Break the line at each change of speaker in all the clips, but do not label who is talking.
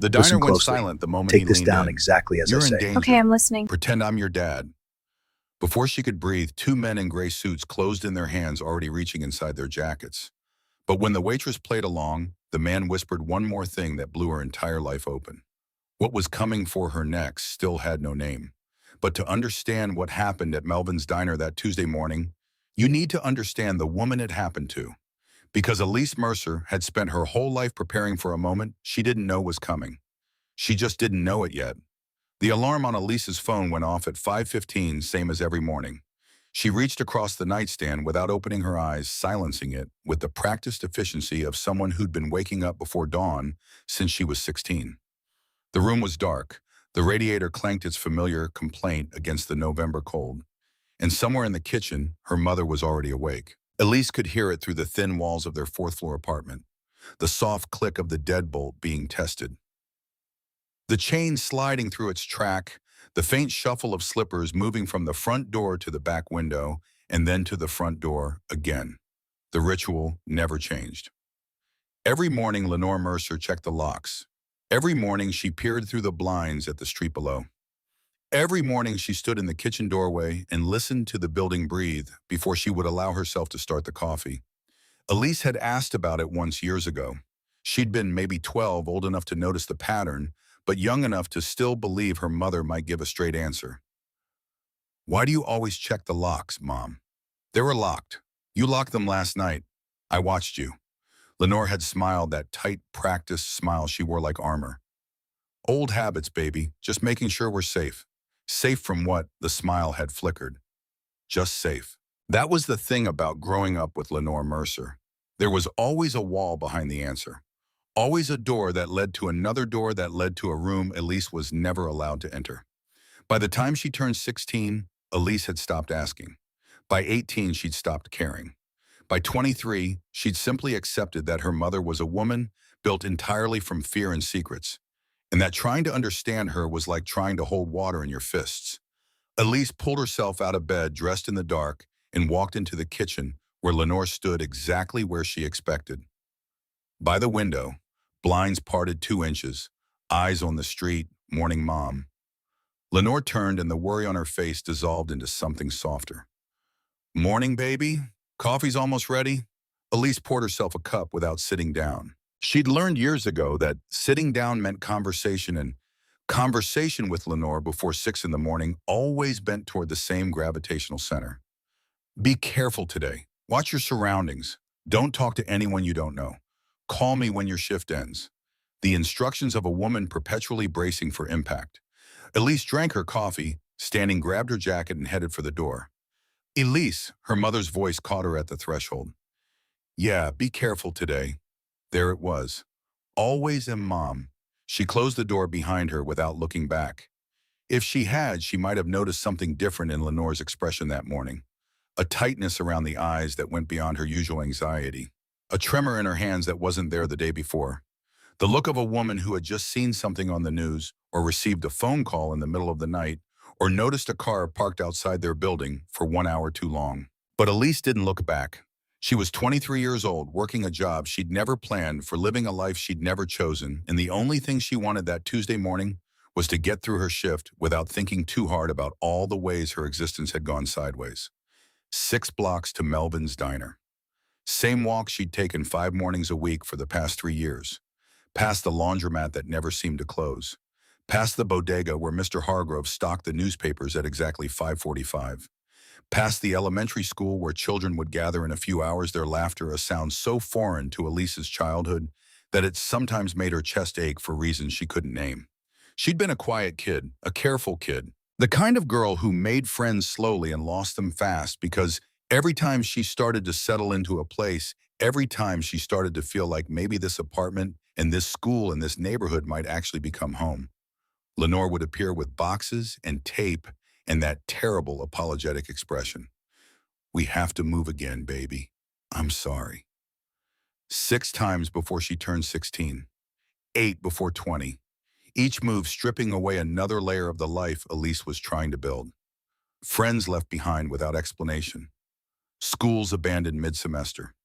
The diner
Listen
went
closely.
silent the moment he
Take this
leaned
down
in.
exactly as I
"You're in
say.
danger.
Okay, I'm listening.
Pretend I'm your dad." Before she could breathe, two men in gray suits closed in their hands, already reaching inside their jackets. But when the waitress played along, the man whispered one more thing that blew her entire life open. What was coming for her next still had no name. But to understand what happened at Melvin's diner that Tuesday morning, you need to understand the woman it happened to. Because Elise Mercer had spent her whole life preparing for a moment she didn't know was coming. She just didn't know it yet. The alarm on Elise's phone went off at 5:15, same as every morning. She reached across the nightstand without opening her eyes, silencing it with the practiced efficiency of someone who'd been waking up before dawn since she was 16. The room was dark. The radiator clanked its familiar complaint against the November cold. And somewhere in the kitchen, her mother was already awake. Elise could hear it through the thin walls of their fourth-floor apartment, the soft click of the deadbolt being tested, the chain sliding through its track, the faint shuffle of slippers moving from the front door to the back window, and then to the front door again. The ritual never changed. Every morning, Lenore Mercer checked the locks. Every morning, she peered through the blinds at the street below. Every morning, she stood in the kitchen doorway and listened to the building breathe before she would allow herself to start the coffee. Elise had asked about it once years ago. She'd been maybe 12, old enough to notice the pattern, but young enough to still believe her mother might give a straight answer. "Why do you always check the locks, Mom?" "They were locked. You locked them last night. I watched you." Lenore had smiled, that tight, practiced smile she wore like armor. "Old habits, baby, just making sure we're safe." Safe from what? The smile had flickered. Just safe. That was the thing about growing up with Lenore Mercer. There was always a wall behind the answer. Always a door that led to another door that led to a room Elise was never allowed to enter. By the time she turned 16, Elise had stopped asking. By 18, she'd stopped caring. By 23, she'd simply accepted that her mother was a woman built entirely from fear and secrets, and that trying to understand her was like trying to hold water in your fists. Elise pulled herself out of bed, dressed in the dark, and walked into the kitchen where Lenore stood exactly where she expected. By the window, blinds parted 2 inches, eyes on the street, morning Mom. Lenore turned and the worry on her face dissolved into something softer. "Morning, baby? Coffee's almost ready?" Elise poured herself a cup without sitting down. She'd learned years ago that sitting down meant conversation, and conversation with Lenore before 6 in the morning always bent toward the same gravitational center. "Be careful today. Watch your surroundings. Don't talk to anyone you don't know. Call me when your shift ends." The instructions of a woman perpetually bracing for impact. Elise drank her coffee, standing, grabbed her jacket and headed for the door. "Elise," her mother's voice caught her at the threshold. "Yeah, be careful today." There it was. Always in Mom. She closed the door behind her without looking back. If she had, she might have noticed something different in Lenore's expression that morning. A tightness around the eyes that went beyond her usual anxiety. A tremor in her hands that wasn't there the day before. The look of a woman who had just seen something on the news, or received a phone call in the middle of the night, or noticed a car parked outside their building for 1 hour too long. But Elise didn't look back. She was 23 years old, working a job she'd never planned for, living a life she'd never chosen, and the only thing she wanted that Tuesday morning was to get through her shift without thinking too hard about all the ways her existence had gone sideways. 6 blocks to Melvin's diner. Same walk she'd taken 5 mornings a week for the past 3 years. Past the laundromat that never seemed to close. Past the bodega where Mr. Hargrove stocked the newspapers at exactly 5:45. Past the elementary school where children would gather in a few hours, their laughter a sound so foreign to Elise's childhood that it sometimes made her chest ache for reasons she couldn't name. She'd been a quiet kid, a careful kid, the kind of girl who made friends slowly and lost them fast because every time she started to settle into a place, every time she started to feel like maybe this apartment and this school and this neighborhood might actually become home, Lenore would appear with boxes and tape and that terrible apologetic expression. "We have to move again, baby. I'm sorry." 6 times before she turned 16. 8 before 20. Each move stripping away another layer of the life Elise was trying to build. Friends left behind without explanation. Schools abandoned mid-semester.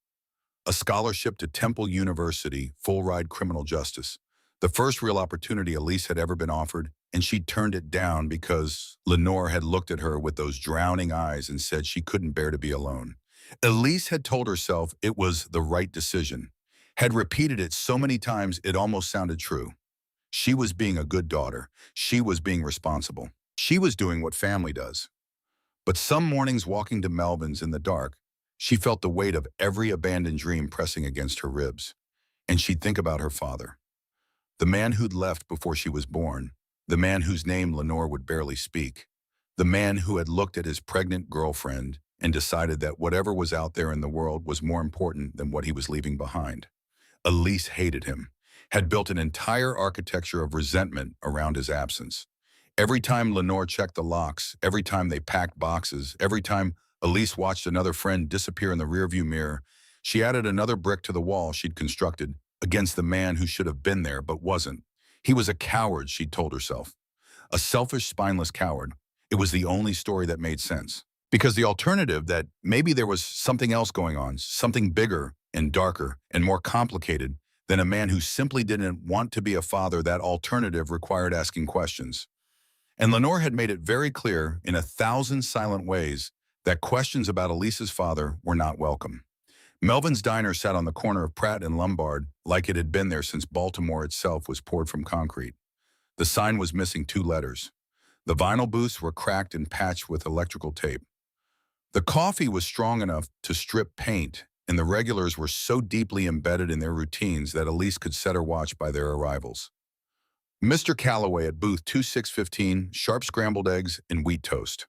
A scholarship to Temple University, full-ride criminal justice. The first real opportunity Elise had ever been offered, and she turned it down because Lenore had looked at her with those drowning eyes and said she couldn't bear to be alone. Elise had told herself it was the right decision, had repeated it so many times it almost sounded true. She was being a good daughter. She was being responsible. She was doing what family does. But some mornings walking to Melvin's in the dark, she felt the weight of every abandoned dream pressing against her ribs. And she'd think about her father. The man who'd left before she was born, the man whose name Lenore would barely speak, the man who had looked at his pregnant girlfriend and decided that whatever was out there in the world was more important than what he was leaving behind. Elise hated him, had built an entire architecture of resentment around his absence. Every time Lenore checked the locks, every time they packed boxes, every time Elise watched another friend disappear in the rearview mirror, she added another brick to the wall she'd constructed against the man who should have been there but wasn't. He was a coward, she'd told herself. A selfish, spineless coward. It was the only story that made sense. Because the alternative, that maybe there was something else going on, something bigger and darker and more complicated than a man who simply didn't want to be a father, that alternative required asking questions. And Lenore had made it very clear in 1,000 silent ways that questions about Elise's father were not welcome. Melvin's Diner sat on the corner of Pratt and Lombard like it had been there since Baltimore itself was poured from concrete. The sign was missing 2 letters. The vinyl booths were cracked and patched with electrical tape. The coffee was strong enough to strip paint, and the regulars were so deeply embedded in their routines that Elise could set her watch by their arrivals. Mr. Calloway at booth 2615, sharp scrambled eggs and wheat toast.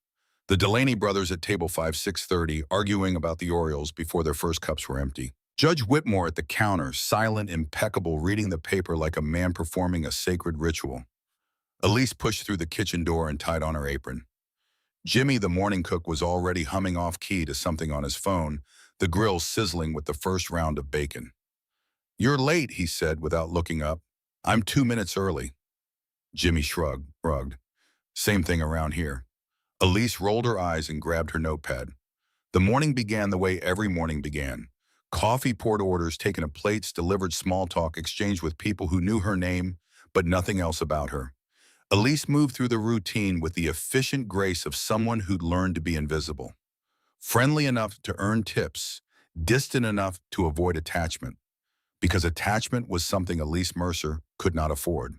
The Delaney brothers at table 5630 arguing about the Orioles before their first cups were empty. Judge Whitmore at the counter, silent, impeccable, reading the paper like a man performing a sacred ritual. Elise pushed through the kitchen door and tied on her apron. Jimmy, the morning cook, was already humming off-key to something on his phone, the grill sizzling with the first round of bacon. "You're late," he said without looking up. "I'm 2 minutes early." Jimmy shrugged. "Same thing around here." Elise rolled her eyes and grabbed her notepad. The morning began the way every morning began. Coffee poured, orders taken at plates, delivered, small talk exchanged with people who knew her name, but nothing else about her. Elise moved through the routine with the efficient grace of someone who'd learned to be invisible. Friendly enough to earn tips, distant enough to avoid attachment, because attachment was something Elise Mercer could not afford.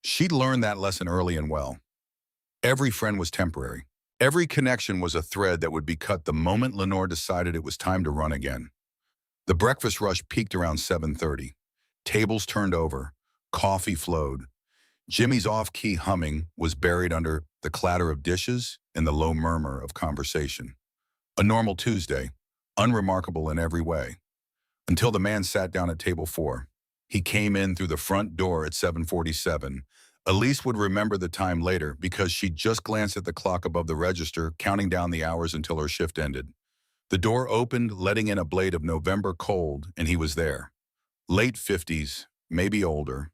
She'd learned that lesson early and well. Every friend was temporary. Every connection was a thread that would be cut the moment Lenore decided it was time to run again. The breakfast rush peaked around 7:30. Tables turned over. Coffee flowed. Jimmy's off-key humming was buried under the clatter of dishes and the low murmur of conversation. A normal Tuesday, unremarkable in every way, until the man sat down at table 4. He came in through the front door at 7:47. Elise would remember the time later because she'd just glanced at the clock above the register, counting down the hours until her shift ended. The door opened, letting in a blade of November cold, and he was there. Late 50s, maybe older.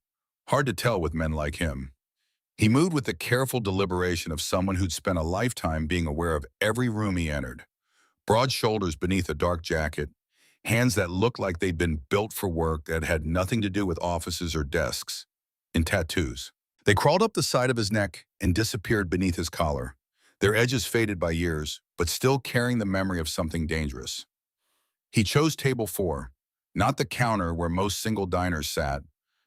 Hard to tell with men like him. He moved with the careful deliberation of someone who'd spent a lifetime being aware of every room he entered. Broad shoulders beneath a dark jacket, hands that looked like they'd been built for work that had nothing to do with offices or desks, and tattoos. They crawled up the side of his neck and disappeared beneath his collar, their edges faded by years, but still carrying the memory of something dangerous. He chose table 4, not the counter where most single diners sat,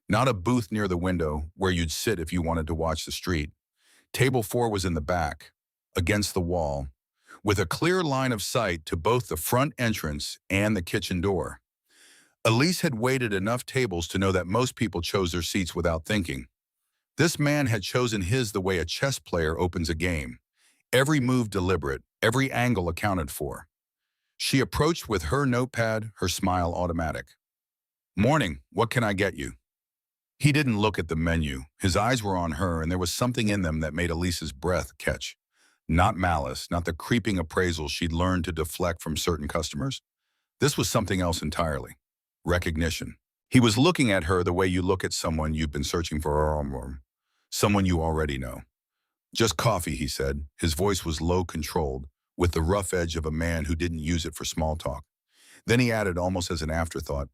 not a booth near the window where you'd sit if you wanted to watch the street. Table 4 was in the back, against the wall, with a clear line of sight to both the front entrance and the kitchen door. Elise had waited enough tables to know that most people chose their seats without thinking. This man had chosen his the way a chess player opens a game. Every move deliberate, every angle accounted for. She approached with her notepad, her smile automatic. "Morning, what can I get you?" He didn't look at the menu. His eyes were on her, and there was something in them that made Elise's breath catch. Not malice, not the creeping appraisal she'd learned to deflect from certain customers. This was something else entirely. Recognition. He was looking at her the way you look at someone you've been searching for, someone you already know. "Just coffee," he said. His voice was low, controlled, with the rough edge of a man who didn't use it for small talk. Then he added, almost as an afterthought,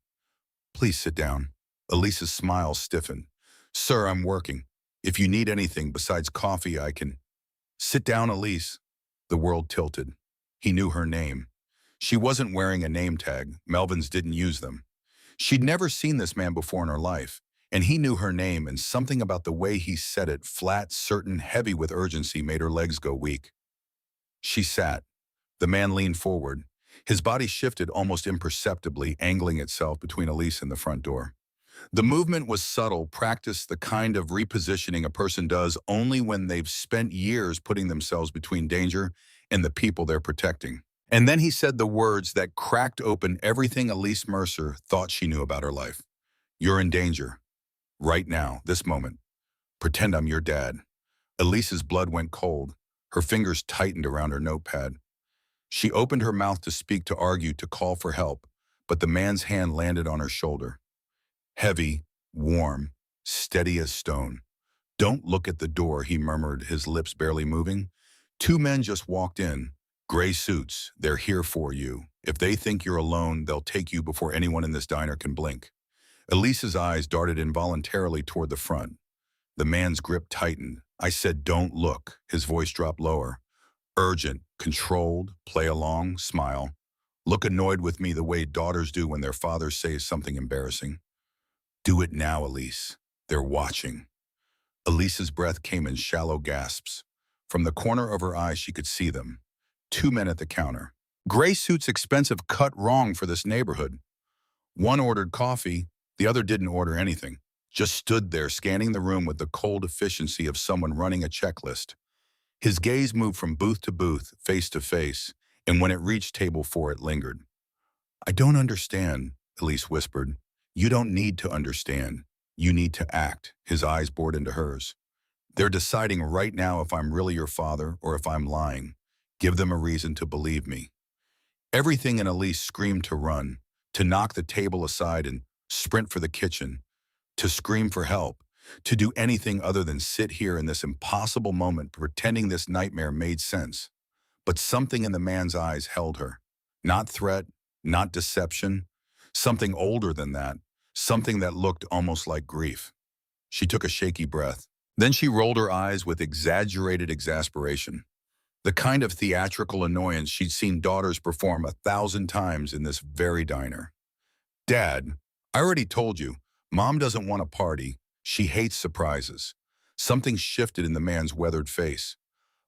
"Please sit down." Elise's smile stiffened. Sir, I'm working. If you need anything besides coffee, I can... Sit down, Elise. The world tilted. He knew her name. She wasn't wearing a name tag. Melvin's didn't use them. She'd never seen this man before in her life, and he knew her name, and something about the way he said it, flat, certain, heavy with urgency, made her legs go weak. She sat. The man leaned forward. His body shifted almost imperceptibly, angling itself between Elise and the front door. The movement was subtle, practiced, the kind of repositioning a person does only when they've spent years putting themselves between danger and the people they're protecting. And then he said the words that cracked open everything Elise Mercer thought she knew about her life. You're in danger. Right now, this moment. Pretend I'm your dad. Elise's blood went cold. Her fingers tightened around her notepad. She opened her mouth to speak, to argue, to call for help, but the man's hand landed on her shoulder. Heavy, warm, steady as stone. Don't look at the door, he murmured, his lips barely moving. Two men just walked in. Gray suits. They're here for you. If they think you're alone, they'll take you before anyone in this diner can blink. Elise's eyes darted involuntarily toward the front. The man's grip tightened. I said, don't look. His voice dropped lower. Urgent, controlled, play along, smile. Look annoyed with me the way daughters do when their father says something embarrassing. Do it now, Elise. They're watching. Elise's breath came in shallow gasps. From the corner of her eye, she could see them. Two men at the counter. Gray suits, expensive, cut wrong for this neighborhood. One ordered coffee, the other didn't order anything. Just stood there, scanning the room with the cold efficiency of someone running a checklist. His gaze moved from booth to booth, face to face, and when it reached table 4, it lingered. I don't understand, Elise whispered. You don't need to understand. You need to act. His eyes bored into hers. They're deciding right now if I'm really your father or if I'm lying. Give them a reason to believe me. Everything in Elise screamed to run, to knock the table aside and sprint for the kitchen, to scream for help, to do anything other than sit here in this impossible moment pretending this nightmare made sense. But something in the man's eyes held her. Not threat, not deception, something older than that, something that looked almost like grief. She took a shaky breath. Then she rolled her eyes with exaggerated exasperation. The kind of theatrical annoyance she'd seen daughters perform 1,000 times in this very diner. Dad, I already told you, Mom doesn't want a party. She hates surprises. Something shifted in the man's weathered face.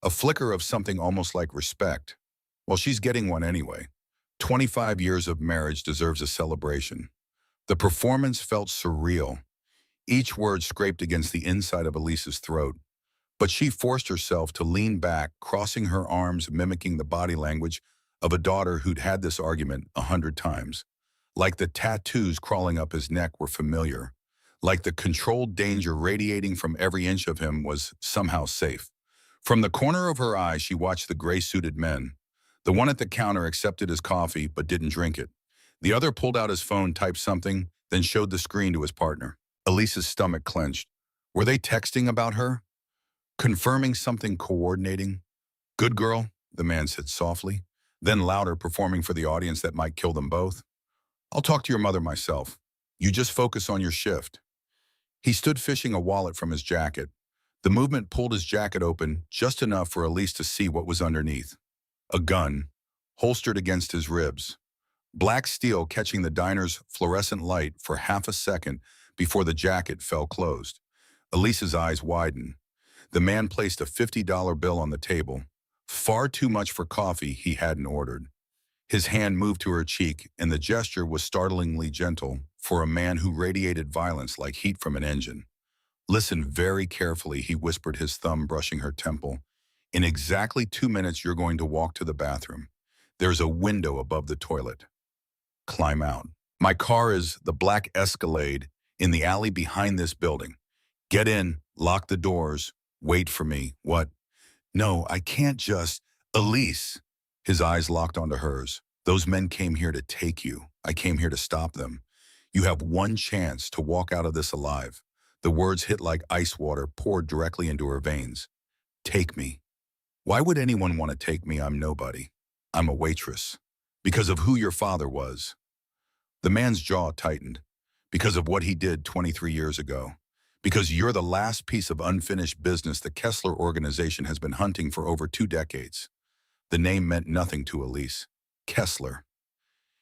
A flicker of something almost like respect. Well, she's getting one anyway. 25 years of marriage deserves a celebration. The performance felt surreal. Each word scraped against the inside of Elise's throat. But she forced herself to lean back, crossing her arms, mimicking the body language of a daughter who'd had this argument 100 times. Like the tattoos crawling up his neck were familiar. Like the controlled danger radiating from every inch of him was somehow safe. From the corner of her eye, she watched the gray-suited men. The one at the counter accepted his coffee but didn't drink it. The other pulled out his phone, typed something, then showed the screen to his partner. Elise's stomach clenched. Were they texting about her? Confirming something, coordinating? Good girl, the man said softly, then louder, performing for the audience that might kill them both. I'll talk to your mother myself. You just focus on your shift. He stood fishing a wallet from his jacket. The movement pulled his jacket open just enough for Elise to see what was underneath. A gun, holstered against his ribs. Black steel catching the diner's fluorescent light for half a second before the jacket fell closed. Elise's eyes widened. The man placed a $50 bill on the table. Far too much for coffee he hadn't ordered. His hand moved to her cheek, and the gesture was startlingly gentle for a man who radiated violence like heat from an engine. Listen very carefully, he whispered, his thumb brushing her temple. In exactly 2 minutes, you're going to walk to the bathroom. There's a window above the toilet. Climb out. My car is the black Escalade in the alley behind this building. Get in, lock the doors, wait for me. What? No, I can't just... Elise. His eyes locked onto hers. Those men came here to take you. I came here to stop them. You have one chance to walk out of this alive. The words hit like ice water, poured directly into her veins. Take me. Why would anyone want to take me? I'm nobody. I'm a waitress. Because of who your father was. The man's jaw tightened. Because of what he did 23 years ago. Because you're the last piece of unfinished business the Kessler organization has been hunting for over 2 decades. The name meant nothing to Elise. Kessler.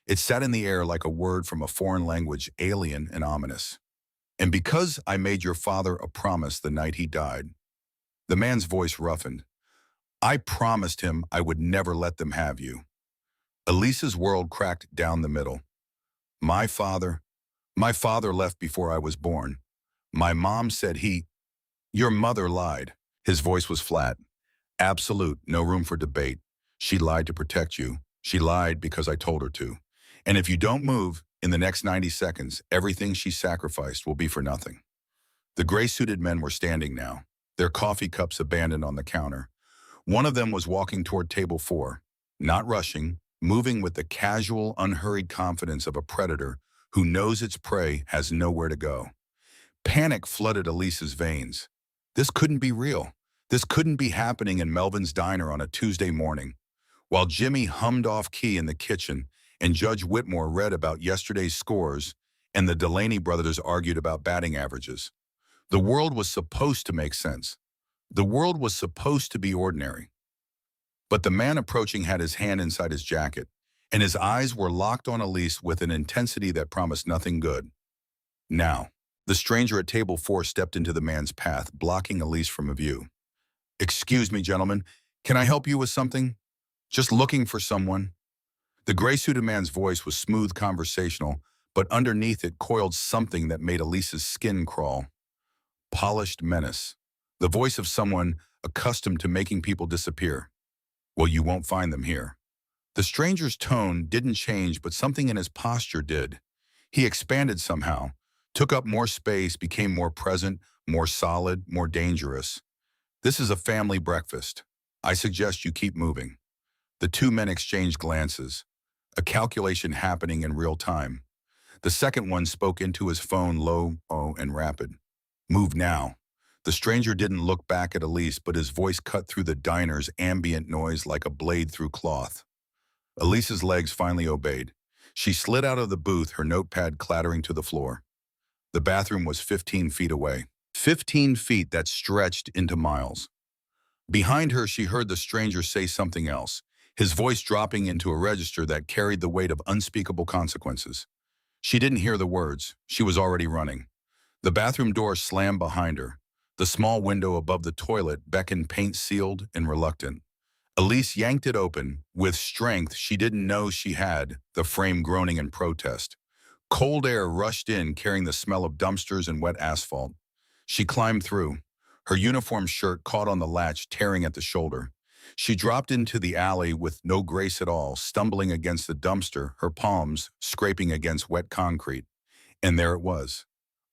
It sat in the air like a word from a foreign language, alien and ominous. And because I made your father a promise the night he died, the man's voice roughened. I promised him I would never let them have you. Elise's world cracked down the middle. My father, my father left before I was born. My mom said your mother lied. His voice was flat. Absolute, no room for debate. She lied to protect you. She lied because I told her to. And if you don't move, in the next 90 seconds, everything she sacrificed will be for nothing. The gray-suited men were standing now, their coffee cups abandoned on the counter. One of them was walking toward table 4, not rushing, moving with the casual, unhurried confidence of a predator who knows its prey has nowhere to go. Panic flooded Elise's veins. This couldn't be real. This couldn't be happening in Melvin's diner on a Tuesday morning. While Jimmy hummed off key in the kitchen and Judge Whitmore read about yesterday's scores and the Delaney brothers argued about batting averages. The world was supposed to make sense. The world was supposed to be ordinary. But the man approaching had his hand inside his jacket, and his eyes were locked on Elise with an intensity that promised nothing good. Now, the stranger at table 4 stepped into the man's path, blocking Elise from view. Excuse me, gentlemen, can I help you with something? Just looking for someone. The gray-suited man's voice was smooth conversational, but underneath it coiled something that made Elise's skin crawl. Polished menace. The voice of someone accustomed to making people disappear. Well, you won't find them here. The stranger's tone didn't change, but something in his posture did. He expanded somehow, took up more space, became more present, more solid, more dangerous. This is a family breakfast. I suggest you keep moving. The two men exchanged glances, a calculation happening in real time. The second one spoke into his phone low and rapid. Move now. The stranger didn't look back at Elise, but his voice cut through the diner's ambient noise like a blade through cloth. Elise's legs finally obeyed. She slid out of the booth, her notepad clattering to the floor. The bathroom was 15 feet away. 15 feet that stretched into miles. Behind her, she heard the stranger say something else, his voice dropping into a register that carried the weight of unspeakable consequences. She didn't hear the words. She was already running. The bathroom door slammed behind her. The small window above the toilet beckoned, paint-sealed and reluctant. Elise yanked it open. With strength she didn't know she had, the frame groaning in protest. Cold air rushed in, carrying the smell of dumpsters and wet asphalt. She climbed through. Her uniform shirt caught on the latch, tearing at the shoulder. She dropped into the alley with no grace at all, stumbling against the dumpster, her palms scraping against wet concrete. And there it was,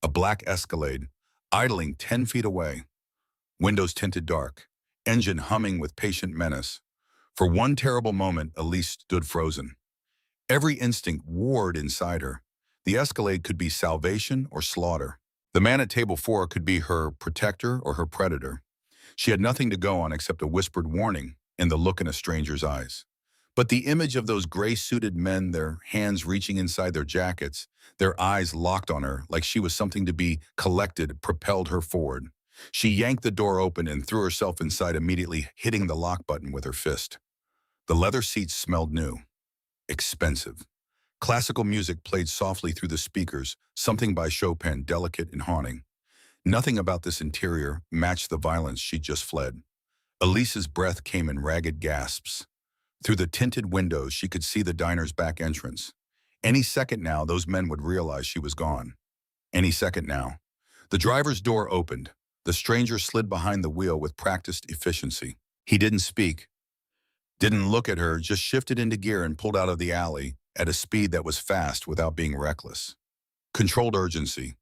a black Escalade, idling 10 feet away. Windows tinted dark, engine humming with patient menace. For one terrible moment, Elise stood frozen. Every instinct warred inside her. The Escalade could be salvation or slaughter. The man at table 4 could be her protector or her predator. She had nothing to go on except a whispered warning and the look in a stranger's eyes. But the image of those gray-suited men, their hands reaching inside their jackets, their eyes locked on her like she was something to be collected, propelled her forward. She yanked the door open and threw herself inside, immediately hitting the lock button with her fist. The leather seats smelled new, expensive. Classical music played softly through the speakers, something by Chopin, delicate and haunting. Nothing about this interior matched the violence she'd just fled. Elise's breath came in ragged gasps. Through the tinted windows, she could see the diner's back entrance. Any second now, those men would realize she was gone. Any second now. The driver's door opened. The stranger slid behind the wheel with practiced efficiency. He didn't speak, didn't look at her, just shifted into gear and pulled out of the alley at a speed that was fast without being reckless. Controlled urgency.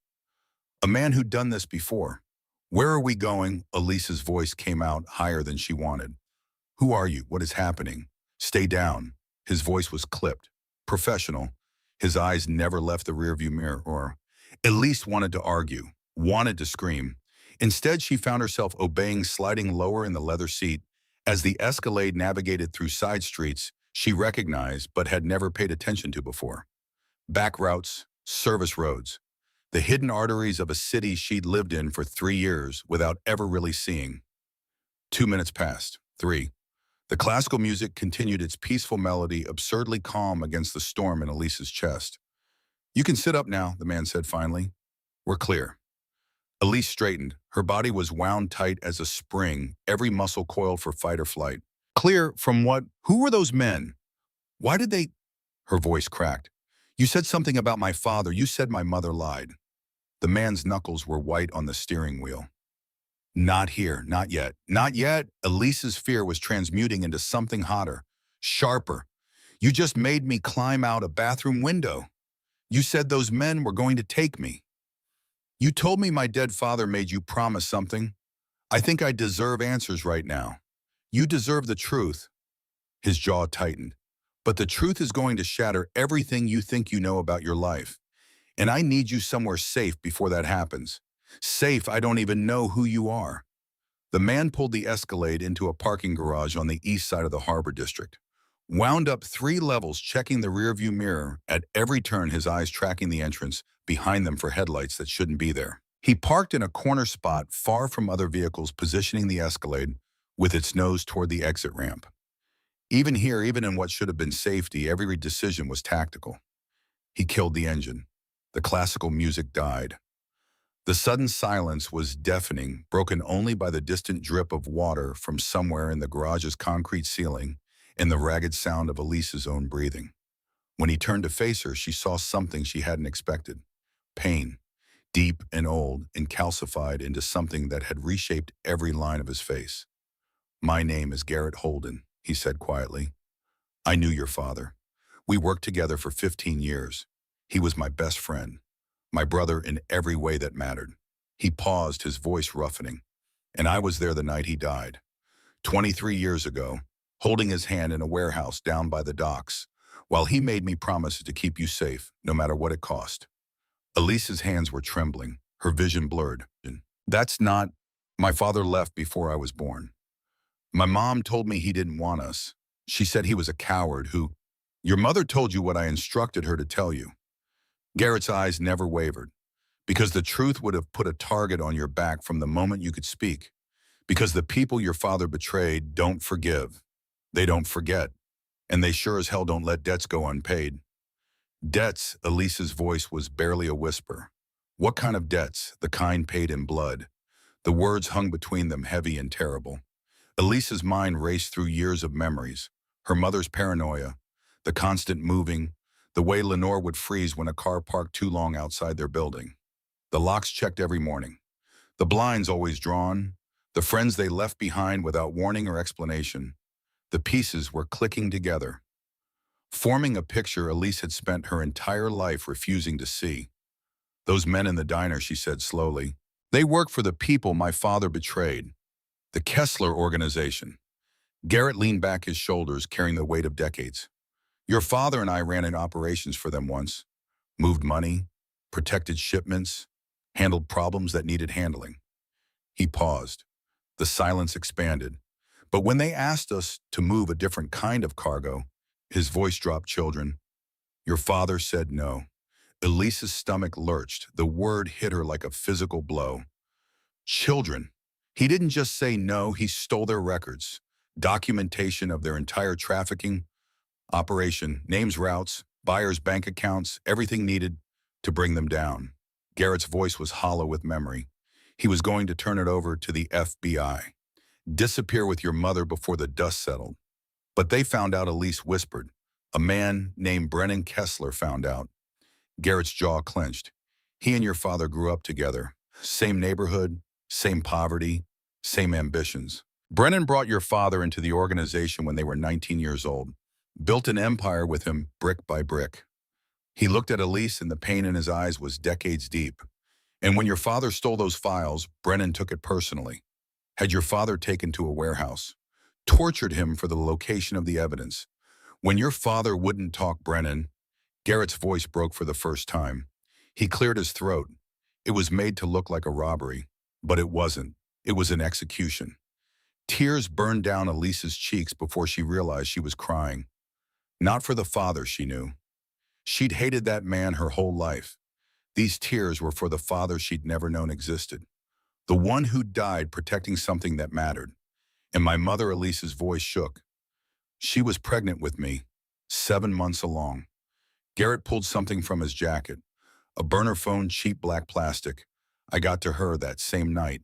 A man who'd done this before. Where are we going? Elise's voice came out higher than she wanted. Who are you? What is happening? Stay down. His voice was clipped, professional. His eyes never left the rearview mirror, or Elise wanted to argue, wanted to scream. Instead, she found herself obeying, sliding lower in the leather seat. As the Escalade navigated through side streets she recognized but had never paid attention to before. Back routes, service roads. the hidden arteries of a city she'd lived in for 3 years without ever really seeing. 2 minutes passed. 3. The classical music continued its peaceful melody, absurdly calm against the storm in Elise's chest. "You can sit up now," the man said finally. "We're clear." Elise straightened. Her body was wound tight as a spring, every muscle coiled for fight or flight. "Clear from what? Who were those men? Why did they—" Her voice cracked. "You said something about my father. You said my mother lied." The man's knuckles were white on the steering wheel. "Not here, not yet, not yet." Elise's fear was transmuting into something hotter, sharper. "You just made me climb out a bathroom window. You said those men were going to take me. You told me my dead father made you promise something. I think I deserve answers right now. You deserve the truth." His jaw tightened. "But the truth is going to shatter everything you think you know about your life. And I need you somewhere safe before that happens. Safe, I don't even know who you are." The man pulled the Escalade into a parking garage on the east side of the Harbor District. Wound up 3 levels, checking the rearview mirror at every turn, his eyes tracking the entrance behind them for headlights that shouldn't be there. He parked in a corner spot far from other vehicles, positioning the Escalade with its nose toward the exit ramp. Even here, even in what should have been safety, every decision was tactical. He killed the engine. The classical music died. The sudden silence was deafening, broken only by the distant drip of water from somewhere in the garage's concrete ceiling and the ragged sound of Elise's own breathing. When he turned to face her, she saw something she hadn't expected. Pain, deep and old, and calcified into something that had reshaped every line of his face. "My name is Garrett Holden," he said quietly. "I knew your father. We worked together for 15 years. He was my best friend, my brother in every way that mattered." He paused, his voice roughening. "And I was there the night he died, 23 years ago, holding his hand in a warehouse down by the docks, while he made me promises to keep you safe, no matter what it cost." Elise's hands were trembling, her vision blurred. "That's not— My father left before I was born. My mom told me he didn't want us. She said he was a coward who— Your mother told you what I instructed her to tell you." Garrett's eyes never wavered. "Because the truth would have put a target on your back from the moment you could speak. Because the people your father betrayed don't forgive. They don't forget. And they sure as hell don't let debts go unpaid." "Debts," Elise's voice was barely a whisper. "What kind of debts? The kind paid in blood." The words hung between them, heavy and terrible. Elise's mind raced through years of memories. Her mother's paranoia, the constant moving, the way Lenore would freeze when a car parked too long outside their building. The locks checked every morning. The blinds always drawn. The friends they left behind without warning or explanation. The pieces were clicking together, forming a picture Elise had spent her entire life refusing to see. "Those men in the diner," she said slowly. "They work for the people my father betrayed. The Kessler organization." Garrett leaned back, his shoulders carrying the weight of decades. "Your father and I ran in operations for them once. Moved money, protected shipments, handled problems that needed handling." He paused. The silence expanded. "But when they asked us to move a different kind of cargo," his voice dropped, "children, your father said no." Elise's stomach lurched. The word hit her like a physical blow. Children. He didn't just say no, he stole their records, documentation of their entire trafficking operation, names, routes, buyers' bank accounts, everything needed to bring them down. Garrett's voice was hollow with memory. He was going to turn it over to the FBI. "Disappear with your mother before the dust settled." But they found out, Elise whispered. "A man named Brennan Kessler found out." Garrett's jaw clenched. "He and your father grew up together. Same neighborhood, same poverty, same ambitions. Brennan brought your father into the organization when they were 19 years old. Built an empire with him, brick by brick." He looked at Elise, and the pain in his eyes was decades deep. "And when your father stole those files, Brennan took it personally. Had your father taken to a warehouse. Tortured him for the location of the evidence. When your father wouldn't talk, Brennan—" Garrett's voice broke for the first time. He cleared his throat. "It was made to look like a robbery, but it wasn't. It was an execution." Tears burned down Elise's cheeks before she realized she was crying. Not for the father, she knew. She'd hated that man her whole life. These tears were for the father she'd never known existed, the one who died protecting something that mattered. And my mother Elise's voice shook. She was pregnant with me, 7 months along. Garrett pulled something from his jacket, a burner phone, cheap black plastic. I got to her that same night,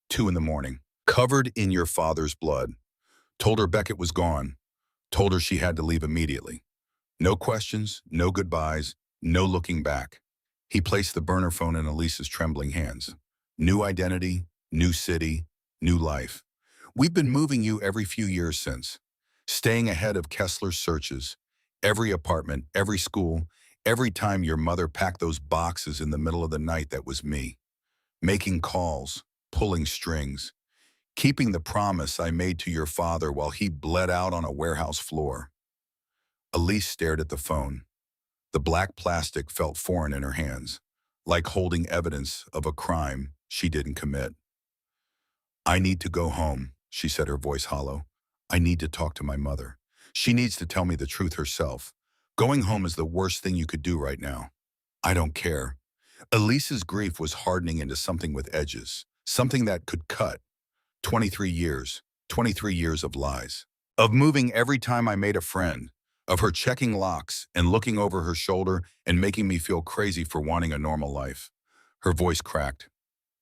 2 in the morning, covered in your father's blood. Told her Beckett was gone. Told her she had to leave immediately. No questions, no goodbyes, no looking back. He placed the burner phone in Elise's trembling hands. New identity, new city, new life. We've been moving you every few years since. Staying ahead of Kessler's searches. Every apartment, every school, every time your mother packed those boxes in the middle of the night, that was me. Making calls, pulling strings, keeping the promise I made to your father while he bled out on a warehouse floor. Elise stared at the phone. The black plastic felt foreign in her hands, like holding evidence of a crime she didn't commit. I need to go home, she said, her voice hollow. I need to talk to my mother. She needs to tell me the truth herself. Going home is the worst thing you could do right now. I don't care. Elise's grief was hardening into something with edges, something that could cut. 23 years, 23 years of lies. Of moving every time I made a friend. Of her checking locks and looking over her shoulder and making me feel crazy for wanting a normal life. Her voice cracked.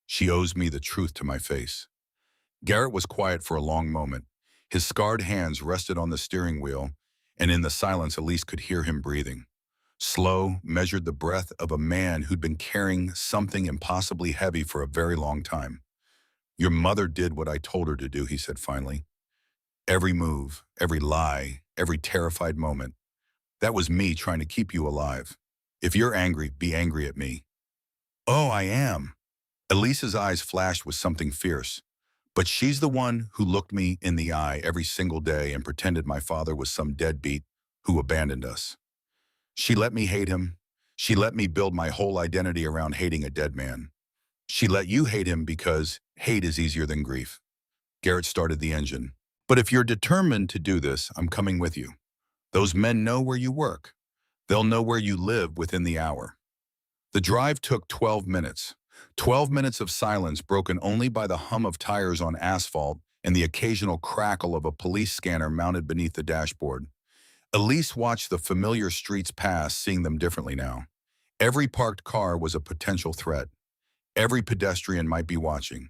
She owes me the truth to my face. Garrett was quiet for a long moment. His scarred hands rested on the steering wheel, and in the silence Elise could hear him breathing. Slow, measured the breath of a man who'd been carrying something impossibly heavy for a very long time. Your mother did what I told her to do, he said finally. Every move, every lie, every terrified moment. That was me trying to keep you alive. If you're angry, be angry at me. Oh, I am. Elise's eyes flashed with something fierce. But she's the one who looked me in the eye every single day and pretended my father was some deadbeat who abandoned us. She let me hate him. She let me build my whole identity around hating a dead man. She let you hate him because hate is easier than grief. Garrett started the engine. But if you're determined to do this, I'm coming with you. Those men know where you work. They'll know where you live within the hour. The drive took 12 minutes. 12 minutes of silence broken only by the hum of tires on asphalt and the occasional crackle of a police scanner mounted beneath the dashboard. Elise watched the familiar streets pass, seeing them differently now. Every parked car was a potential threat. Every pedestrian might be watching.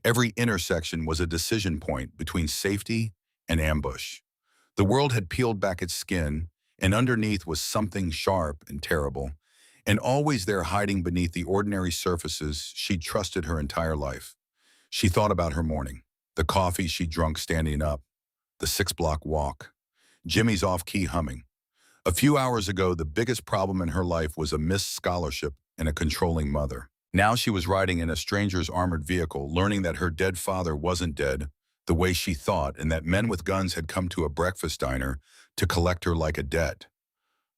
Every intersection was a decision point between safety and ambush. The world had peeled back its skin, and underneath was something sharp and terrible, and always there hiding beneath the ordinary surfaces she'd trusted her entire life. She thought about her morning, the coffee she'd drunk standing up, the 6-block walk, Jimmy's off-key humming. A few hours ago, the biggest problem in her life was a missed scholarship and a controlling mother. Now she was riding in a stranger's armored vehicle, learning that her dead father wasn't dead the way she thought, and that men with guns had come to a breakfast diner to collect her like a debt.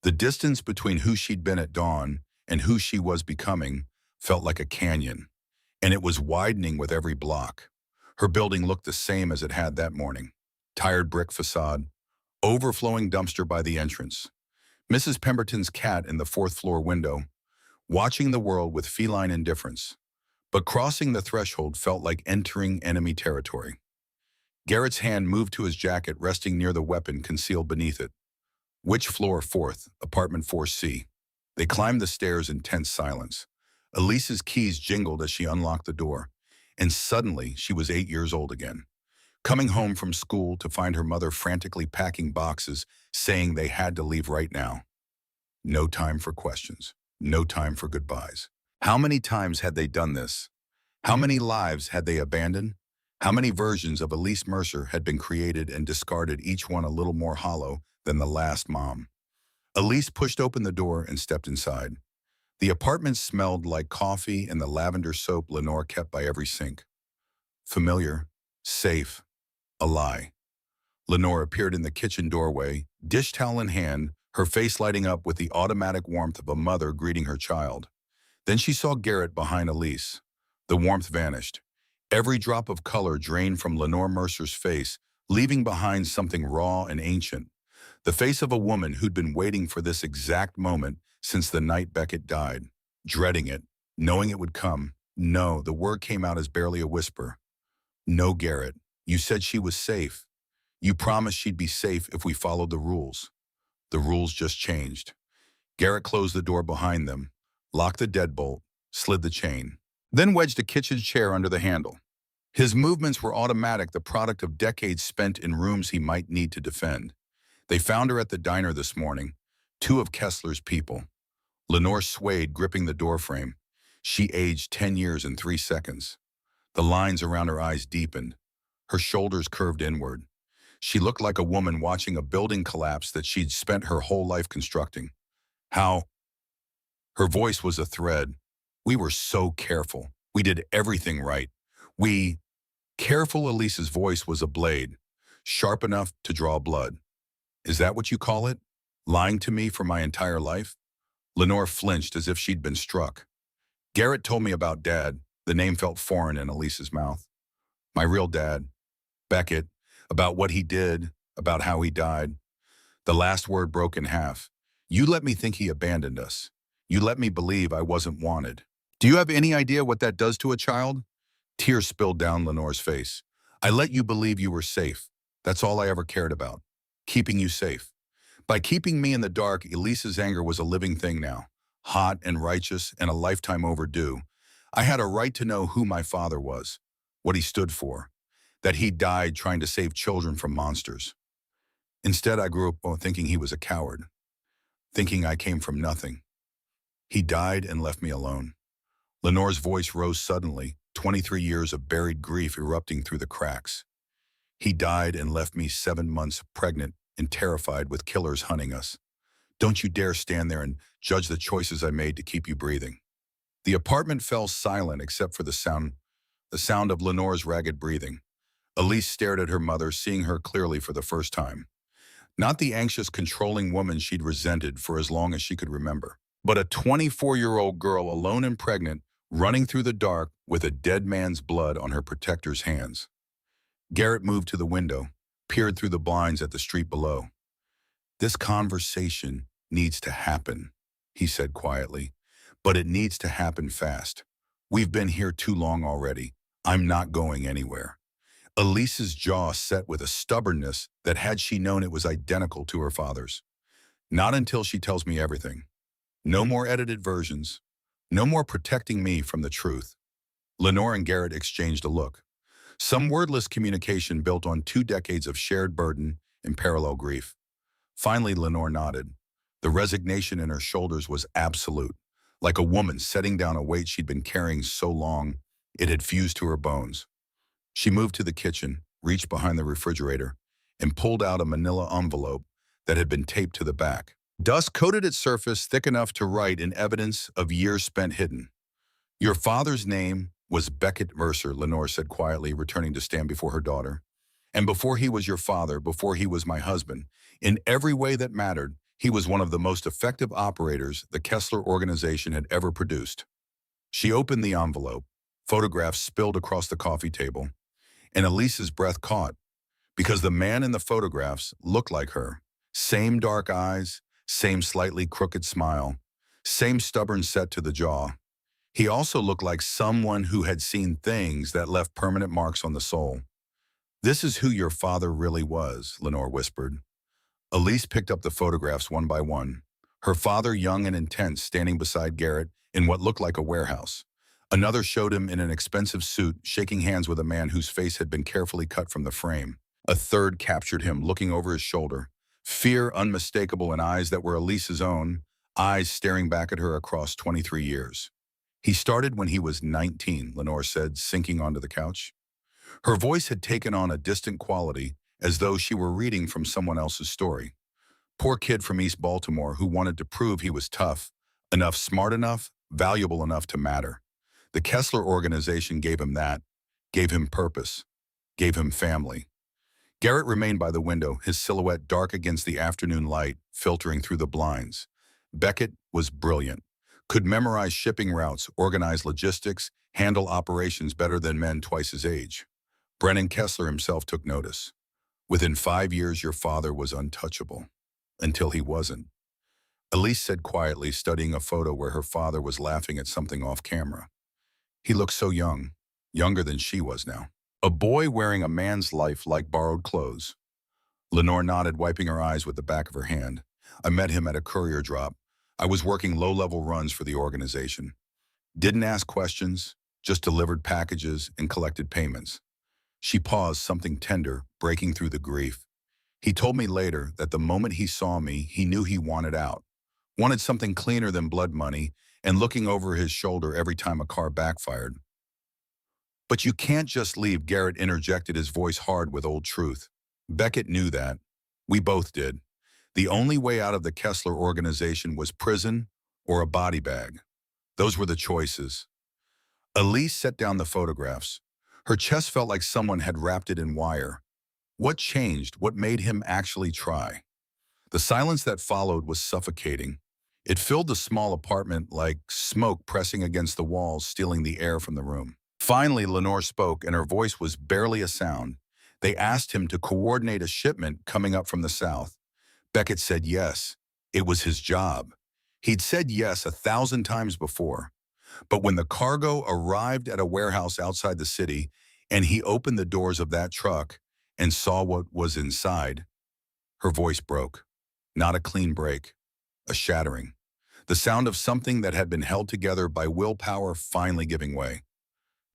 The distance between who she'd been at dawn and who she was becoming felt like a canyon, and it was widening with every block. Her building looked the same as it had that morning. Tired brick facade, overflowing dumpster by the entrance. Mrs. Pemberton's cat in the 4th-floor window, watching the world with feline indifference. But crossing the threshold felt like entering enemy territory. Garrett's hand moved to his jacket, resting near the weapon concealed beneath it. Which floor? 4th, apartment 4C. They climbed the stairs in tense silence. Elise's keys jingled as she unlocked the door, and suddenly she was 8 years old again. Coming home from school to find her mother frantically packing boxes, saying they had to leave right now. No time for questions. No time for goodbyes. How many times had they done this? How many lives had they abandoned? How many versions of Elise Mercer had been created and discarded, each one a little more hollow than the last mom? Elise pushed open the door and stepped inside. The apartment smelled like coffee and the lavender soap Lenore kept by every sink. Familiar, safe, a lie. Lenore appeared in the kitchen doorway, dish towel in hand, her face lighting up with the automatic warmth of a mother greeting her child. Then she saw Garrett behind Elise. The warmth vanished. Every drop of color drained from Lenore Mercer's face, leaving behind something raw and ancient. The face of a woman who'd been waiting for this exact moment since the night Beckett died. dreading it, knowing it would come. No, the word came out as barely a whisper. No, Garrett, you said she was safe. You promised she'd be safe if we followed the rules. The rules just changed. Garrett closed the door behind them, locked the deadbolt, slid the chain, then wedged a kitchen chair under the handle. His movements were automatic, the product of decades spent in rooms he might need to defend. They found her at the diner this morning, two of Kessler's people. Lenore swayed, gripping the doorframe. She aged 10 years in 3 seconds. The lines around her eyes deepened. Her shoulders curved inward. She looked like a woman watching a building collapse that she'd spent her whole life constructing. How? Her voice was a thread. We were so careful. We did everything right. Careful. Elise's voice was a blade, sharp enough to draw blood. Is that what you call it? Lying to me for my entire life? Lenore flinched as if she'd been struck. Garrett told me about Dad. The name felt foreign in Elise's mouth. My real dad. Beckett. About what he did, about how he died. The last word broke in half. You let me think he abandoned us. You let me believe I wasn't wanted. Do you have any idea what that does to a child? Tears spilled down Lenore's face. I let you believe you were safe. That's all I ever cared about. Keeping you safe. By keeping me in the dark, Elise's anger was a living thing now. Hot and righteous and a lifetime overdue. I had a right to know who my father was, what he stood for, that he died trying to save children from monsters. Instead, I grew up thinking he was a coward, thinking I came from nothing. He died and left me alone. Lenore's voice rose suddenly, 23 years of buried grief erupting through the cracks. He died and left me 7 months pregnant and terrified with killers hunting us. Don't you dare stand there and judge the choices I made to keep you breathing. The apartment fell silent except for the sound of Lenore's ragged breathing. Elise stared at her mother, seeing her clearly for the first time. Not the anxious, controlling woman she'd resented for as long as she could remember, but a 24-year-old girl, alone and pregnant, running through the dark with a dead man's blood on her protector's hands. Garrett moved to the window, peered through the blinds at the street below. This conversation needs to happen, he said quietly, but it needs to happen fast. We've been here too long already. I'm not going anywhere. Elise's jaw set with a stubbornness that, had she known, it was identical to her father's. Not until she tells me everything. No more edited versions. No more protecting me from the truth. Lenore and Garrett exchanged a look. Some wordless communication built on 2 decades of shared burden and parallel grief. Finally, Lenore nodded. The resignation in her shoulders was absolute, like a woman setting down a weight she'd been carrying so long it had fused to her bones. She moved to the kitchen, reached behind the refrigerator, and pulled out a manila envelope that had been taped to the back. Dust coated its surface thick enough to write in evidence of years spent hidden. Your father's name was Beckett Mercer, Lenore said quietly, returning to stand before her daughter. And before he was your father, before he was my husband, in every way that mattered, he was one of the most effective operators the Kessler organization had ever produced. She opened the envelope. Photographs spilled across the coffee table, and Elise's breath caught, because the man in the photographs looked like her. Same dark eyes, same slightly crooked smile, same stubborn set to the jaw. He also looked like someone who had seen things that left permanent marks on the soul. This is who your father really was, Lenore whispered. Elise picked up the photographs one by one. Her father, young and intense, standing beside Garrett in what looked like a warehouse. Another showed him in an expensive suit, shaking hands with a man whose face had been carefully cut from the frame. A third captured him, looking over his shoulder. Fear unmistakable in eyes that were Elise's own, eyes staring back at her across 23 years. He started when he was 19, Lenore said, sinking onto the couch. Her voice had taken on a distant quality, as though she were reading from someone else's story. Poor kid from East Baltimore who wanted to prove he was tough, enough, smart enough, valuable enough to matter. The Kessler organization gave him that, gave him purpose, gave him family. Garrett remained by the window, his silhouette dark against the afternoon light filtering through the blinds. Beckett was brilliant, could memorize shipping routes, organize logistics, handle operations better than men twice his age. Brennan Kessler himself took notice. Within 5 years, your father was untouchable. Until he wasn't. Elise said quietly, studying a photo where her father was laughing at something off camera. He looked so young, younger than she was now. A boy wearing a man's life like borrowed clothes. Lenore nodded, wiping her eyes with the back of her hand. I met him at a courier drop. I was working low-level runs for the organization. Didn't ask questions, just delivered packages and collected payments. She paused, something tender, breaking through the grief. He told me later that the moment he saw me, he knew he wanted out. Wanted something cleaner than blood money and looking over his shoulder every time a car backfired. But you can't just leave, Garrett interjected, his voice hard with old truth. Beckett knew that. We both did. The only way out of the Kessler organization was prison or a body bag. Those were the choices. Elise set down the photographs. Her chest felt like someone had wrapped it in wire. What changed? What made him actually try? The silence that followed was suffocating. It filled the small apartment like smoke pressing against the walls, stealing the air from the room. Finally, Lenore spoke, and her voice was barely a sound. They asked him to coordinate a shipment coming up from the south. Beckett said yes. It was his job. He'd said yes 1,000 times before. But when the cargo arrived at a warehouse outside the city, and he opened the doors of that truck and saw what was inside, her voice broke. Not a clean break, a shattering. The sound of something that had been held together by willpower finally giving way.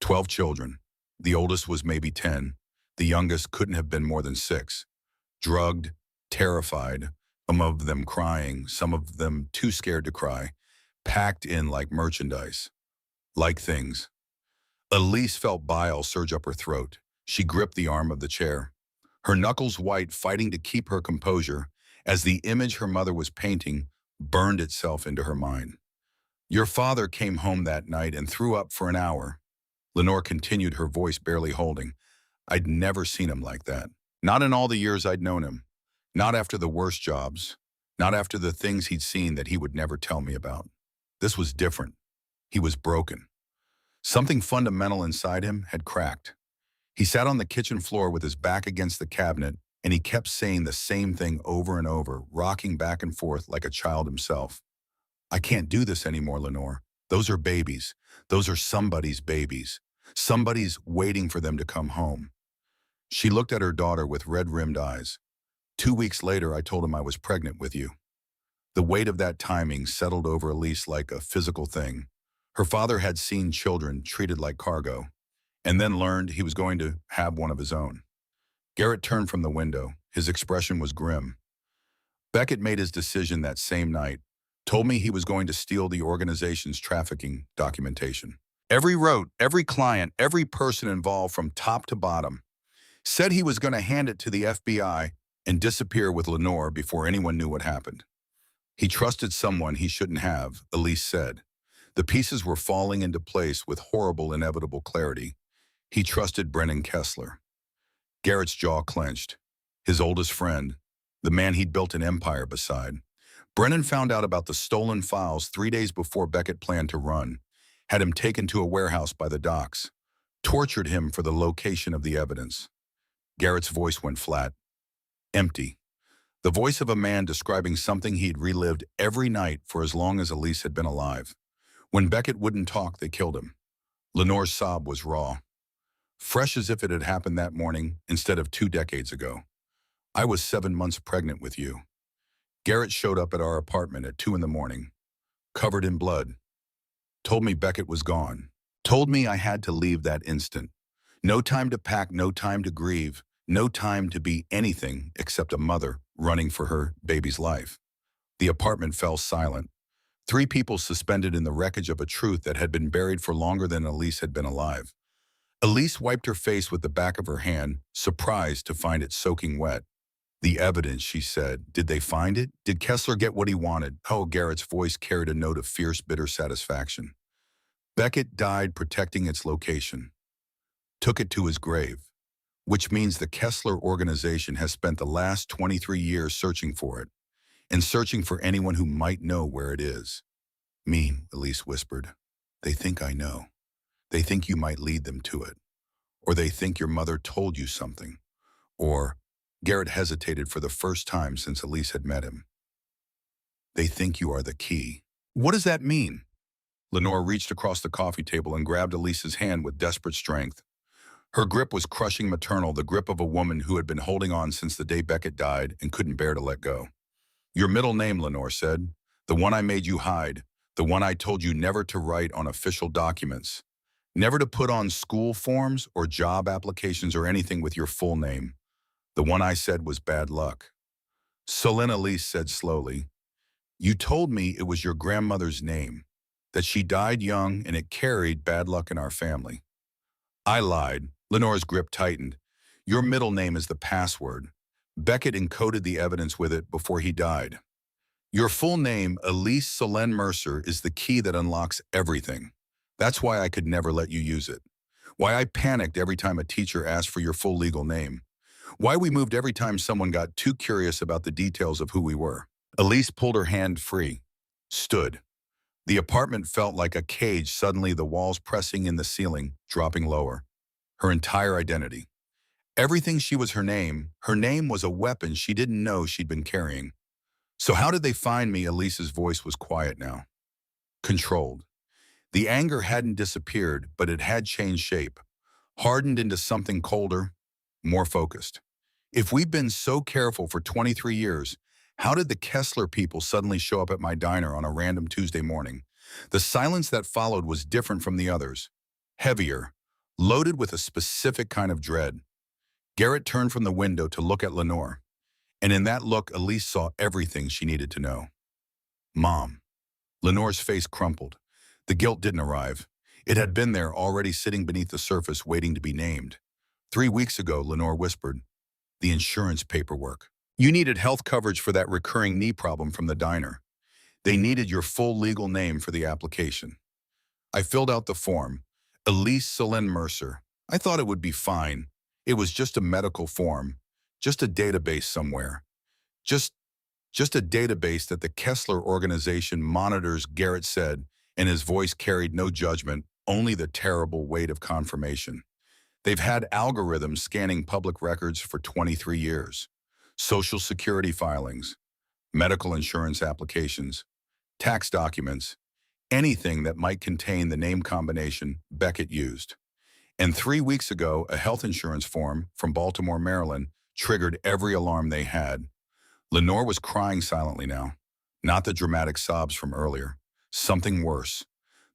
12 children. The oldest was maybe 10. The youngest couldn't have been more than 6. Drugged, terrified, some of them crying, some of them too scared to cry, packed in like merchandise, like things. Elise felt bile surge up her throat. She gripped the arm of the chair, her knuckles white, fighting to keep her composure as the image her mother was painting burned itself into her mind. Your father came home that night and threw up for an hour. Lenore continued, her voice barely holding. I'd never seen him like that. Not in all the years I'd known him. Not after the worst jobs. Not after the things he'd seen that he would never tell me about. This was different. He was broken. Something fundamental inside him had cracked. He sat on the kitchen floor with his back against the cabinet, and he kept saying the same thing over and over, rocking back and forth like a child himself. I can't do this anymore, Lenore. Those are babies. Those are somebody's babies. Somebody's waiting for them to come home. She looked at her daughter with red-rimmed eyes. 2 weeks later, I told him I was pregnant with you. The weight of that timing settled over Elise like a physical thing. Her father had seen children treated like cargo, and then learned he was going to have one of his own. Garrett turned from the window. His expression was grim. Beckett made his decision that same night, told me he was going to steal the organization's trafficking documentation. Every route, every client, every person involved from top to bottom. Said he was going to hand it to the FBI and disappear with Lenore before anyone knew what happened. He trusted someone he shouldn't have, Elise said. The pieces were falling into place with horrible, inevitable clarity. He trusted Brennan Kessler. Garrett's jaw clenched. His oldest friend, the man he'd built an empire beside. Brennan found out about the stolen files 3 days before Beckett planned to run, had him taken to a warehouse by the docks, tortured him for the location of the evidence. Garrett's voice went flat, empty. The voice of a man describing something he'd relived every night for as long as Elise had been alive. When Beckett wouldn't talk, they killed him. Lenore's sob was raw, fresh as if it had happened that morning instead of 2 decades ago. I was 7 months pregnant with you. Garrett showed up at our apartment at 2 in the morning, covered in blood. Told me Beckett was gone. Told me I had to leave that instant. No time to pack, no time to grieve, no time to be anything except a mother running for her baby's life. The apartment fell silent. 3 people suspended in the wreckage of a truth that had been buried for longer than Elise had been alive. Elise wiped her face with the back of her hand, surprised to find it soaking wet. The evidence, she said. Did they find it? Did Kessler get what he wanted? Oh, Garrett's voice carried a note of fierce, bitter satisfaction. Beckett died protecting its location. Took it to his grave. Which means the Kessler organization has spent the last 23 years searching for it, and searching for anyone who might know where it is. Me, Elise whispered. They think I know. They think you might lead them to it. Or they think your mother told you something. Or, Garrett hesitated for the first time since Elise had met him. They think you are the key. What does that mean? Lenore reached across the coffee table and grabbed Elise's hand with desperate strength. Her grip was crushing maternal, the grip of a woman who had been holding on since the day Beckett died and couldn't bear to let go. Your middle name, Lenore said. The one I made you hide. The one I told you never to write on official documents. Never to put on school forms or job applications or anything with your full name. The one I said was bad luck. Selene, Elise said slowly. You told me it was your grandmother's name, that she died young and it carried bad luck in our family. I lied. Lenore's grip tightened. Your middle name is the password. Beckett encoded the evidence with it before he died. Your full name, Elise Selene Mercer, is the key that unlocks everything. That's why I could never let you use it. Why I panicked every time a teacher asked for your full legal name. Why we moved every time someone got too curious about the details of who we were. Elise pulled her hand free. Stood. The apartment felt like a cage, suddenly the walls pressing in the ceiling, dropping lower. Her entire identity. Everything she was her name was a weapon she didn't know she'd been carrying. So how did they find me? Elise's voice was quiet now. Controlled. The anger hadn't disappeared, but it had changed shape. Hardened into something colder, more focused. If we've been so careful for 23 years, how did the Kessler people suddenly show up at my diner on a random Tuesday morning? The silence that followed was different from the others. Heavier, loaded with a specific kind of dread. Garrett turned from the window to look at Lenore, and in that look, Elise saw everything she needed to know. Mom. Lenore's face crumpled. The guilt didn't arrive. It had been there, already sitting beneath the surface, waiting to be named. 3 weeks ago, Lenore whispered, the insurance paperwork. You needed health coverage for that recurring knee problem from the diner. They needed your full legal name for the application. I filled out the form. Elise Selene Mercer. I thought it would be fine. It was just a medical form. Just a database somewhere. Just a database that the Kessler organization monitors, Garrett said, and his voice carried no judgment, only the terrible weight of confirmation. They've had algorithms scanning public records for 23 years. Social security filings, medical insurance applications, tax documents, anything that might contain the name combination Beckett used. And 3 weeks ago, a health insurance form from Baltimore, Maryland, triggered every alarm they had. Lenore was crying silently now, not the dramatic sobs from earlier. Something worse.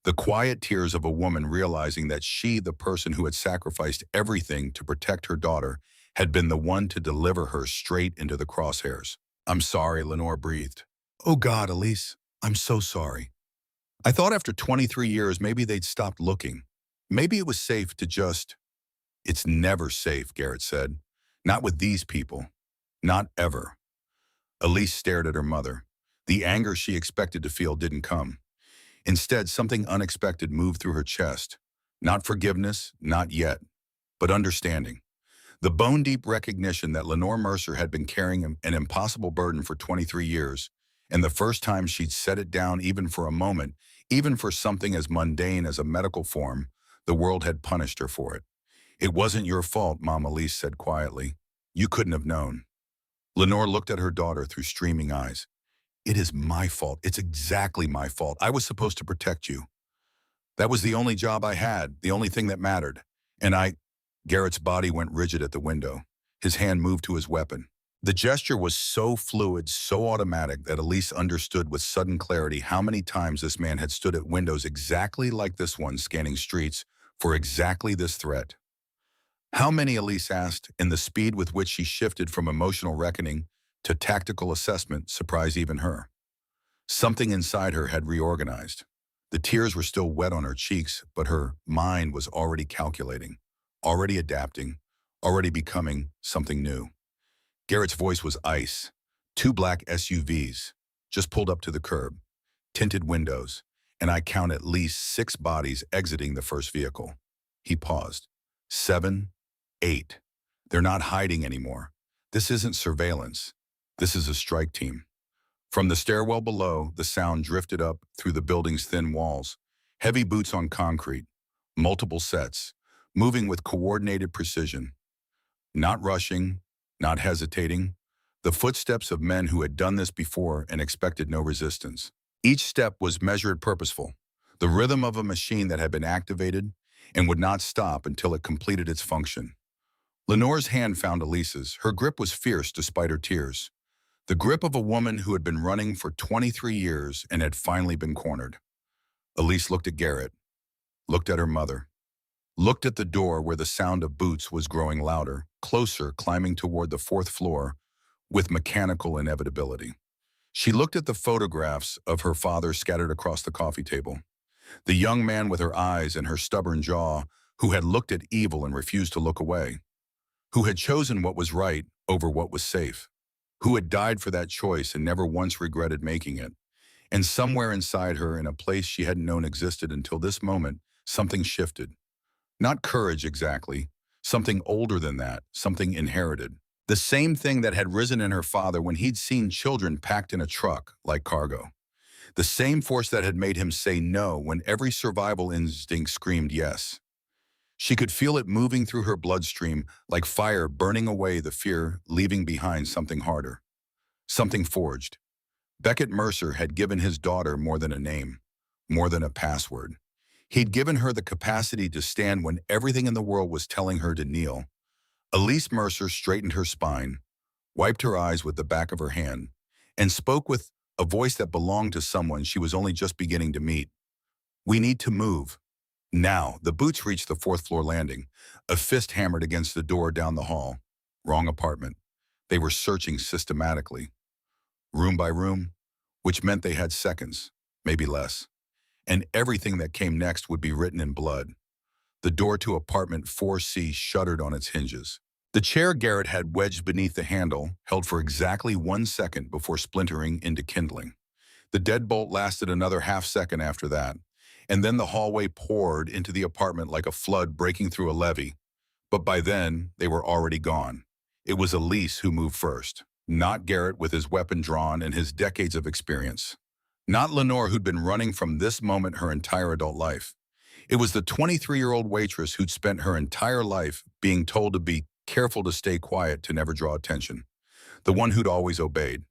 The quiet tears of a woman realizing that she, the person who had sacrificed everything to protect her daughter, had been the one to deliver her straight into the crosshairs. I'm sorry, Lenore breathed. Oh God, Elise, I'm so sorry. I thought after 23 years maybe they'd stopped looking. Maybe it was safe to just... It's never safe, Garrett said. Not with these people. Not ever. Elise stared at her mother. The anger she expected to feel didn't come. Instead, something unexpected moved through her chest. Not forgiveness, not yet, but understanding. The bone-deep recognition that Lenore Mercer had been carrying an impossible burden for 23 years, and the first time she'd set it down even for a moment, even for something as mundane as a medical form, the world had punished her for it. It wasn't your fault, Mom, Elise said quietly. You couldn't have known. Lenore looked at her daughter through streaming eyes. It is my fault. It's exactly my fault. I was supposed to protect you. That was the only job I had, the only thing that mattered. And Garrett's body went rigid at the window. His hand moved to his weapon. The gesture was so fluid, so automatic that Elise understood with sudden clarity how many times this man had stood at windows exactly like this one, scanning streets for exactly this threat. How many, Elise asked, and the speed with which she shifted from emotional reckoning to tactical assessment surprised even her. Something inside her had reorganized. The tears were still wet on her cheeks, but her mind was already calculating, already adapting, already becoming something new. Garrett's voice was ice. 2 black SUVs just pulled up to the curb, tinted windows, and I count at least 6 bodies exiting the first vehicle. He paused. 7, 8. They're not hiding anymore. This isn't surveillance. This is a strike team. From the stairwell below, the sound drifted up through the building's thin walls. Heavy boots on concrete, multiple sets, moving with coordinated precision. Not rushing, not hesitating, The footsteps of men who had done this before and expected no resistance. Each step was measured purposeful, the rhythm of a machine that had been activated and would not stop until it completed its function. Lenore's hand found Elise's. Her grip was fierce despite her tears. The grip of a woman who had been running for 23 years and had finally been cornered. Elise looked at Garrett, looked at her mother, looked at the door where the sound of boots was growing louder, closer, climbing toward the fourth floor with mechanical inevitability. She looked at the photographs of her father scattered across the coffee table. The young man with her eyes and her stubborn jaw, who had looked at evil and refused to look away, who had chosen what was right over what was safe, who had died for that choice and never once regretted making it. And somewhere inside her, in a place she hadn't known existed until this moment, something shifted. Not courage exactly, something older than that, something inherited. The same thing that had risen in her father when he'd seen children packed in a truck like cargo. The same force that had made him say no when every survival instinct screamed yes. She could feel it moving through her bloodstream like fire burning away the fear, leaving behind something harder. Something forged. Beckett Mercer had given his daughter more than a name, more than a password. He'd given her the capacity to stand when everything in the world was telling her to kneel. Elise Mercer straightened her spine, wiped her eyes with the back of her hand, and spoke with a voice that belonged to someone she was only just beginning to meet. "We need to move. Now." The boots reached the fourth-floor landing. A fist hammered against the door down the hall. Wrong apartment. They were searching systematically, room by room, which meant they had seconds, maybe less. And everything that came next would be written in blood. The door to apartment 4C shuddered on its hinges. The chair Garrett had wedged beneath the handle held for exactly 1 second before splintering into kindling. The deadbolt lasted another half-second after that, and then the hallway poured into the apartment like a flood breaking through a levee. But by then, they were already gone. It was Elise who moved first, not Garrett with his weapon drawn and his decades of experience. Not Lenore, who'd been running from this moment her entire adult life. It was the 23-year-old waitress who'd spent her entire life being told to be careful to stay quiet, to never draw attention. The one who'd always obeyed.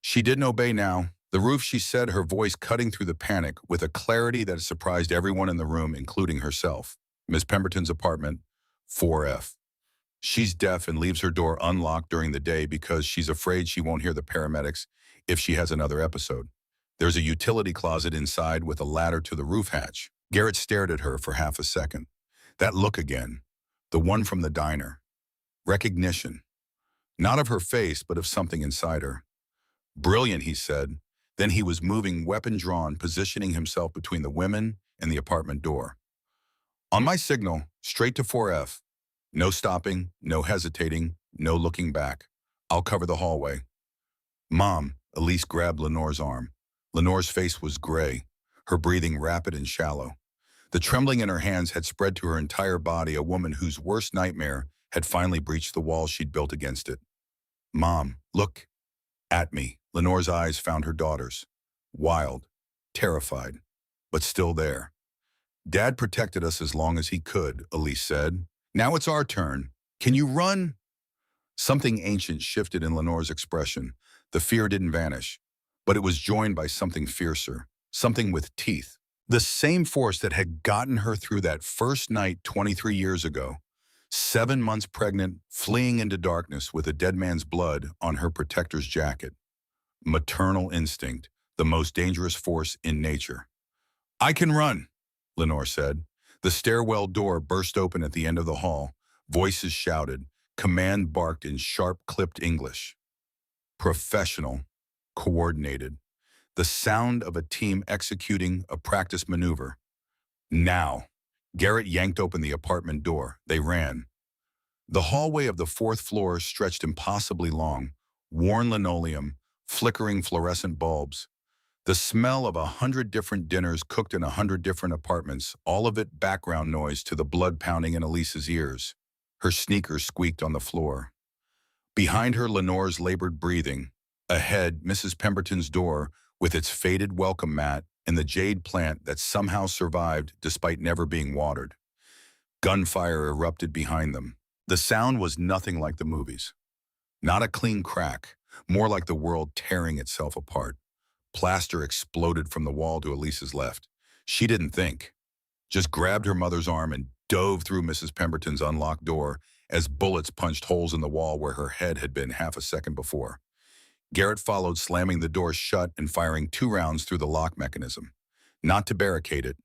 She didn't obey now. The roof, she said, her voice cutting through the panic with a clarity that surprised everyone in the room, including herself. Miss Pemberton's apartment, 4F. She's deaf and leaves her door unlocked during the day because she's afraid she won't hear the paramedics if she has another episode. There's a utility closet inside with a ladder to the roof hatch. Garrett stared at her for half a second. That look again. The one from the diner. Recognition. Not of her face, but of something inside her. "Brilliant," he said. Then he was moving, weapon drawn, positioning himself between the women and the apartment door. "On my signal, straight to 4F. No stopping, no hesitating, no looking back. I'll cover the hallway." "Mom," Elise grabbed Lenore's arm. Lenore's face was gray, her breathing rapid and shallow. The trembling in her hands had spread to her entire body, a woman whose worst nightmare had finally breached the wall she'd built against it. "Mom, look at me." Lenore's eyes found her daughter's. Wild, terrified, but still there. "Dad protected us as long as he could," Elise said. "Now it's our turn. Can you run?" Something ancient shifted in Lenore's expression. The fear didn't vanish, but it was joined by something fiercer, something with teeth. The same force that had gotten her through that first night 23 years ago. 7 months pregnant, fleeing into darkness with a dead man's blood on her protector's jacket. Maternal instinct, the most dangerous force in nature. "I can run," Lenore said. The stairwell door burst open at the end of the hall. Voices shouted. Command barked in sharp-clipped English. Professional, coordinated. The sound of a team executing a practice maneuver. Now. Garrett yanked open the apartment door. They ran. The hallway of the fourth floor stretched impossibly long. Worn linoleum, flickering fluorescent bulbs. The smell of 100 different dinners cooked in 100 different apartments, all of it background noise to the blood pounding in Elise's ears. Her sneakers squeaked on the floor. Behind her, Lenore's labored breathing. Ahead, Mrs. Pemberton's door, with its faded welcome mat and the jade plant that somehow survived despite never being watered. Gunfire erupted behind them. The sound was nothing like the movies. Not a clean crack, more like the world tearing itself apart. Plaster exploded from the wall to Elise's left. She didn't think, just grabbed her mother's arm and dove through Mrs. Pemberton's unlocked door as bullets punched holes in the wall where her head had been half a second before. Garrett followed, slamming the door shut and firing 2 rounds through the lock mechanism. Not to barricade it,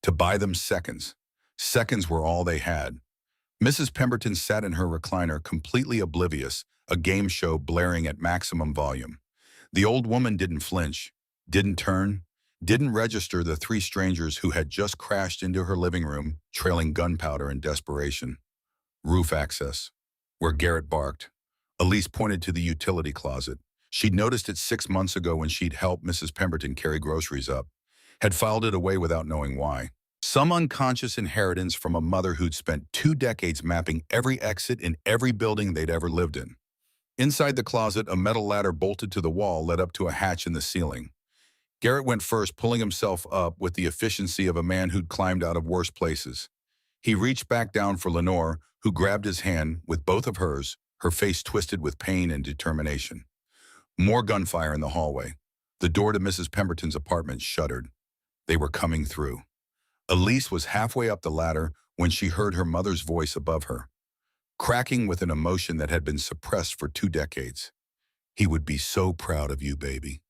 to buy them seconds. Seconds were all they had. Mrs. Pemberton sat in her recliner, completely oblivious, a game show blaring at maximum volume. The old woman didn't flinch, didn't turn, didn't register the 3 strangers who had just crashed into her living room, trailing gunpowder in desperation. Roof access, where Garrett barked. Elise pointed to the utility closet. She'd noticed it 6 months ago when she'd helped Mrs. Pemberton carry groceries up. Had filed it away without knowing why. Some unconscious inheritance from a mother who'd spent 2 decades mapping every exit in every building they'd ever lived in. Inside the closet, a metal ladder bolted to the wall led up to a hatch in the ceiling. Garrett went first, pulling himself up with the efficiency of a man who'd climbed out of worse places. He reached back down for Lenore, who grabbed his hand with both of hers, her face twisted with pain and determination. More gunfire in the hallway. The door to Mrs. Pemberton's apartment shuddered. They were coming through. Elise was halfway up the ladder when she heard her mother's voice above her, cracking with an emotion that had been suppressed for 2 decades. He would be so proud of you, baby.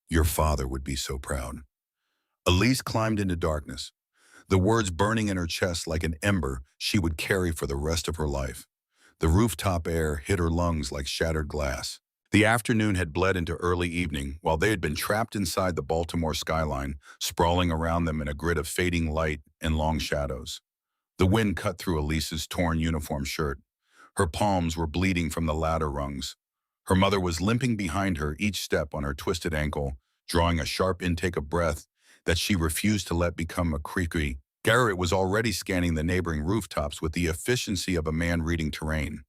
Your father would be so proud. Elise climbed into darkness, the words burning in her chest like an ember she would carry for the rest of her life. The rooftop air hit her lungs like shattered glass. The afternoon had bled into early evening while they had been trapped inside the Baltimore skyline, sprawling around them in a grid of fading light and long shadows. The wind cut through Elise's torn uniform shirt. Her palms were bleeding from the ladder rungs. Her mother was limping behind her, each step on her twisted ankle, drawing a sharp intake of breath that she refused to let become a creaky. Garrett was already scanning the neighboring rooftops with the efficiency of a man reading terrain.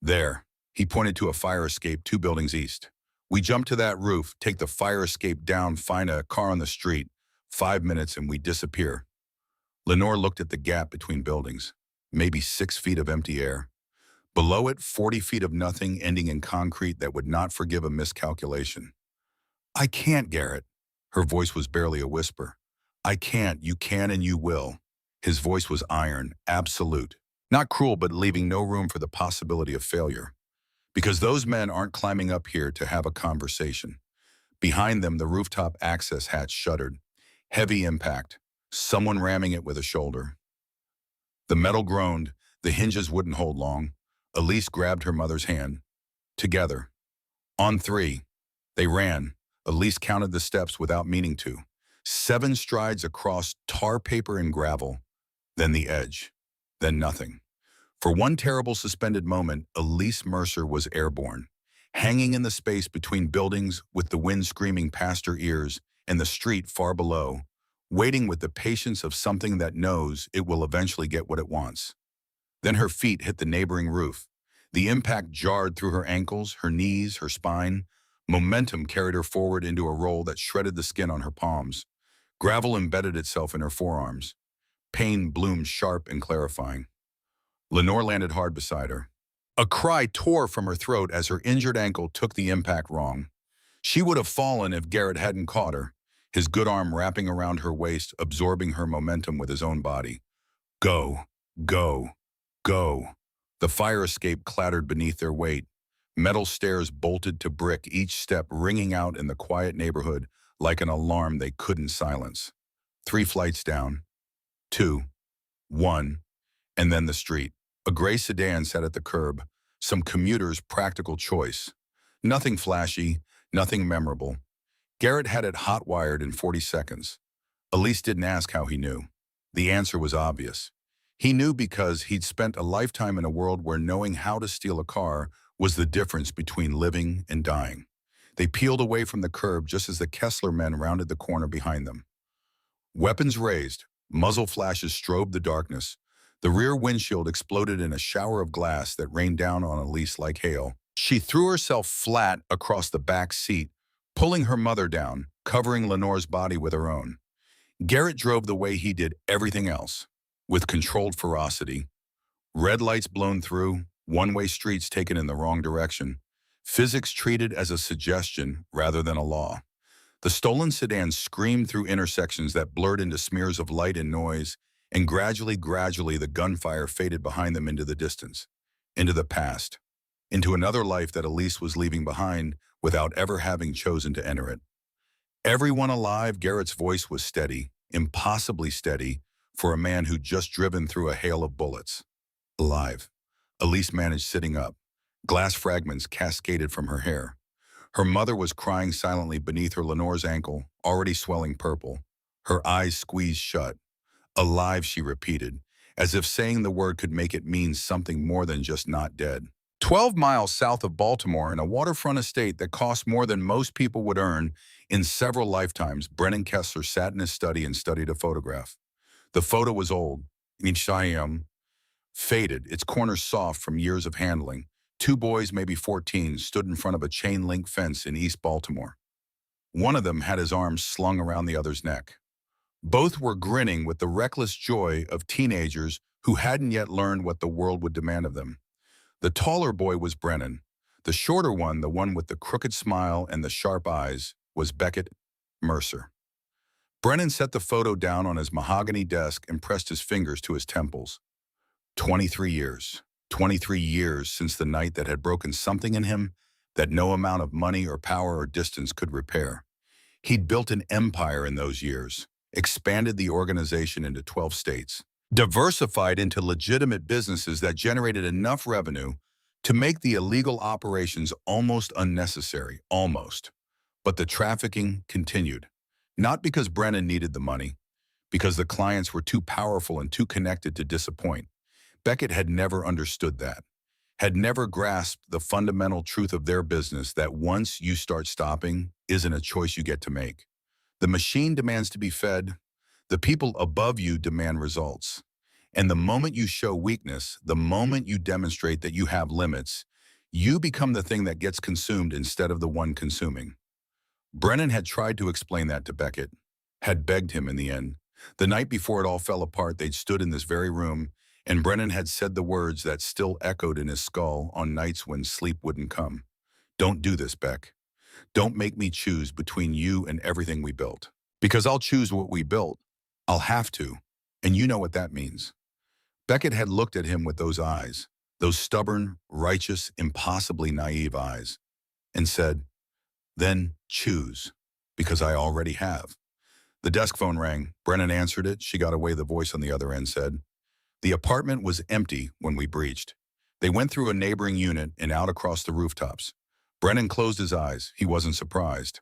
There. He pointed to a fire escape 2 buildings east. We jump to that roof, take the fire escape down, find a car on the street. 5 minutes and we disappear. Lenore looked at the gap between buildings. Maybe 6 feet of empty air. Below it, 40 feet of nothing ending in concrete that would not forgive a miscalculation. I can't, Garrett. Her voice was barely a whisper. I can't, you can and you will. His voice was iron, absolute. Not cruel, but leaving no room for the possibility of failure. Because those men aren't climbing up here to have a conversation. Behind them, the rooftop access hatch shuddered. Heavy impact, someone ramming it with a shoulder. The metal groaned, the hinges wouldn't hold long. Elise grabbed her mother's hand. Together. On 3. They ran. Elise counted the steps without meaning to. 7 strides across tar paper and gravel. Then the edge. Then nothing. For one terrible suspended moment, Elise Mercer was airborne, hanging in the space between buildings with the wind screaming past her ears and the street far below, waiting with the patience of something that knows it will eventually get what it wants. Then her feet hit the neighboring roof. The impact jarred through her ankles, her knees, her spine. Momentum carried her forward into a roll that shredded the skin on her palms. Gravel embedded itself in her forearms. Pain bloomed sharp and clarifying. Lenore landed hard beside her. A cry tore from her throat as her injured ankle took the impact wrong. She would have fallen if Garrett hadn't caught her, his good arm wrapping around her waist, absorbing her momentum with his own body. Go, go, go. The fire escape clattered beneath their weight. Metal stairs bolted to brick, each step ringing out in the quiet neighborhood like an alarm they couldn't silence. 3 flights down. 2. 1. And then the street. A gray sedan sat at the curb, some commuter's practical choice. Nothing flashy, nothing memorable. Garrett had it hot-wired in 40 seconds. Elise didn't ask how he knew. The answer was obvious. He knew because he'd spent a lifetime in a world where knowing how to steal a car was the difference between living and dying. They peeled away from the curb just as the Kessler men rounded the corner behind them. Weapons raised, muzzle flashes strobed the darkness. The rear windshield exploded in a shower of glass that rained down on Elise like hail. She threw herself flat across the back seat, pulling her mother down, covering Lenore's body with her own. Garrett drove the way he did everything else, with controlled ferocity. Red lights blown through, one-way streets taken in the wrong direction. Physics treated as a suggestion rather than a law. The stolen sedan screamed through intersections that blurred into smears of light and noise, and gradually, the gunfire faded behind them into the distance, into the past, into another life that Elise was leaving behind without ever having chosen to enter it. Everyone alive, Garrett's voice was steady, impossibly steady, for a man who'd just driven through a hail of bullets. Alive. Elise managed sitting up. Glass fragments cascaded from her hair. Her mother was crying silently beneath her Lenore's ankle, already swelling purple. Her eyes squeezed shut. Alive, she repeated, as if saying the word could make it mean something more than just not dead. 12 miles south of Baltimore, in a waterfront estate that cost more than most people would earn in several lifetimes, Brennan Kessler sat in his study and studied a photograph. The photo was old, faded, its corners soft from years of handling. Two boys, maybe 14, stood in front of a chain-link fence in East Baltimore. One of them had his arms slung around the other's neck. Both were grinning with the reckless joy of teenagers who hadn't yet learned what the world would demand of them. The taller boy was Brennan. The shorter one, the one with the crooked smile and the sharp eyes, was Beckett Mercer. Brennan set the photo down on his mahogany desk and pressed his fingers to his temples. 23 years. 23 years since the night that had broken something in him that no amount of money or power or distance could repair. He'd built an empire in those years, expanded the organization into 12 states, diversified into legitimate businesses that generated enough revenue to make the illegal operations almost unnecessary, almost. But the trafficking continued. Not because Brennan needed the money, because the clients were too powerful and too connected to disappoint. Beckett had never understood that, had never grasped the fundamental truth of their business that once you start stopping isn't a choice you get to make. The machine demands to be fed. The people above you demand results. And the moment you show weakness, the moment you demonstrate that you have limits, you become the thing that gets consumed instead of the one consuming. Brennan had tried to explain that to Beckett, had begged him in the end. The night before it all fell apart, they'd stood in this very room, and Brennan had said the words that still echoed in his skull on nights when sleep wouldn't come. Don't do this, Beck. Don't make me choose between you and everything we built. Because I'll choose what we built. I'll have to. And you know what that means. Beckett had looked at him with those eyes, those stubborn, righteous, impossibly naive eyes, and said, then choose, because I already have. The desk phone rang. Brennan answered it. She got away. The voice on the other end said, the apartment was empty when we breached. They went through a neighboring unit and out across the rooftops. Brennan closed his eyes. He wasn't surprised.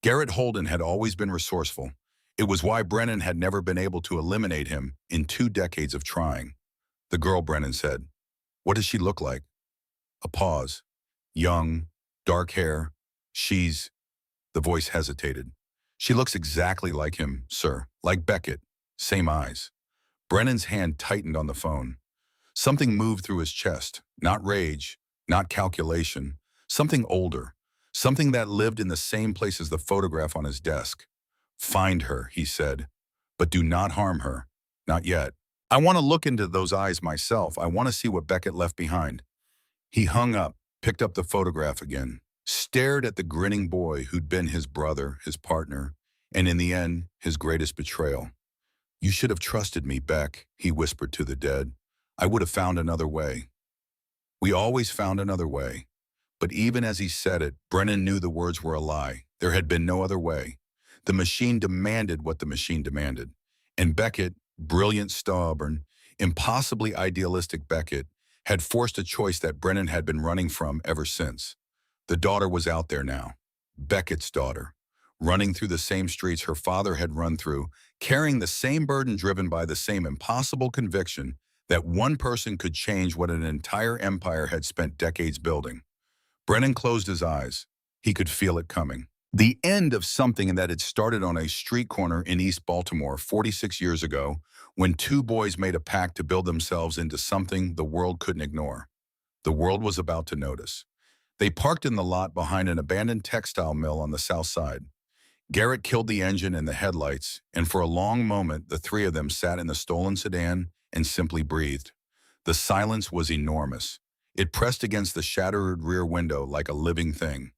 Garrett Holden had always been resourceful. It was why Brennan had never been able to eliminate him in 2 decades of trying. The girl, Brennan said. What does she look like? A pause. Young, dark hair. The voice hesitated. She looks exactly like him, sir. Like Beckett. Same eyes. Brennan's hand tightened on the phone. Something moved through his chest. Not rage, not calculation. Something older. Something that lived in the same place as the photograph on his desk. Find her, he said. But do not harm her. Not yet. I want to look into those eyes myself. I want to see what Beckett left behind. He hung up, picked up the photograph again, stared at the grinning boy who'd been his brother, his partner, and in the end, his greatest betrayal. You should have trusted me, Beck, he whispered to the dead. I would have found another way. We always found another way. But even as he said it, Brennan knew the words were a lie. There had been no other way. The machine demanded what the machine demanded. And Beckett, brilliant, stubborn, impossibly idealistic Beckett, had forced a choice that Brennan had been running from ever since. The daughter was out there now. Beckett's daughter. Running through the same streets her father had run through, carrying the same burden driven by the same impossible conviction that one person could change what an entire empire had spent decades building. Brennan closed his eyes. He could feel it coming. The end of something that had started on a street corner in East Baltimore 46 years ago, when 2 boys made a pact to build themselves into something the world couldn't ignore. The world was about to notice. They parked in the lot behind an abandoned textile mill on the south side. Garrett killed the engine and the headlights, and for a long moment, the 3 of them sat in the stolen sedan and simply breathed. The silence was enormous. It pressed against the shattered rear window like a living thing.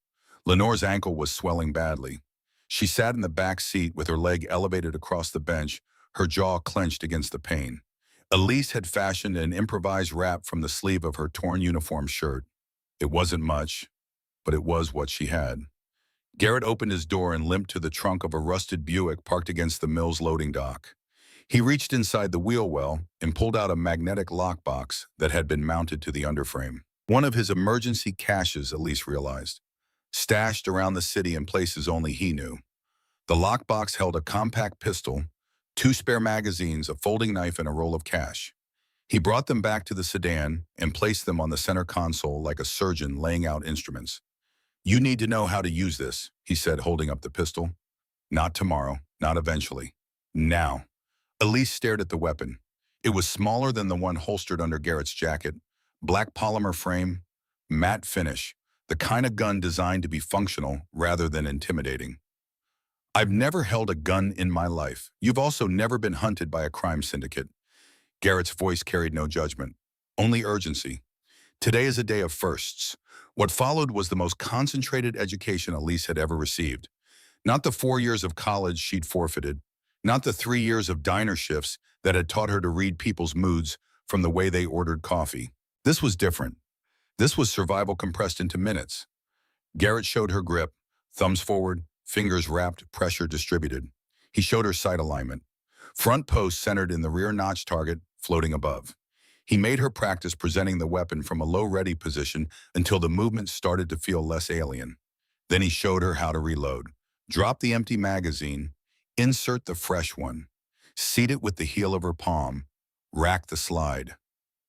Lenore's ankle was swelling badly. She sat in the back seat with her leg elevated across the bench, her jaw clenched against the pain. Elise had fashioned an improvised wrap from the sleeve of her torn uniform shirt. It wasn't much, but it was what she had. Garrett opened his door and limped to the trunk of a rusted Buick parked against the mill's loading dock. He reached inside the wheel well and pulled out a magnetic lockbox that had been mounted to the underframe. One of his emergency caches, Elise realized, stashed around the city in places only he knew. The lockbox held a compact pistol, 2 spare magazines, a folding knife, and a roll of cash. He brought them back to the sedan and placed them on the center console like a surgeon laying out instruments. "You need to know how to use this," he said, holding up the pistol. "Not tomorrow, not eventually. Now." Elise stared at the weapon. It was smaller than the one holstered under Garrett's jacket, black polymer frame, matte finish, the kind of gun designed to be functional rather than intimidating. "I've never held a gun in my life. You've also never been hunted by a crime syndicate." Garrett's voice carried no judgment, only urgency. Today is a day of firsts. What followed was the most concentrated education Elise had ever received. Not the 4 years of college she'd forfeited, not the 3 years of diner shifts that had taught her to read people's moods from the way they ordered coffee. This was different. This was survival compressed into minutes. Garrett showed her grip, thumbs forward, fingers wrapped, pressure distributed. He showed her sight alignment. Front post centered in the rear notch target, floating above. He made her practice presenting the weapon from a low-ready position until the movement started to feel less alien. Then he showed her how to reload. Drop the empty magazine, insert the fresh one, seat it with the heel of her palm, rack the slide.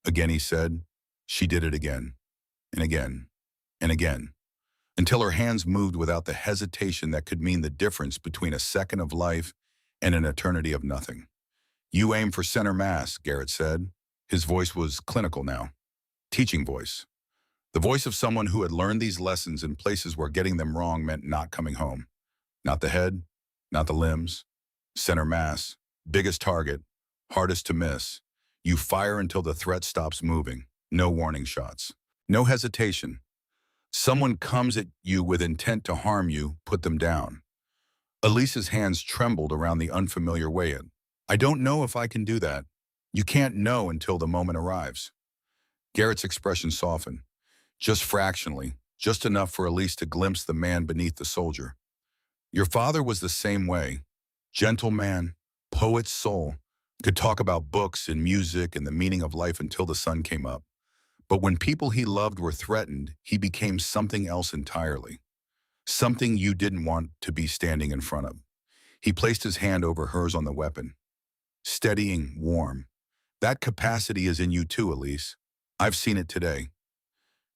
Again, he said. She did it again, and again, and again, until her hands moved without the hesitation that could mean the difference between a second of life and an eternity of nothing. "You aim for center mass," Garrett said. His voice was clinical now. Teaching voice. The voice of someone who had learned these lessons in places where getting them wrong meant not coming home. Not the head, not the limbs. Center mass. Biggest target. Hardest to miss. You fire until the threat stops moving. No warning shots. No hesitation. Someone comes at you with intent to harm you, put them down. Elise's hands trembled around the unfamiliar weigh-in. "I don't know if I can do that." "You can't know until the moment arrives." Garrett's expression softened, just fractionally, just enough for Elise to glimpse the man beneath the soldier. "Your father was the same way. Gentle man, poet's soul, could talk about books and music and the meaning of life until the sun came up. But when people he loved were threatened, he became something else entirely. Something you didn't want to be standing in front of." He placed his hand over hers on the weapon. Steadying, warm. "That capacity is in you too, Elise. I've seen it today.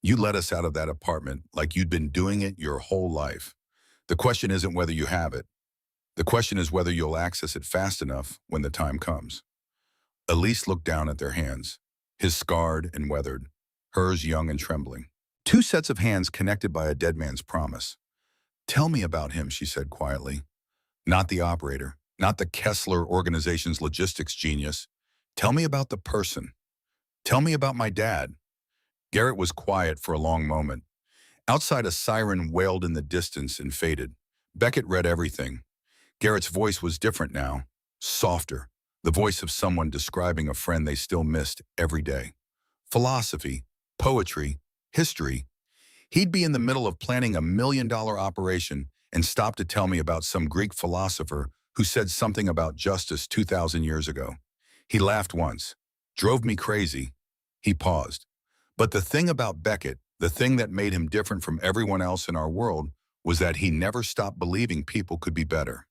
You let us out of that apartment like you'd been doing it your whole life. The question isn't whether you have it. The question is whether you'll access it fast enough when the time comes." Elise looked down at their hands, his scarred and weathered, hers young and trembling. 2 sets of hands connected by a dead man's promise. "Tell me about him," she said quietly. "Not the operator, not the Kessler organization's logistics genius. Tell me about the person. Tell me about my dad." Garrett was quiet for a long moment. Outside, a siren wailed in the distance and faded. Beckett read everything. Garrett's voice was different now, softer, the voice of someone describing a friend they still missed every day. Philosophy, poetry, history. He'd be in the middle of planning a $1 million operation and stop to tell me about some Greek philosopher who said something about justice 2,000 years ago. He laughed once. "Drove me crazy." He paused. But the thing about Beckett, the thing that made him different from everyone else in our world, was that he never stopped believing people could be better.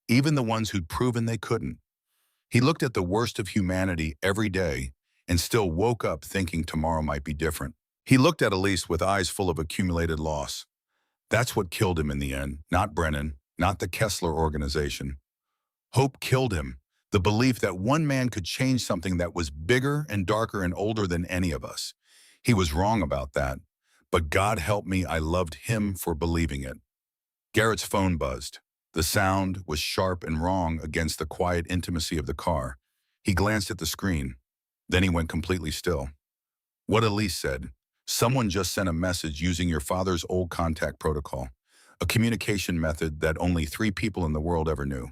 Even the ones who'd proven they couldn't. He looked at the worst of humanity every day and still woke up thinking tomorrow might be different. He looked at Elise with eyes full of accumulated loss. That's what killed him in the end, not Brennan, not the Kessler organization. Hope killed him. The belief that one man could change something that was bigger and darker and older than any of us. He was wrong about that, but God help me, I loved him for believing it. Garrett's phone buzzed. The sound was sharp and wrong against the quiet intimacy of the car. He glanced at the screen. Then he went completely still. What Elise said, Someone just sent a message using your father's old contact protocol, a communication method that only 3 people in the world ever knew.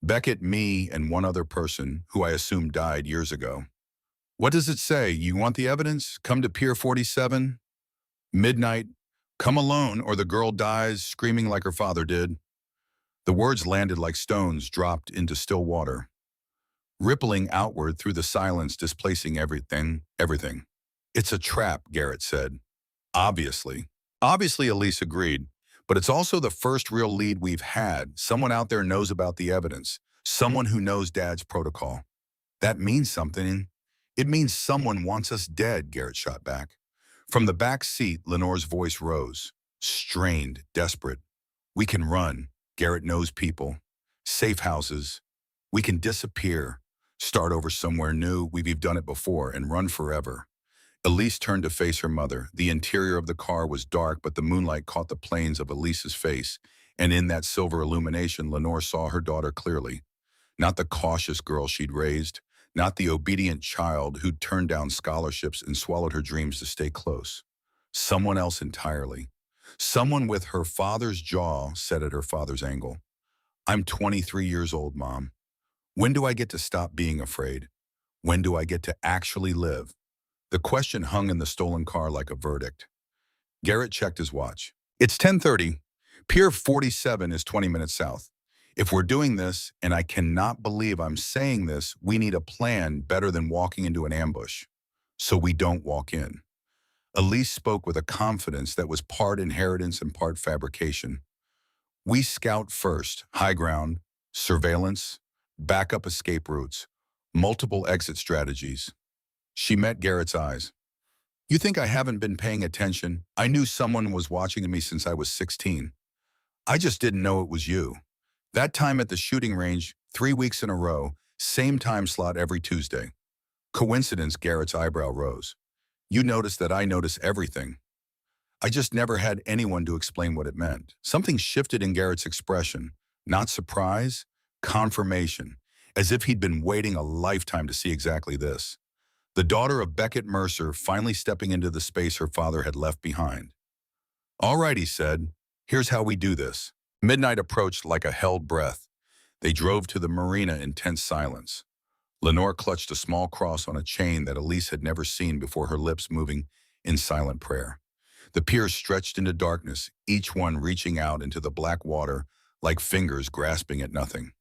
Beckett, me, and one other person, who I assume died years ago. What does it say? You want the evidence? Come to Pier 47? Midnight. Come alone or the girl dies screaming like her father did. The words landed like stones dropped into still water, rippling outward through the silence, displacing everything. It's a trap, Garrett said. Obviously. Obviously, Elise agreed. But it's also the first real lead we've had. Someone out there knows about the evidence. Someone who knows Dad's protocol. That means something. It means someone wants us dead, Garrett shot back. From the back seat, Lenore's voice rose. Strained, desperate. We can run. Garrett knows people. Safe houses. We can disappear. Start over somewhere new. We've done it before and run forever. Elise turned to face her mother. The interior of the car was dark, but the moonlight caught the planes of Elise's face, and in that silver illumination, Lenore saw her daughter clearly. Not the cautious girl she'd raised, not the obedient child who'd turned down scholarships and swallowed her dreams to stay close. Someone else entirely. Someone with her father's jaw set at her father's angle. I'm 23 years old, Mom. When do I get to stop being afraid? When do I get to actually live? The question hung in the stolen car like a verdict. Garrett checked his watch. It's 10:30. Pier 47 is 20 minutes south. If we're doing this, and I cannot believe I'm saying this, we need a plan better than walking into an ambush. So we don't walk in. Elise spoke with a confidence that was part inheritance and part fabrication. We scout first, high ground, surveillance, backup escape routes, multiple exit strategies. She met Garrett's eyes. You think I haven't been paying attention? I knew someone was watching me since I was 16. I just didn't know it was you. That time at the shooting range, 3 weeks in a row, same time slot every Tuesday. Coincidence, Garrett's eyebrow rose. You noticed that I notice everything. I just never had anyone to explain what it meant. Something shifted in Garrett's expression. Not surprise, confirmation, as if he'd been waiting a lifetime to see exactly this. The daughter of Beckett Mercer finally stepping into the space her father had left behind. All right, he said, here's how we do this. Midnight approached like a held breath. They drove to the marina in tense silence. Lenore clutched a small cross on a chain that Elise had never seen before, her lips moving in silent prayer. The piers stretched into darkness, each one reaching out into the black water like fingers grasping at nothing.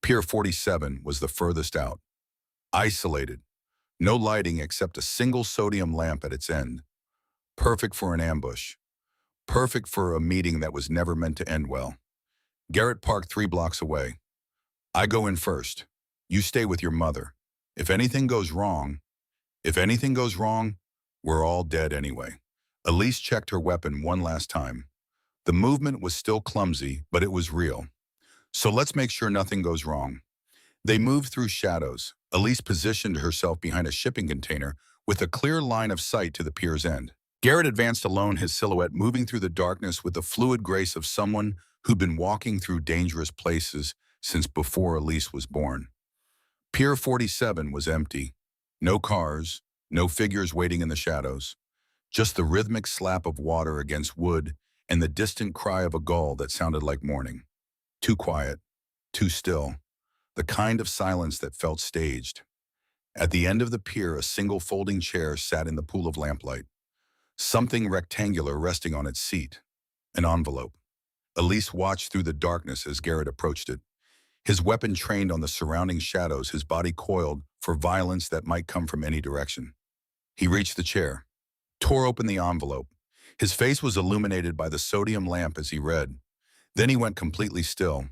Pier 47 was the furthest out. Isolated. No lighting except a single sodium lamp at its end. Perfect for an ambush. Perfect for a meeting that was never meant to end well. Garrett parked 3 blocks away. I go in first. You stay with your mother. If anything goes wrong, we're all dead anyway. Elise checked her weapon one last time. The movement was still clumsy, but it was real. So let's make sure nothing goes wrong. They moved through shadows. Elise positioned herself behind a shipping container with a clear line of sight to the pier's end. Garrett advanced alone, his silhouette moving through the darkness with the fluid grace of someone who'd been walking through dangerous places since before Elise was born. Pier 47 was empty. No cars, no figures waiting in the shadows. Just the rhythmic slap of water against wood and the distant cry of a gull that sounded like morning. Too quiet, too still. The kind of silence that felt staged. At the end of the pier, a single folding chair sat in the pool of lamplight. Something rectangular resting on its seat. An envelope. Elise watched through the darkness as Garrett approached it. His weapon trained on the surrounding shadows, his body coiled for violence that might come from any direction. He reached the chair, tore open the envelope. His face was illuminated by the sodium lamp as he read. Then he went completely still.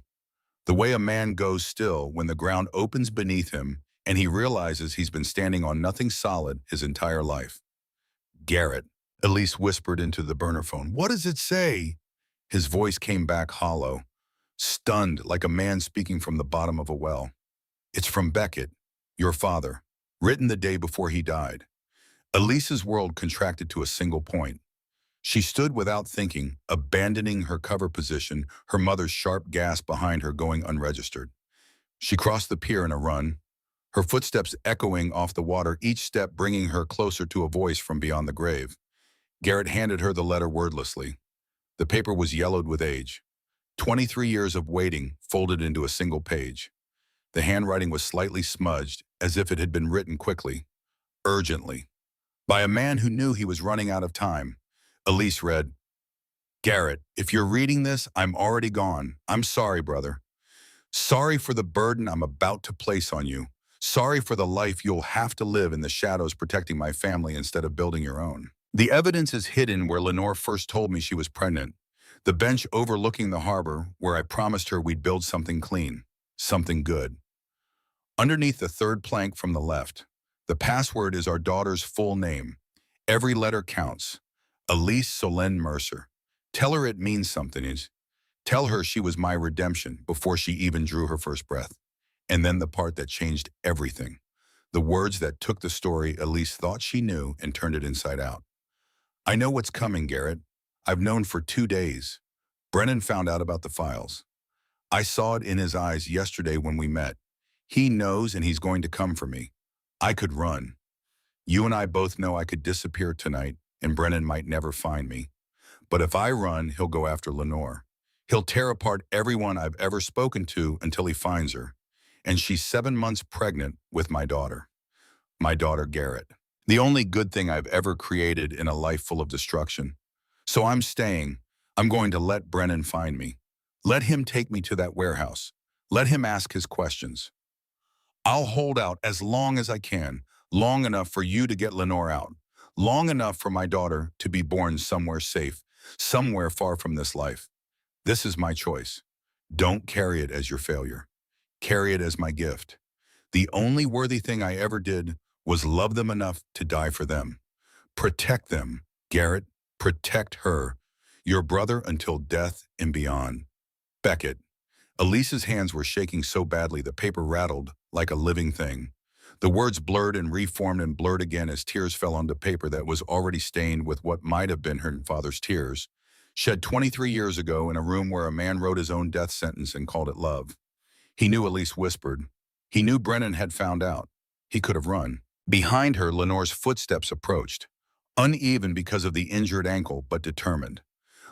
The way a man goes still when the ground opens beneath him and he realizes he's been standing on nothing solid his entire life. Garrett, Elise whispered into the burner phone. What does it say? His voice came back hollow, stunned like a man speaking from the bottom of a well. It's from Beckett, your father, written the day before he died. Elise's world contracted to a single point. She stood without thinking, abandoning her cover position, her mother's sharp gasp behind her going unregistered. She crossed the pier in a run, her footsteps echoing off the water, each step bringing her closer to a voice from beyond the grave. Garrett handed her the letter wordlessly. The paper was yellowed with age. 23 years of waiting folded into a single page. The handwriting was slightly smudged, as if it had been written quickly, urgently, by a man who knew he was running out of time. Elise read, "Garrett, if you're reading this, I'm already gone. I'm sorry, brother. Sorry for the burden I'm about to place on you. Sorry for the life you'll have to live in the shadows protecting my family instead of building your own. The evidence is hidden where Lenore first told me she was pregnant. The bench overlooking the harbor where I promised her we'd build something clean, something good. Underneath the third plank from the left, the password is our daughter's full name. Every letter counts. Elise Solène Mercer. Tell her it means something. Tell her she was my redemption before she even drew her first breath." And then the part that changed everything. The words that took the story Elise thought she knew and turned it inside out. "I know what's coming, Garrett. I've known for 2 days. Brennan found out about the files. I saw it in his eyes yesterday when we met. He knows and he's going to come for me. I could run. You and I both know I could disappear tonight and Brennan might never find me. But if I run, he'll go after Lenore. He'll tear apart everyone I've ever spoken to until he finds her. And she's 7 months pregnant with my daughter Garrett. The only good thing I've ever created in a life full of destruction. So I'm staying. I'm going to let Brennan find me. Let him take me to that warehouse. Let him ask his questions. I'll hold out as long as I can, long enough for you to get Lenore out, long enough for my daughter to be born somewhere safe, somewhere far from this life. This is my choice. Don't carry it as your failure. Carry it as my gift. The only worthy thing I ever did was love them enough to die for them. Protect them, Garrett. Protect her. Your brother until death and beyond. Beckett." Elise's hands were shaking so badly the paper rattled like a living thing. The words blurred and reformed and blurred again as tears fell onto paper that was already stained with what might have been her father's tears, shed 23 years ago in a room where a man wrote his own death sentence and called it love. He knew, Elise whispered. He knew Brennan had found out. He could have run. Behind her, Lenore's footsteps approached, uneven because of the injured ankle, but determined.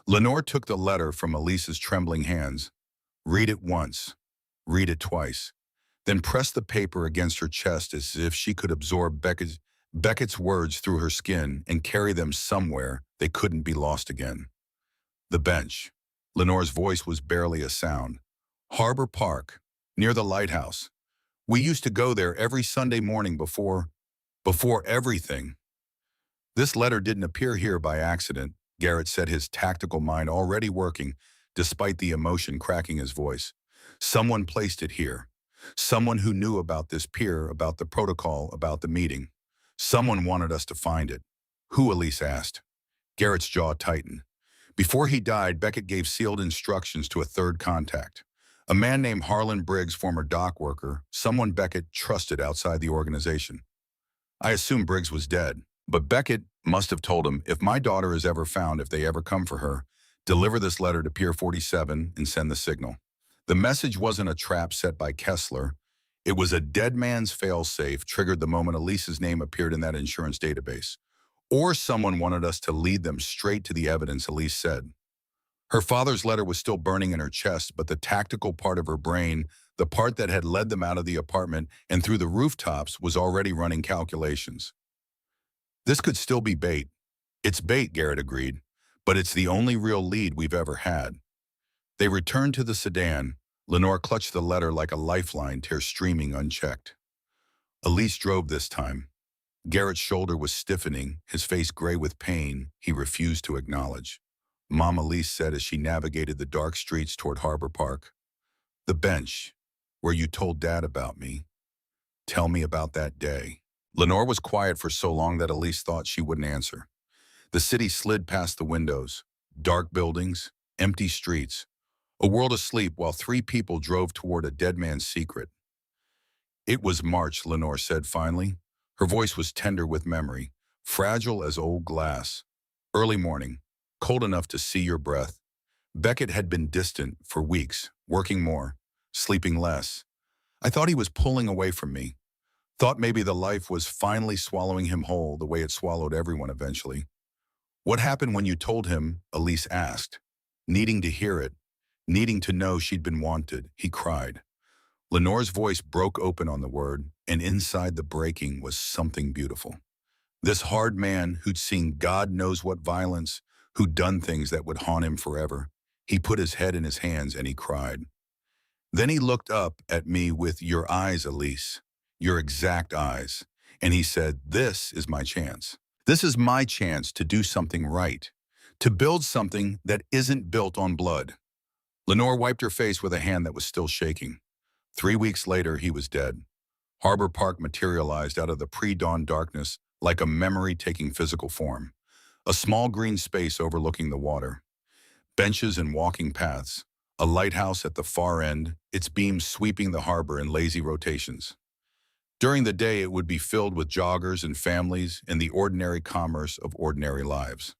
Lenore took the letter from Elise's trembling hands. "Read it once. Read it twice." Then pressed the paper against her chest as if she could absorb Beckett's words through her skin and carry them somewhere they couldn't be lost again. The bench. Lenore's voice was barely a sound. "Harbor Park, near the lighthouse. We used to go there every Sunday morning before everything." This letter didn't appear here by accident, Garrett said, his tactical mind already working, despite the emotion cracking his voice. Someone placed it here. Someone who knew about this pier, about the protocol, about the meeting. Someone wanted us to find it. Who? Elise asked. Garrett's jaw tightened. Before he died, Beckett gave sealed instructions to a third contact. A man named Harlan Briggs, former dock worker, someone Beckett trusted outside the organization. I assume Briggs was dead, but Beckett must have told him, if my daughter is ever found, if they ever come for her, deliver this letter to Pier 47 and send the signal. The message wasn't a trap set by Kessler. It was a dead man's failsafe triggered the moment Elise's name appeared in that insurance database. Or someone wanted us to lead them straight to the evidence, Elise said. Her father's letter was still burning in her chest, but the tactical part of her brain, the part that had led them out of the apartment and through the rooftops, was already running calculations. This could still be bait. It's bait, Garrett agreed, but it's the only real lead we've ever had. They returned to the sedan. Lenore clutched the letter like a lifeline, tears streaming unchecked. Elise drove this time. Garrett's shoulder was stiffening, his face gray with pain he refused to acknowledge. Mom, Elise said as she navigated the dark streets toward Harbor Park. The bench, where you told Dad about me. Tell me about that day. Lenore was quiet for so long that Elise thought she wouldn't answer. The city slid past the windows. Dark buildings, empty streets. A world asleep while three people drove toward a dead man's secret. It was March, Lenore said finally. Her voice was tender with memory, fragile as old glass. Early morning, cold enough to see your breath. Beckett had been distant for weeks, working more, sleeping less. I thought he was pulling away from me. Thought maybe the life was finally swallowing him whole the way it swallowed everyone eventually. "What happened when you told him?" Elise asked. Needing to hear it, needing to know she'd been wanted, he cried. Lenore's voice broke open on the word, and inside the breaking was something beautiful. This hard man who'd seen God knows what violence, who'd done things that would haunt him forever. He put his head in his hands and he cried. Then he looked up at me with your eyes, Elise, your exact eyes, and he said, "This is my chance. This is my chance to do something right, to build something that isn't built on blood." Lenore wiped her face with a hand that was still shaking. 3 weeks later, he was dead. Harbor Park materialized out of the pre-dawn darkness like a memory taking physical form. A small green space overlooking the water. Benches and walking paths. A lighthouse at the far end, its beams sweeping the harbor in lazy rotations. During the day, it would be filled with joggers and families and the ordinary commerce of ordinary lives.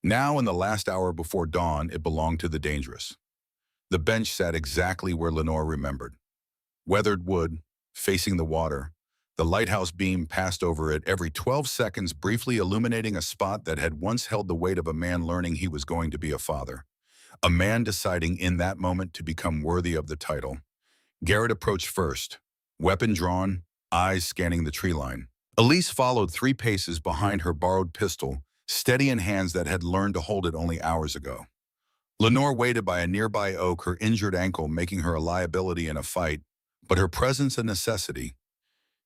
Now, in the last hour before dawn, it belonged to the dangerous. The bench sat exactly where Lenore remembered. Weathered wood, facing the water, the lighthouse beam passed over it every 12 seconds, briefly illuminating a spot that had once held the weight of a man learning he was going to be a father. A man deciding in that moment to become worthy of the title. Garrett approached first, weapon drawn, eyes scanning the tree line. Elise followed 3 paces behind her borrowed pistol, steady in hands that had learned to hold it only hours ago. Lenore waited by a nearby oak, her injured ankle making her a liability in a fight, but her presence a necessity.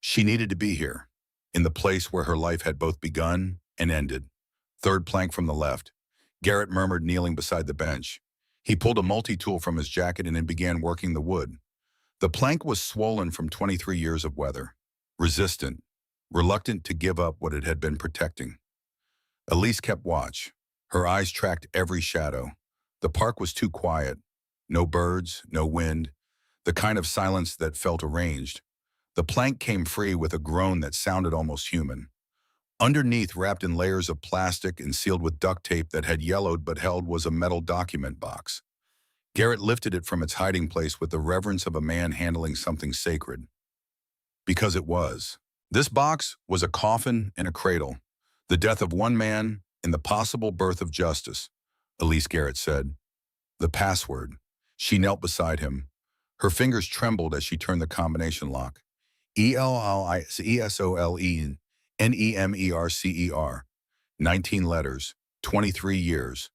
She needed to be here, in the place where her life had both begun and ended. Third plank from the left. Garrett murmured, kneeling beside the bench. He pulled a multi-tool from his jacket and began working the wood. The plank was swollen from 23 years of weather, resistant, reluctant to give up what it had been protecting. Elise kept watch. Her eyes tracked every shadow. The park was too quiet. No birds, no wind, the kind of silence that felt arranged. The plank came free with a groan that sounded almost human. Underneath, wrapped in layers of plastic and sealed with duct tape that had yellowed but held, was a metal document box. Garrett lifted it from its hiding place with the reverence of a man handling something sacred. Because it was. This box was a coffin and a cradle. The death of one man and the possible birth of justice, Elise Garrett said. The password. She knelt beside him. Her fingers trembled as she turned the combination lock. ELISESOLENEMERCER. 19 letters, 23 years.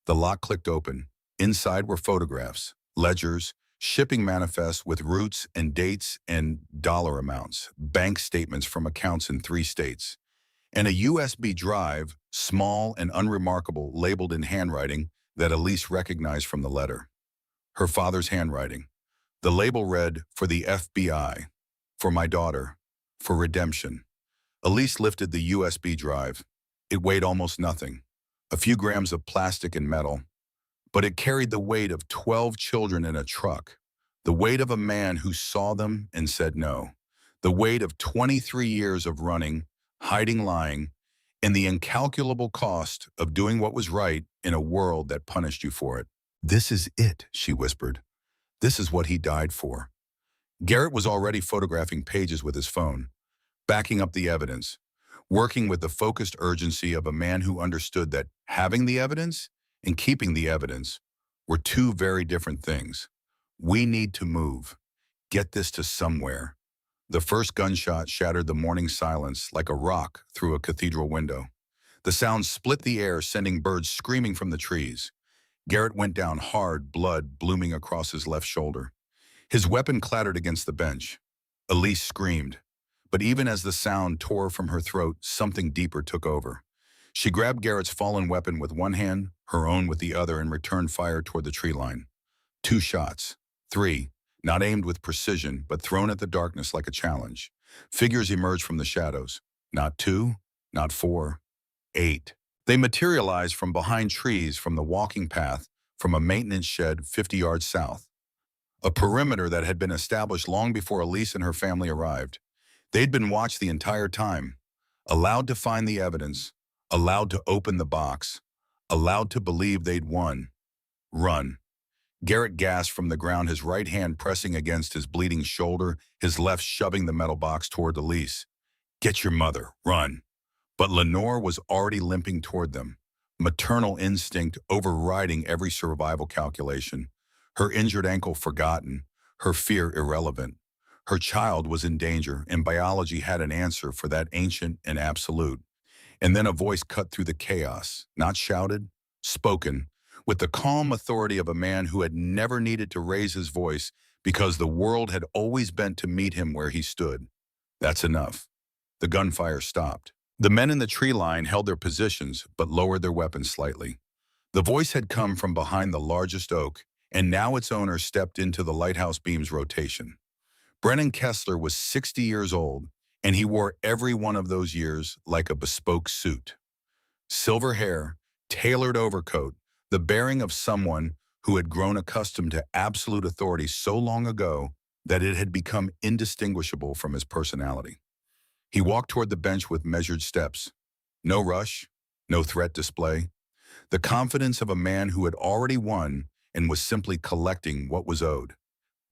The lock clicked open. Inside were photographs, ledgers, shipping manifests with routes and dates and dollar amounts, bank statements from accounts in 3 states, and a USB drive, small and unremarkable, labeled in handwriting that Elise recognized from the letter. Her father's handwriting. The label read, "For the FBI, for my daughter, for redemption." Elise lifted the USB drive. It weighed almost nothing, a few grams of plastic and metal, but it carried the weight of 12 children in a truck, the weight of a man who saw them and said no, the weight of 23 years of running, hiding, lying, and the incalculable cost of doing what was right in a world that punished you for it. "This is it," she whispered. "This is what he died for." Garrett was already photographing pages with his phone, backing up the evidence, working with the focused urgency of a man who understood that having the evidence and keeping the evidence were 2 very different things. We need to move. Get this to somewhere. The first gunshot shattered the morning silence like a rock through a cathedral window. The sound split the air, sending birds screaming from the trees. Garrett went down hard, blood blooming across his left shoulder. His weapon clattered against the bench. Elise screamed. But even as the sound tore from her throat, something deeper took over. She grabbed Garrett's fallen weapon with one hand, her own with the other, and returned fire toward the tree line. 2 shots. 3. Not aimed with precision, but thrown at the darkness like a challenge. Figures emerged from the shadows. Not 2, not 4, 8. They materialized from behind trees, from the walking path, from a maintenance shed 50 yards south. A perimeter that had been established long before Elise and her family arrived. They'd been watched the entire time, allowed to find the evidence, allowed to open the box, allowed to believe they'd won. Run. Garrett gasped from the ground, his right hand pressing against his bleeding shoulder, his left shoving the metal box toward Elise. "Get your mother. Run." But Lenore was already limping toward them. maternal instinct overriding every survival calculation, her injured ankle forgotten, her fear irrelevant. Her child was in danger, and biology had an answer for that ancient and absolute. And then a voice cut through the chaos, not shouted, spoken, with the calm authority of a man who had never needed to raise his voice because the world had always bent to meet him where he stood. That's enough. The gunfire stopped. The men in the tree line held their positions but lowered their weapons slightly. The voice had come from behind the largest oak, and now its owner stepped into the lighthouse beam's rotation. Brennan Kessler was 60 years old, and he wore every one of those years like a bespoke suit. Silver hair, tailored overcoat, the bearing of someone who had grown accustomed to absolute authority so long ago that it had become indistinguishable from his personality. He walked toward the bench with measured steps. No rush, no threat display. The confidence of a man who had already won and was simply collecting what was owed.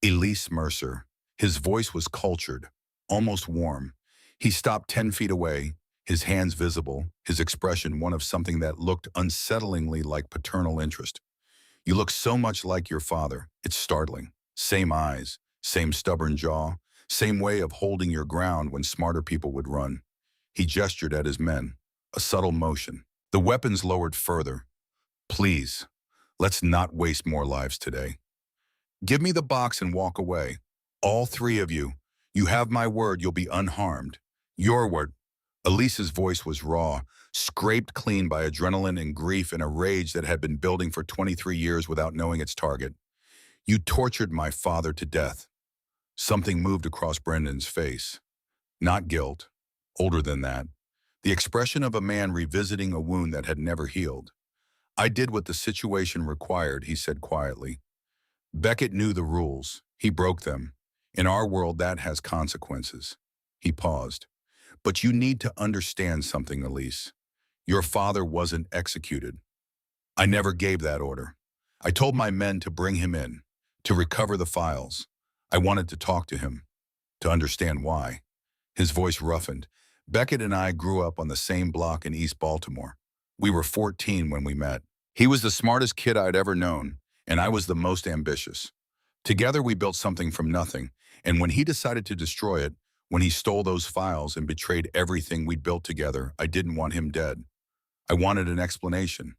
Elise Mercer. His voice was cultured, almost warm. He stopped 10 feet away, his hands visible, his expression one of something that looked unsettlingly like paternal interest. You look so much like your father, it's startling. Same eyes, same stubborn jaw, same way of holding your ground when smarter people would run. He gestured at his men, a subtle motion. The weapons lowered further. Please, let's not waste more lives today. Give me the box and walk away. All three of you. You have my word you'll be unharmed. Your word. Elise's voice was raw, scraped clean by adrenaline and grief and a rage that had been building for 23 years without knowing its target. You tortured my father to death. Something moved across Brendan's face. Not guilt. Older than that. The expression of a man revisiting a wound that had never healed. I did what the situation required, he said quietly. Beckett knew the rules. He broke them. In our world, that has consequences. He paused. But you need to understand something, Elise. Your father wasn't executed. I never gave that order. I told my men to bring him in, to recover the files. I wanted to talk to him, to understand why. His voice roughened. Beckett and I grew up on the same block in East Baltimore. We were 14 when we met. He was the smartest kid I'd ever known, and I was the most ambitious. Together we built something from nothing, and when he decided to destroy it, when he stole those files and betrayed everything we'd built together, I didn't want him dead. I wanted an explanation.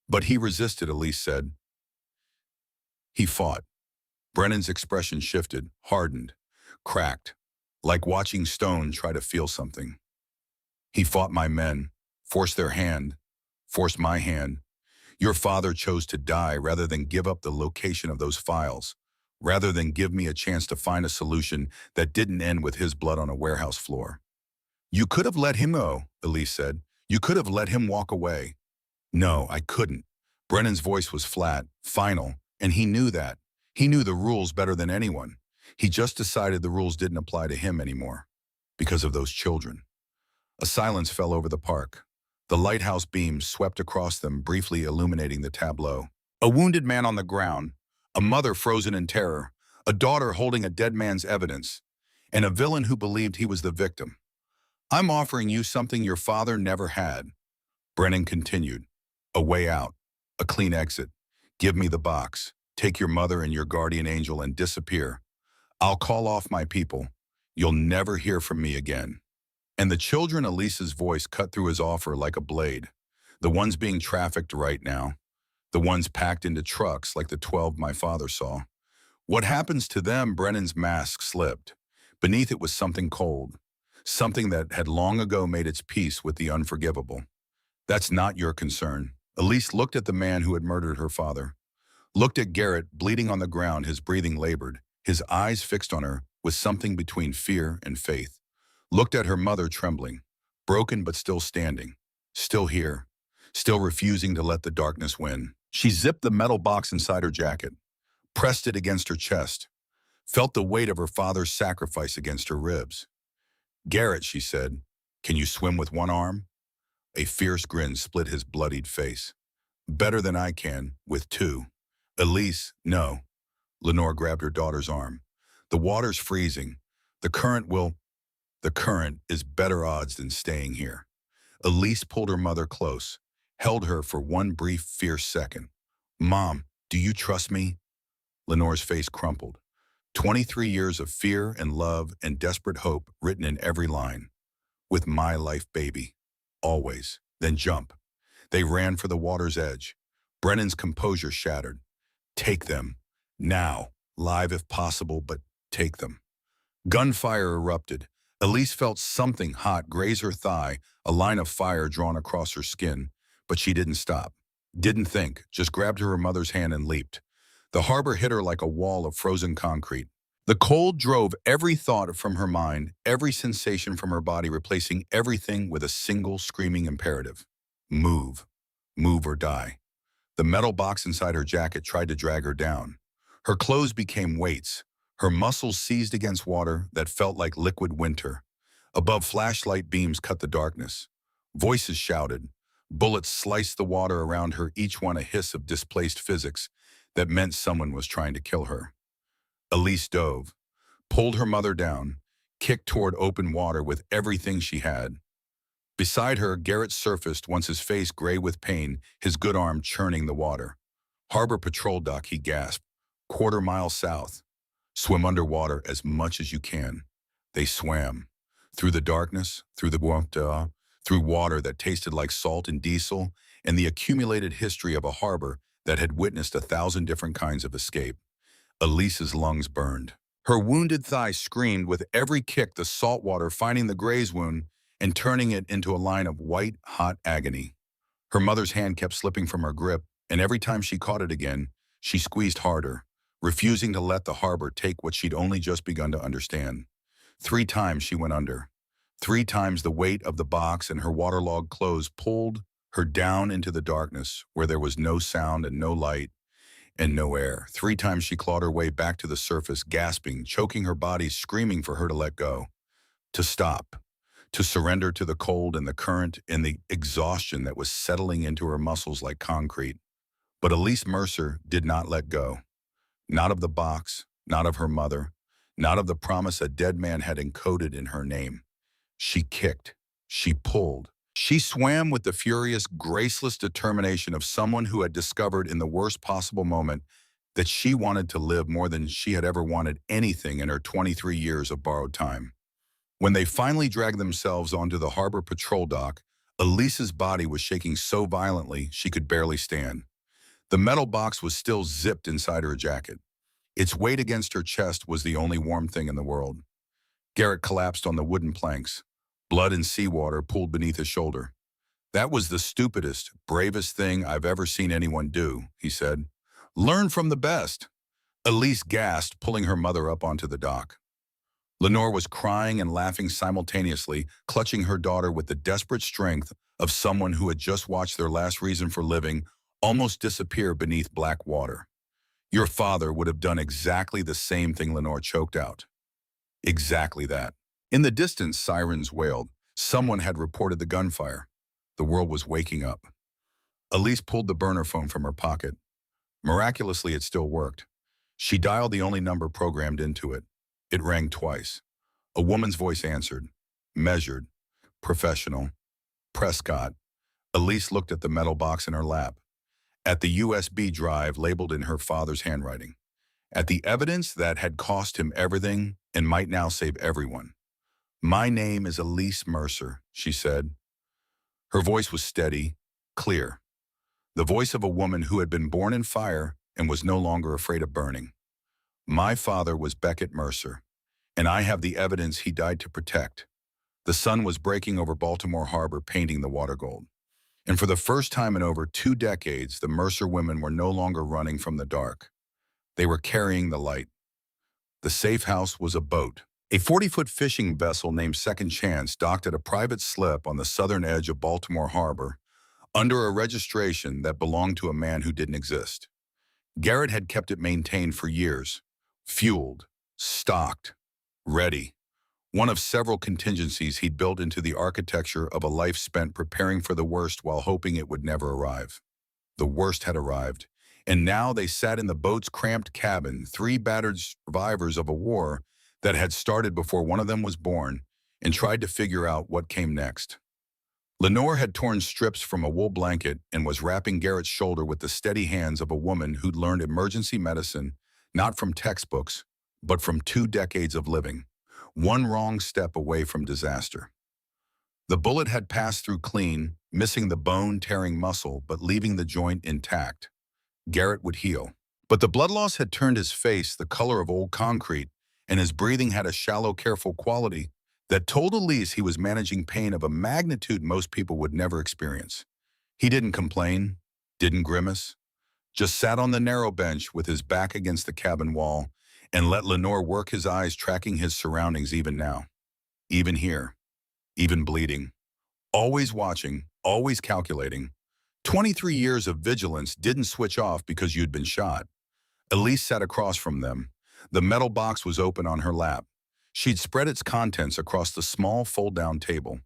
But he resisted, Elise said. He fought. Brennan's expression shifted, hardened, cracked, like watching stone try to feel something. He fought my men, forced their hand, forced my hand. Your father chose to die rather than give up the location of those files, rather than give me a chance to find a solution that didn't end with his blood on a warehouse floor. You could have let him go, Elise said. You could have let him walk away. No, I couldn't. Brennan's voice was flat, final, and he knew that. He knew the rules better than anyone. He just decided the rules didn't apply to him anymore, because of those children. A silence fell over the park. The lighthouse beams swept across them, briefly illuminating the tableau. A wounded man on the ground, a mother frozen in terror, a daughter holding a dead man's evidence, and a villain who believed he was the victim. I'm offering you something your father never had. Brennan continued. A way out, a clean exit. Give me the box. Take your mother and your guardian angel and disappear. I'll call off my people. You'll never hear from me again. And the children, Elise's voice cut through his offer like a blade. The ones being trafficked right now. The ones packed into trucks like the 12 my father saw. What happens to them? Brennan's mask slipped. Beneath it was something cold. Something that had long ago made its peace with the unforgivable. That's not your concern. Elise looked at the man who had murdered her father. Looked at Garrett, bleeding on the ground, his breathing labored, his eyes fixed on her with something between fear and faith. Looked at her mother trembling, broken but still standing, still here, still refusing to let the darkness win. She zipped the metal box inside her jacket, pressed it against her chest, felt the weight of her father's sacrifice against her ribs. Garrett, she said, can you swim with one arm? A fierce grin split his bloodied face. Better than I can, with two. Elise, no. Lenore grabbed her daughter's arm. The water's freezing. The current is better odds than staying here. Elise pulled her mother close, held her for one brief, fierce second. "Mom, do you trust me?" Lenore's face crumpled. 23 years of fear and love and desperate hope written in every line. "With my life, baby. Always." Then jump. They ran for the water's edge. Brennan's composure shattered. "Take them. Now. Live if possible, but take them." Gunfire erupted. Elise felt something hot graze her thigh, a line of fire drawn across her skin, but she didn't stop. Didn't think, just grabbed her mother's hand and leaped. The harbor hit her like a wall of frozen concrete. The cold drove every thought from her mind, every sensation from her body, replacing everything with a single screaming imperative. Move. Move or die. The metal box inside her jacket tried to drag her down. Her clothes became weights. Her muscles seized against water that felt like liquid winter. Above, flashlight beams cut the darkness. Voices shouted. Bullets sliced the water around her, each one a hiss of displaced physics that meant someone was trying to kill her. Elise dove, pulled her mother down, kicked toward open water with everything she had. Beside her, Garrett surfaced, once his face gray with pain, his good arm churning the water. "Harbor Patrol Dock," he gasped. "Quarter-mile south. Swim underwater as much as you can." They swam. Through the darkness, through the water, through water that tasted like salt and diesel, and the accumulated history of a harbor that had witnessed 1,000 different kinds of escape. Elise's lungs burned. Her wounded thigh screamed with every kick, the salt water finding the graze wound and turning it into a line of white, hot agony. Her mother's hand kept slipping from her grip, and every time she caught it again, she squeezed harder, refusing to let the harbor take what she'd only just begun to understand. 3 times she went under. 3 times the weight of the box and her waterlogged clothes pulled her down into the darkness, where there was no sound and no light and no air. 3 times she clawed her way back to the surface, gasping, choking her body, screaming for her to let go, to stop, to surrender to the cold and the current and the exhaustion that was settling into her muscles like concrete. But Elise Mercer did not let go. Not of the box, not of her mother, not of the promise a dead man had encoded in her name. She kicked. She pulled. She swam with the furious, graceless determination of someone who had discovered in the worst possible moment that she wanted to live more than she had ever wanted anything in her 23 years of borrowed time. When they finally dragged themselves onto the harbor patrol dock, Elise's body was shaking so violently she could barely stand. The metal box was still zipped inside her jacket. Its weight against her chest was the only warm thing in the world. Garrett collapsed on the wooden planks. Blood and seawater pooled beneath his shoulder. "That was the stupidest, bravest thing I've ever seen anyone do," he said. "Learn from the best." Elise gasped, pulling her mother up onto the dock. Lenore was crying and laughing simultaneously, clutching her daughter with the desperate strength of someone who had just watched their last reason for living almost disappear beneath black water. "Your father would have done exactly the same thing," Lenore choked out. "Exactly that." In the distance, sirens wailed. Someone had reported the gunfire. The world was waking up. Elise pulled the burner phone from her pocket. Miraculously, it still worked. She dialed the only number programmed into it. It rang twice. A woman's voice answered. Measured. Professional. Prescott. Elise looked at the metal box in her lap. At the USB drive labeled in her father's handwriting. At the evidence that had cost him everything and might now save everyone. "My name is Elise Mercer," she said. Her voice was steady, clear. The voice of a woman who had been born in fire and was no longer afraid of burning. "My father was Beckett Mercer, and I have the evidence he died to protect." The sun was breaking over Baltimore Harbor, painting the water gold. And for the first time in over 2 decades, the Mercer women were no longer running from the dark. They were carrying the light. The safe house was a boat. A 40-foot fishing vessel named Second Chance docked at a private slip on the southern edge of Baltimore Harbor, under a registration that belonged to a man who didn't exist. Garrett had kept it maintained for years, fueled, stocked, ready. One of several contingencies he'd built into the architecture of a life spent preparing for the worst while hoping it would never arrive. The worst had arrived, and now they sat in the boat's cramped cabin, 3 battered survivors of a war that had started before one of them was born, and tried to figure out what came next. Lenore had torn strips from a wool blanket and was wrapping Garrett's shoulder with the steady hands of a woman who'd learned emergency medicine, not from textbooks, but from 2 decades of living. One wrong step away from disaster. The bullet had passed through clean, missing the bone-tearing muscle but leaving the joint intact. Garrett would heal. But the blood loss had turned his face the color of old concrete, and his breathing had a shallow, careful quality that told Elise he was managing pain of a magnitude most people would never experience. He didn't complain, didn't grimace, just sat on the narrow bench with his back against the cabin wall and let Lenore work his eyes tracking his surroundings even now. Even here, even bleeding. Always watching, always calculating. 23 years of vigilance didn't switch off because you'd been shot. Elise sat across from them. The metal box was open on her lap. She'd spread its contents across the small fold-down table.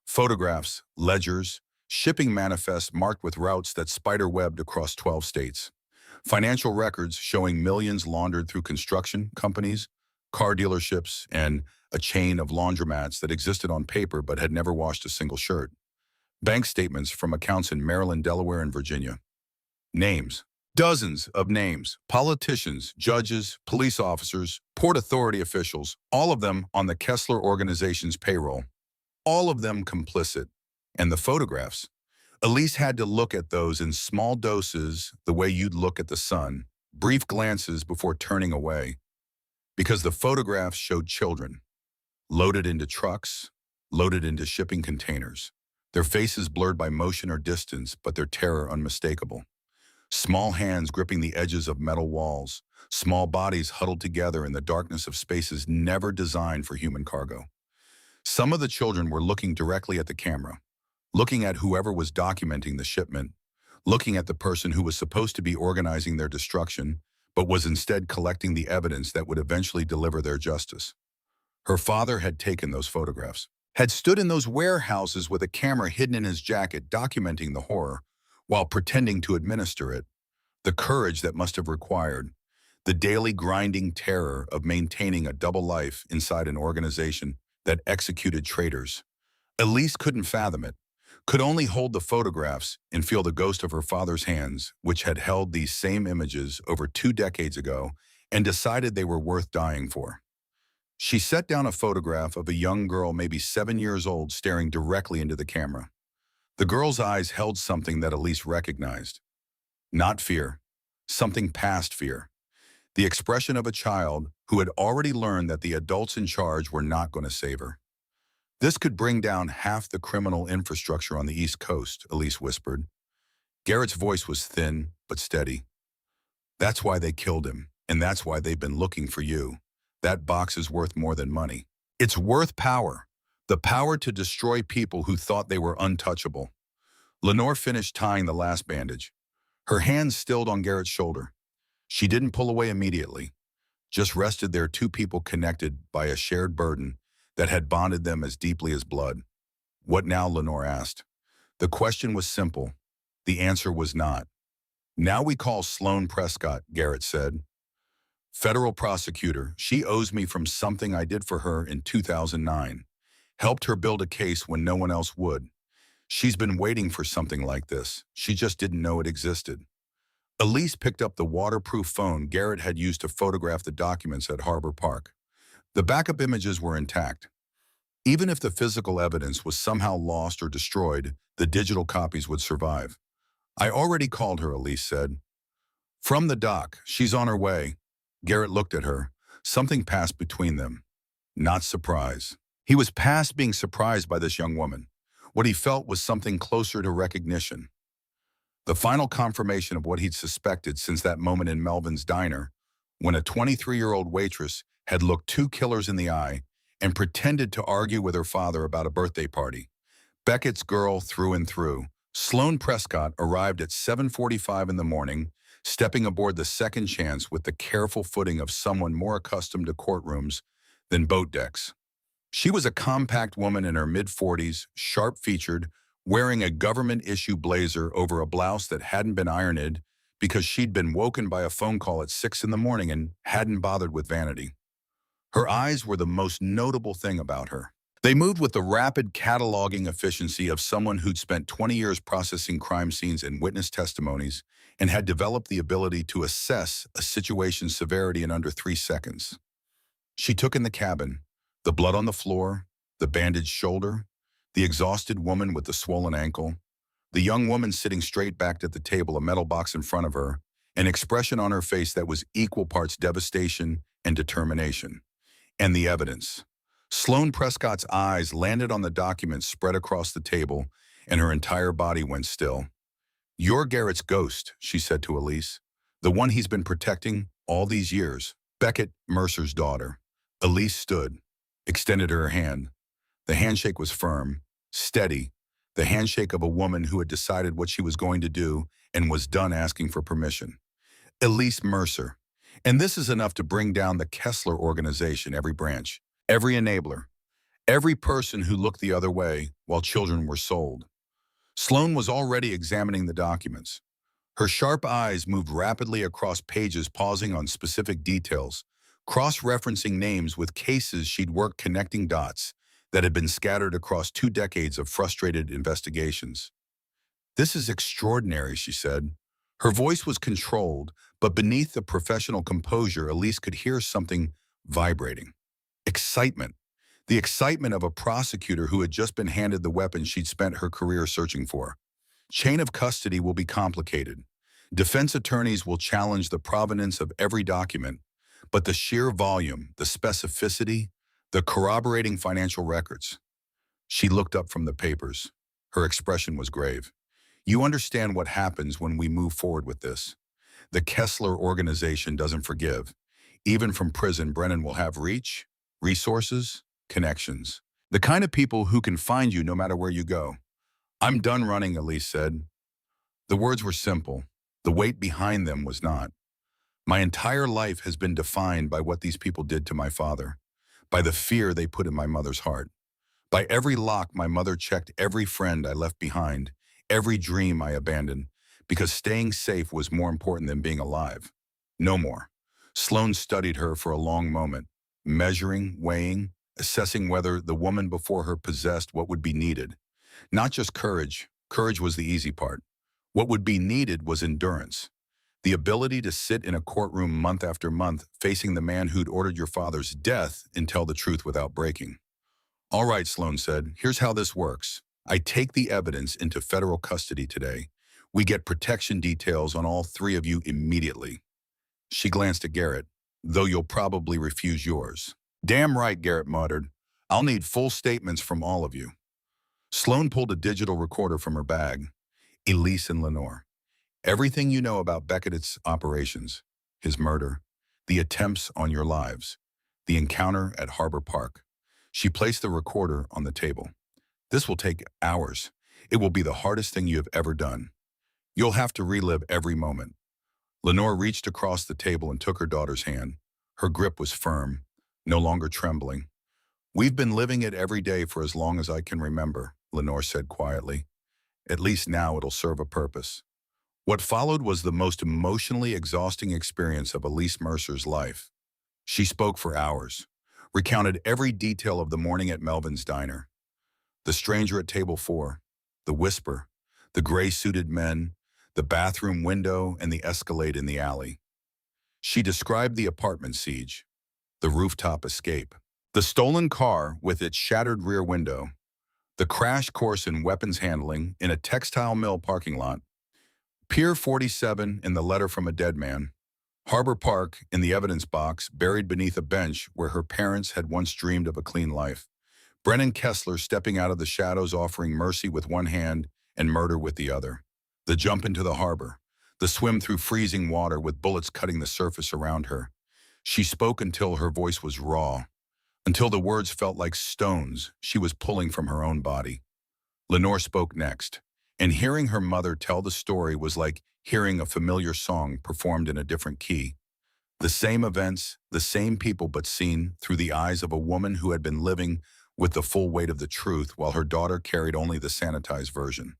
Photographs, ledgers, shipping manifests marked with routes that spider-webbed across 12 states. Financial records showing millions laundered through construction companies, car dealerships, and a chain of laundromats that existed on paper but had never washed a single shirt. Bank statements from accounts in Maryland, Delaware, and Virginia. Names. Dozens of names. Politicians, judges, police officers, Port Authority officials, all of them on the Kessler organization's payroll. All of them complicit. And the photographs. Elise had to look at those in small doses the way you'd look at the sun, brief glances before turning away. Because the photographs showed children, loaded into trucks, loaded into shipping containers. Their faces blurred by motion or distance, but their terror unmistakable. Small hands gripping the edges of metal walls, small bodies huddled together in the darkness of spaces never designed for human cargo. Some of the children were looking directly at the camera, looking at whoever was documenting the shipment, looking at the person who was supposed to be organizing their destruction, but was instead collecting the evidence that would eventually deliver their justice. Her father had taken those photographs, had stood in those warehouses with a camera hidden in his jacket documenting the horror, while pretending to administer it, the courage that must have required, the daily grinding terror of maintaining a double life inside an organization that executed traitors. Elise couldn't fathom it, could only hold the photographs and feel the ghost of her father's hands, which had held these same images over 2 decades ago and decided they were worth dying for. She set down a photograph of a young girl maybe 7 years old staring directly into the camera. The girl's eyes held something that Elise recognized. Not fear, something past fear. The expression of a child who had already learned that the adults in charge were not going to save her. This could bring down half the criminal infrastructure on the East Coast, Elise whispered. Garrett's voice was thin but steady. That's why they killed him, and that's why they've been looking for you. That box is worth more than money. It's worth power. The power to destroy people who thought they were untouchable. Lenore finished tying the last bandage. Her hands stilled on Garrett's shoulder. She didn't pull away immediately, just rested there, two people connected by a shared burden that had bonded them as deeply as blood. What now, Lenore asked. The question was simple. The answer was not. Now we call Sloane Prescott, Garrett said. Federal prosecutor. She owes me from something I did for her in 2009. Helped her build a case when no one else would. She's been waiting for something like this. She just didn't know it existed. Elise picked up the waterproof phone Garrett had used to photograph the documents at Harbor Park. The backup images were intact. Even if the physical evidence was somehow lost or destroyed, the digital copies would survive. I already called her, Elise said. From the dock, she's on her way. Garrett looked at her. Something passed between them. Not surprise. He was past being surprised by this young woman. What he felt was something closer to recognition. The final confirmation of what he'd suspected since that moment in Melvin's diner, when a 23-year-old waitress had looked two killers in the eye and pretended to argue with her father about a birthday party. Beckett's girl through and through. Sloane Prescott arrived at 7:45 in the morning, stepping aboard the Second Chance with the careful footing of someone more accustomed to courtrooms than boat decks. She was a compact woman in her mid-40s, sharp-featured, wearing a government-issue blazer over a blouse that hadn't been ironed because she'd been woken by a phone call at 6 in the morning and hadn't bothered with vanity. Her eyes were the most notable thing about her. They moved with the rapid cataloging efficiency of someone who'd spent 20 years processing crime scenes and witness testimonies and had developed the ability to assess a situation's severity in under 3 seconds. She took in the cabin, the blood on the floor, the bandaged shoulder, the exhausted woman with the swollen ankle, the young woman sitting straight backed at the table, a metal box in front of her, an expression on her face that was equal parts devastation and determination. And the evidence. Sloane Prescott's eyes landed on the documents spread across the table, and her entire body went still. "You're Garrett's ghost," she said to Elise. "The one he's been protecting all these years." Beckett, Mercer's daughter. Elise stood, extended her hand. The handshake was firm, steady, the handshake of a woman who had decided what she was going to do and was done asking for permission. Elise Mercer. And this is enough to bring down the Kessler organization, every branch, every enabler, every person who looked the other way while children were sold. Sloane was already examining the documents. Her sharp eyes moved rapidly across pages, pausing on specific details, cross-referencing names with cases she'd worked connecting dots that had been scattered across 2 decades of frustrated investigations. "This is extraordinary," she said. Her voice was controlled, but beneath the professional composure, Elise could hear something vibrating. Excitement. The excitement of a prosecutor who had just been handed the weapon she'd spent her career searching for. Chain of custody will be complicated. Defense attorneys will challenge the provenance of every document, but the sheer volume, the specificity, the corroborating financial records. She looked up from the papers. Her expression was grave. "You understand what happens when we move forward with this. The Kessler organization doesn't forgive. Even from prison, Brennan will have reach, resources, connections. The kind of people who can find you no matter where you go." "I'm done running," Elise said. The words were simple. The weight behind them was not. "My entire life has been defined by what these people did to my father, by the fear they put in my mother's heart, by every lock my mother checked, every friend I left behind, every dream I abandoned, because staying safe was more important than being alive. No more." Sloane studied her for a long moment, measuring, weighing, assessing whether the woman before her possessed what would be needed. Not just courage. Courage was the easy part. What would be needed was endurance. The ability to sit in a courtroom month after month, facing the man who'd ordered your father's death and tell the truth without breaking. "All right," Sloane said, "here's how this works. I take the evidence into federal custody today. We get protection details on all 3 of you immediately." She glanced at Garrett, "Though you'll probably refuse yours." "Damn right," Garrett muttered. "I'll need full statements from all of you." Sloane pulled a digital recorder from her bag. "Elise and Lenore. Everything you know about Beckett's operations, his murder, the attempts on your lives, the encounter at Harbor Park." She placed the recorder on the table. "This will take hours. It will be the hardest thing you have ever done. You'll have to relive every moment." Lenore reached across the table and took her daughter's hand. Her grip was firm, no longer trembling. "We've been living it every day for as long as I can remember," Lenore said quietly. "At least now it'll serve a purpose." What followed was the most emotionally exhausting experience of Elise Mercer's life. She spoke for hours, recounted every detail of the morning at Melvin's diner. The stranger at table 4, the whisper, the gray-suited men, the bathroom window, and the Escalade in the alley. She described the apartment siege, the rooftop escape, the stolen car with its shattered rear window, the crash course in weapons handling in a textile mill parking lot, Pier 47 in the letter from a dead man, Harbor Park in the evidence box buried beneath a bench where her parents had once dreamed of a clean life, Brennan Kessler stepping out of the shadows offering mercy with one hand and murder with the other, the jump into the harbor, the swim through freezing water with bullets cutting the surface around her. She spoke until her voice was raw, until the words felt like stones she was pulling from her own body. Lenore spoke next, and hearing her mother tell the story was like hearing a familiar song performed in a different key. The same events, the same people, but seen through the eyes of a woman who had been living with the full weight of the truth while her daughter carried only the sanitized version.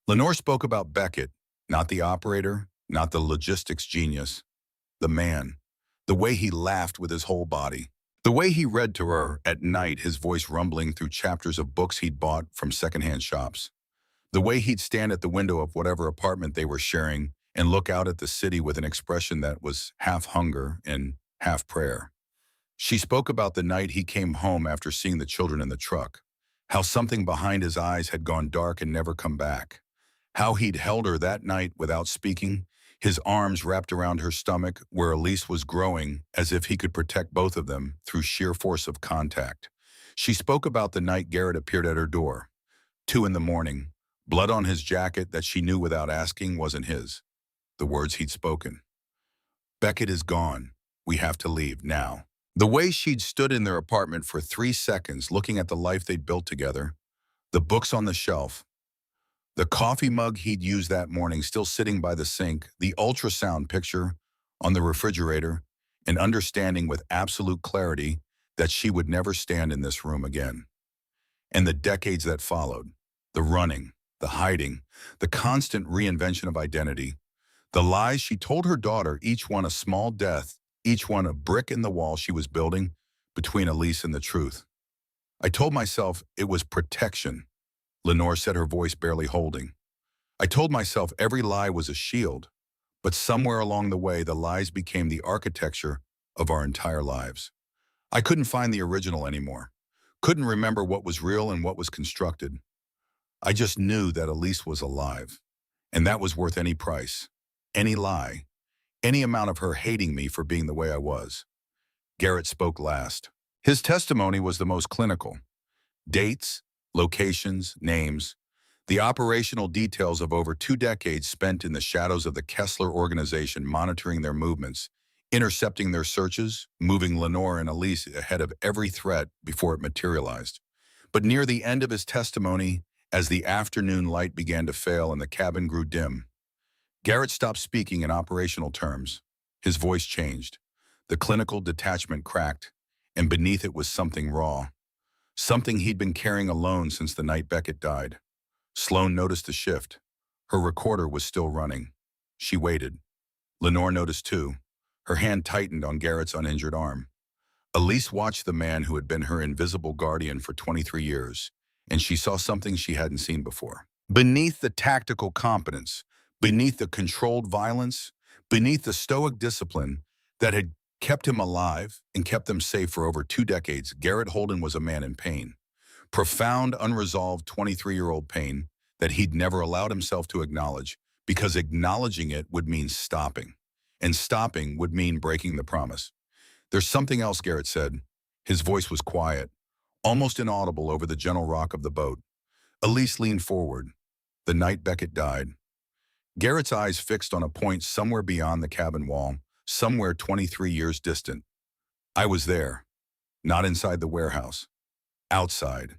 Lenore spoke about Beckett, not the operator, not the logistics genius, the man, the way he laughed with his whole body, The way he read to her at night, his voice rumbling through chapters of books he'd bought from secondhand shops. The way he'd stand at the window of whatever apartment they were sharing and look out at the city with an expression that was half hunger and half prayer. She spoke about the night he came home after seeing the children in the truck, how something behind his eyes had gone dark and never come back, how he'd held her that night without speaking, his arms wrapped around her stomach where Elise was growing as if he could protect both of them through sheer force of contact. She spoke about the night Garrett appeared at her door, 2 in the morning, blood on his jacket that she knew without asking wasn't his, the words he'd spoken. Beckett is gone. We have to leave now. The way she'd stood in their apartment for 3 seconds looking at the life they'd built together, the books on the shelf, the coffee mug he'd used that morning still sitting by the sink, the ultrasound picture on the refrigerator, and understanding with absolute clarity that she would never stand in this room again. And the decades that followed, the running, the hiding, the constant reinvention of identity, the lies she told her daughter, each one a small death, each one a brick in the wall she was building between Elise and the truth. I told myself it was protection, Lenore said, her voice barely holding. I told myself every lie was a shield, but somewhere along the way the lies became the architecture of our entire lives. I couldn't find the original anymore, couldn't remember what was real and what was constructed. I just knew that Elise was alive, and that was worth any price, any lie, any amount of her hating me for being the way I was. Garrett spoke last. His testimony was the most clinical. Dates, locations, names, the operational details of over 2 decades spent in the shadows of the Kessler organization monitoring their movements, intercepting their searches, moving Lenore and Elise ahead of every threat before it materialized. But near the end of his testimony, as the afternoon light began to fail and the cabin grew dim, Garrett stopped speaking in operational terms. His voice changed. The clinical detachment cracked, and beneath it was something raw. Something he'd been carrying alone since the night Beckett died. Sloane noticed the shift. Her recorder was still running. She waited. Lenore noticed too. Her hand tightened on Garrett's uninjured arm. Elise watched the man who had been her invisible guardian for 23 years, and she saw something she hadn't seen before. Beneath the tactical competence, beneath the controlled violence, beneath the stoic discipline that had kept him alive and kept them safe for over 2 decades, Garrett Holden was a man in pain. Profound, unresolved 23-year-old pain that he'd never allowed himself to acknowledge, because acknowledging it would mean stopping, and stopping would mean breaking the promise. There's something else, Garrett said. His voice was quiet, almost inaudible over the gentle rock of the boat. Elise leaned forward. The night Beckett died. Garrett's eyes fixed on a point somewhere beyond the cabin wall, somewhere 23 years distant. I was there, not inside the warehouse, outside,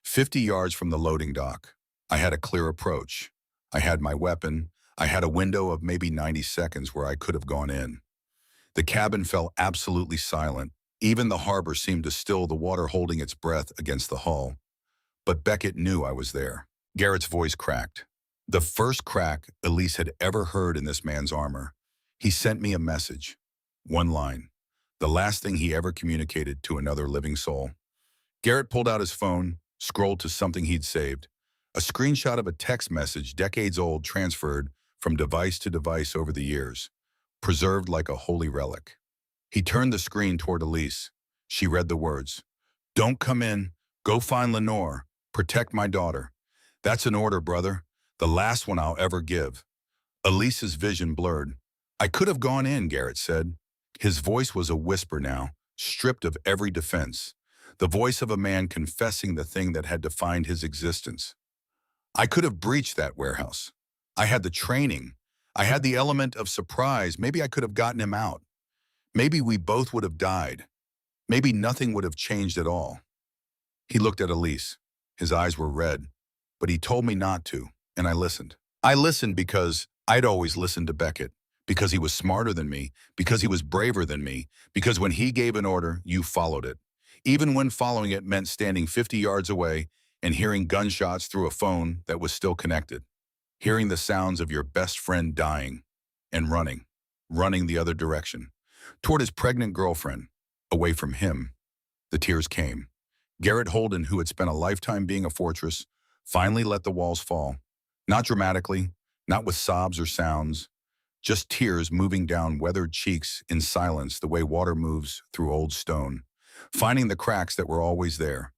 50 yards from the loading dock. I had a clear approach. I had my weapon. I had a window of maybe 90 seconds where I could have gone in. The cabin fell absolutely silent. Even the harbor seemed to still, the water holding its breath against the hull. But Beckett knew I was there. Garrett's voice cracked. The first crack Elise had ever heard in this man's armor. He sent me a message. One line. The last thing he ever communicated to another living soul. Garrett pulled out his phone, scrolled to something he'd saved. A screenshot of a text message decades old, transferred from device to device over the years, preserved like a holy relic. He turned the screen toward Elise. She read the words. Don't come in. Go find Lenore. Protect my daughter. That's an order, brother. The last one I'll ever give. Elise's vision blurred. I could have gone in, Garrett said. His voice was a whisper now, stripped of every defense. The voice of a man confessing the thing that had defined his existence. I could have breached that warehouse. I had the training. I had the element of surprise. Maybe I could have gotten him out. Maybe we both would have died. Maybe nothing would have changed at all. He looked at Elise. His eyes were red, but he told me not to, and I listened. I listened because I'd always listened to Beckett, because he was smarter than me, because he was braver than me, because when he gave an order, you followed it. Even when following it meant standing 50 yards away and hearing gunshots through a phone that was still connected. Hearing the sounds of your best friend dying and running the other direction, toward his pregnant girlfriend, away from him. The tears came. Garrett Holden, who had spent a lifetime being a fortress, finally let the walls fall. Not dramatically, not with sobs or sounds, just tears moving down weathered cheeks in silence the way water moves through old stone, finding the cracks that were always there.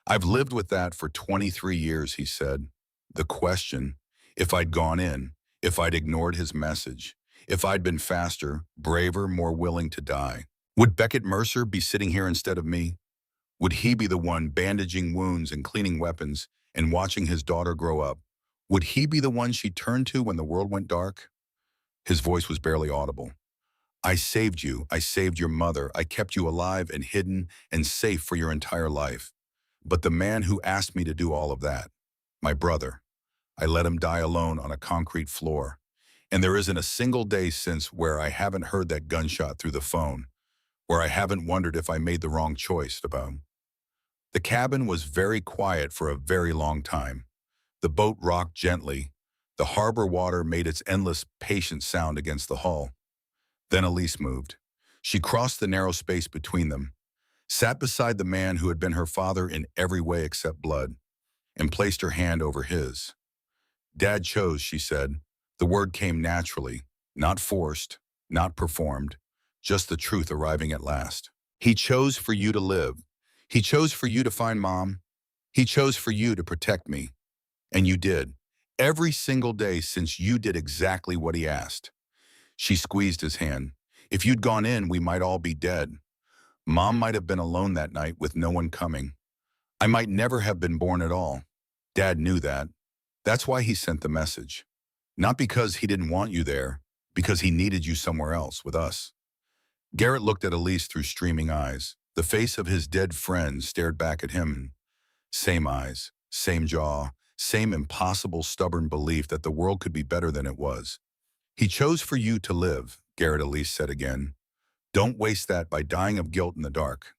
I've lived with that for 23 years, he said. The question, if I'd gone in, if I'd ignored his message, if I'd been faster, braver, more willing to die. Would Beckett Mercer be sitting here instead of me? Would he be the one bandaging wounds and cleaning weapons and watching his daughter grow up? Would he be the one she turned to when the world went dark? His voice was barely audible. I saved you. I saved your mother. I kept you alive and hidden and safe for your entire life. But the man who asked me to do all of that, my brother, I let him die alone on a concrete floor. And there isn't a single day since where I haven't heard that gunshot through the phone, where I haven't wondered if I made the wrong choice about him. The cabin was very quiet for a very long time. The boat rocked gently. The harbor water made its endless, patient sound against the hull. Then Elise moved. She crossed the narrow space between them, sat beside the man who had been her father in every way except blood, and placed her hand over his. Dad chose, she said. The word came naturally, not forced, not performed, just the truth arriving at last. He chose for you to live. He chose for you to find Mom. He chose for you to protect me. And you did. Every single day since you did exactly what he asked. She squeezed his hand. If you'd gone in, we might all be dead. Mom might have been alone that night with no one coming. I might never have been born at all. Dad knew that. That's why he sent the message. Not because he didn't want you there, because he needed you somewhere else with us. Garrett looked at Elise through streaming eyes. The face of his dead friend stared back at him. Same eyes, same jaw, same impossible, stubborn belief that the world could be better than it was. He chose for you to live, Garrett, Elise said again. Don't waste that by dying of guilt in the dark.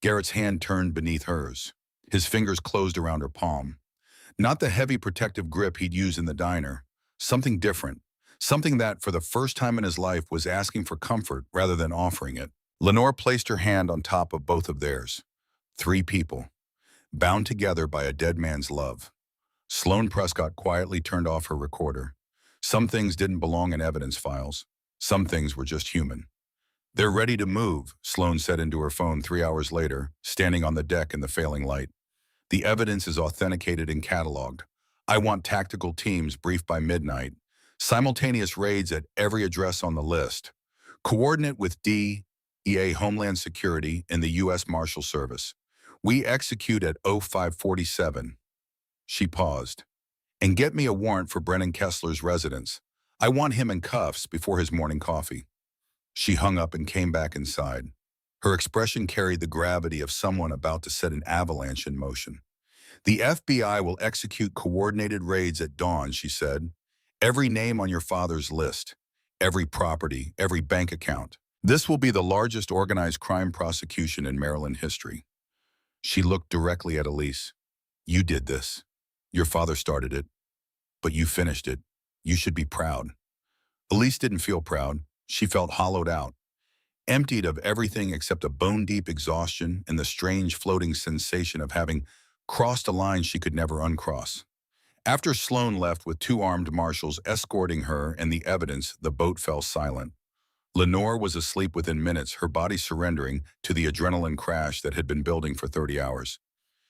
Garrett's hand turned beneath hers. His fingers closed around her palm. Not the heavy protective grip he'd used in the diner. Something different. Something that, for the first time in his life, was asking for comfort rather than offering it. Lenore placed her hand on top of both of theirs. 3 people, bound together by a dead man's love. Sloane Prescott quietly turned off her recorder. Some things didn't belong in evidence files. Some things were just human. They're ready to move, Sloane said into her phone 3 hours later, standing on the deck in the failing light. The evidence is authenticated and cataloged. I want tactical teams briefed by midnight. Simultaneous raids at every address on the list. Coordinate with DEA Homeland Security and the U.S. Marshal Service. We execute at 0547. She paused. And get me a warrant for Brennan Kessler's residence. I want him in cuffs before his morning coffee. She hung up and came back inside. Her expression carried the gravity of someone about to set an avalanche in motion. The FBI will execute coordinated raids at dawn, she said. Every name on your father's list, every property, every bank account. This will be the largest organized crime prosecution in Maryland history. She looked directly at Elise. You did this. Your father started it, but you finished it. You should be proud. Elise didn't feel proud. She felt hollowed out, emptied of everything except a bone-deep exhaustion and the strange floating sensation of having crossed a line she could never uncross. After Sloane left with 2 armed marshals escorting her and the evidence, the boat fell silent. Lenore was asleep within minutes, her body surrendering to the adrenaline crash that had been building for 30 hours.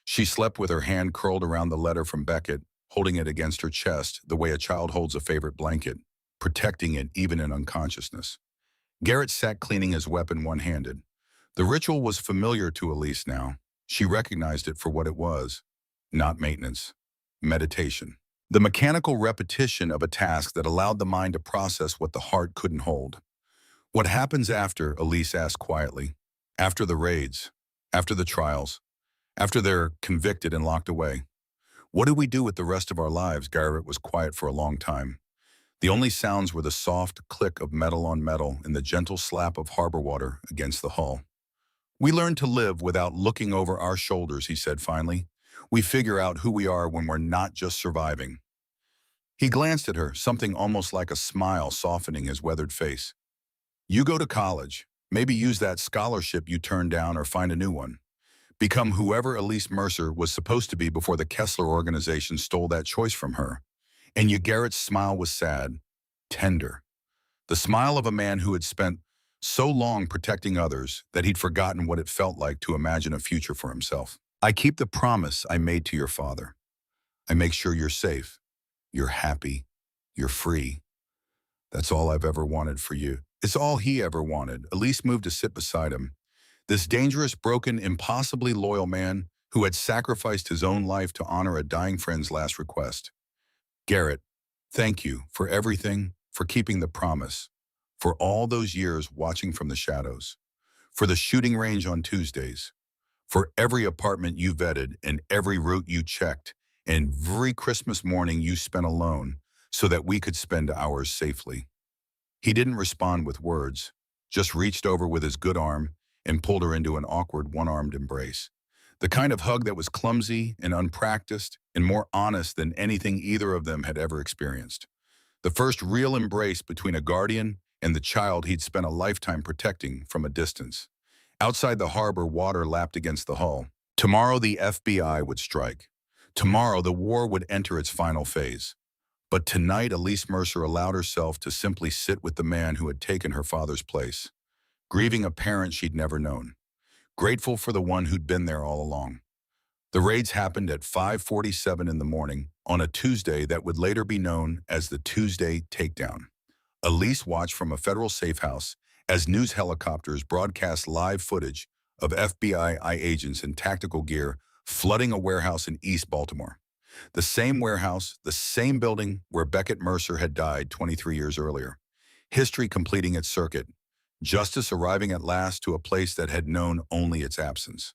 She slept with her hand curled around the letter from Beckett, holding it against her chest the way a child holds a favorite blanket, protecting it even in unconsciousness. Garrett sat cleaning his weapon one-handed. The ritual was familiar to Elise now. She recognized it for what it was. Not maintenance. Meditation. The mechanical repetition of a task that allowed the mind to process what the heart couldn't hold. What happens after, Elise asked quietly. After the raids. After the trials. After they're convicted and locked away. What do we do with the rest of our lives? Garrett was quiet for a long time. The only sounds were the soft click of metal on metal and the gentle slap of harbor water against the hull. We learn to live without looking over our shoulders, he said finally. We figure out who we are when we're not just surviving. He glanced at her, something almost like a smile softening his weathered face. You go to college. Maybe use that scholarship you turned down or find a new one. become whoever Elise Mercer was supposed to be before the Kessler organization stole that choice from her. And yet Garrett's smile was sad, tender. The smile of a man who had spent so long protecting others that he'd forgotten what it felt like to imagine a future for himself. I keep the promise I made to your father. I make sure you're safe, you're happy, you're free. That's all I've ever wanted for you. It's all he ever wanted. Elise moved to sit beside him. This dangerous, broken, impossibly loyal man who had sacrificed his own life to honor a dying friend's last request. Garrett, thank you for everything, for keeping the promise, for all those years watching from the shadows, for the shooting range on Tuesdays, for every apartment you vetted and every route you checked, and every Christmas morning you spent alone so that we could spend hours safely. He didn't respond with words, just reached over with his good arm and pulled her into an awkward one-armed embrace. The kind of hug that was clumsy and unpracticed and more honest than anything either of them had ever experienced. The first real embrace between a guardian and the child he'd spent a lifetime protecting from a distance. Outside the harbor, water lapped against the hull. Tomorrow the FBI would strike. Tomorrow the war would enter its final phase. But tonight Elise Mercer allowed herself to simply sit with the man who had taken her father's place, grieving a parent she'd never known, grateful for the one who'd been there all along. The raids happened at 5:47 in the morning on a Tuesday that would later be known as the Tuesday Takedown. Elise watched from a federal safe house as news helicopters broadcast live footage of FBI agents in tactical gear flooding a warehouse in East Baltimore. The same warehouse, the same building where Beckett Mercer had died 23 years earlier. History completing its circuit. Justice arriving at last to a place that had known only its absence.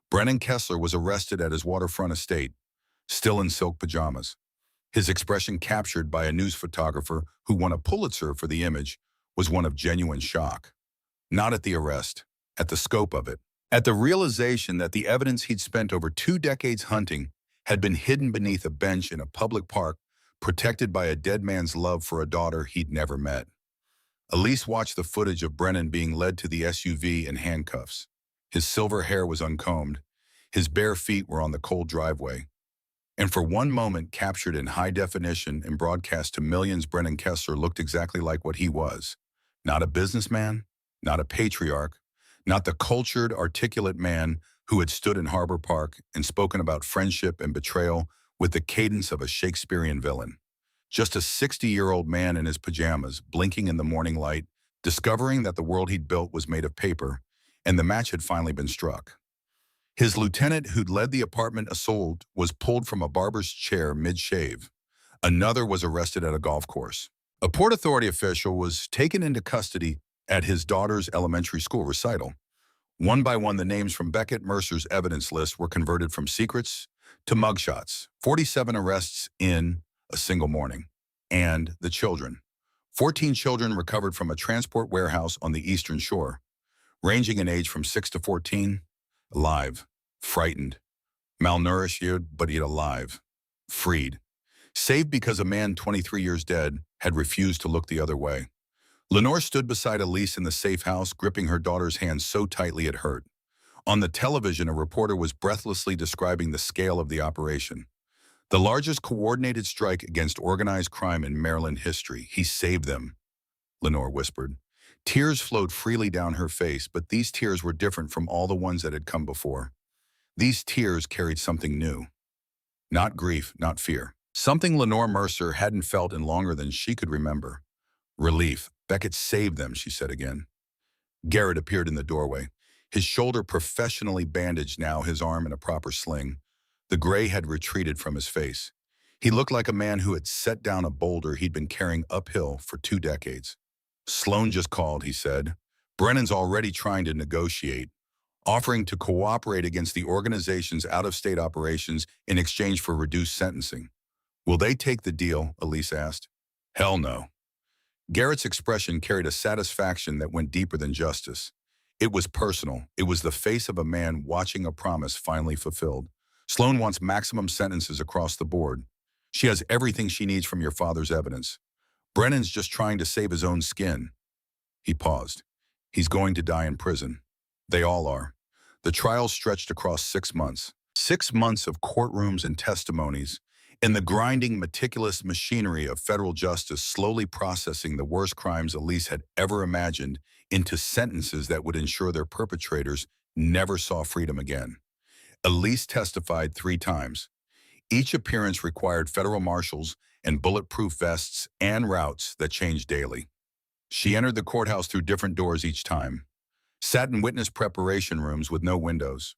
Brennan Kessler was arrested at his waterfront estate, still in silk pajamas. His expression, captured by a news photographer who won a Pulitzer for the image, was one of genuine shock. Not at the arrest, at the scope of it. At the realization that the evidence he'd spent over 2 decades hunting had been hidden beneath a bench in a public park, protected by a dead man's love for a daughter he'd never met. Elise watched the footage of Brennan being led to the SUV in handcuffs. His silver hair was uncombed. His bare feet were on the cold driveway. And for one moment, captured in high definition and broadcast to millions, Brennan Kessler looked exactly like what he was. Not a businessman, not a patriarch, not the cultured, articulate man who had stood in Harbor Park and spoken about friendship and betrayal with the cadence of a Shakespearean villain. Just a 60-year-old man in his pajamas, blinking in the morning light, discovering that the world he'd built was made of paper, and the match had finally been struck. His lieutenant who'd led the apartment assault was pulled from a barber's chair mid-shave. Another was arrested at a golf course. A Port Authority official was taken into custody at his daughter's elementary school recital. One by one, the names from Beckett Mercer's evidence list were converted from secrets to mugshots. 47 arrests in a single morning. And the children. 14 children recovered from a transport warehouse on the Eastern Shore, ranging in age from 6 to 14, alive, frightened, malnourished, but yet alive, freed, saved because a man 23 years dead had refused to look the other way. Lenore stood beside Elise in the safe house, gripping her daughter's hand so tightly it hurt. On the television, a reporter was breathlessly describing the scale of the operation. The largest coordinated strike against organized crime in Maryland history. He saved them, Lenore whispered. Tears flowed freely down her face, but these tears were different from all the ones that had come before. These tears carried something new. Not grief, not fear. Something Lenore Mercer hadn't felt in longer than she could remember. Relief. Beckett saved them, she said again. Garrett appeared in the doorway, his shoulder professionally bandaged, now his arm in a proper sling. The gray had retreated from his face. He looked like a man who had set down a boulder he'd been carrying uphill for 2 decades. Sloan just called, he said. Brennan's already trying to negotiate, offering to cooperate against the organization's out-of-state operations in exchange for reduced sentencing. Will they take the deal? Elise asked. Hell no. Garrett's expression carried a satisfaction that went deeper than justice. It was personal. It was the face of a man watching a promise finally fulfilled. Sloan wants maximum sentences across the board. She has everything she needs from your father's evidence. Brennan's just trying to save his own skin. He paused. He's going to die in prison. They all are. The trial stretched across 6 months. 6 months of courtrooms and testimonies, and the grinding, meticulous machinery of federal justice slowly processing the worst crimes Elise had ever imagined into sentences that would ensure their perpetrators never saw freedom again. Elise testified 3 times. Each appearance required federal marshals and bulletproof vests and routes that changed daily. She entered the courthouse through different doors each time, sat in witness preparation rooms with no windows,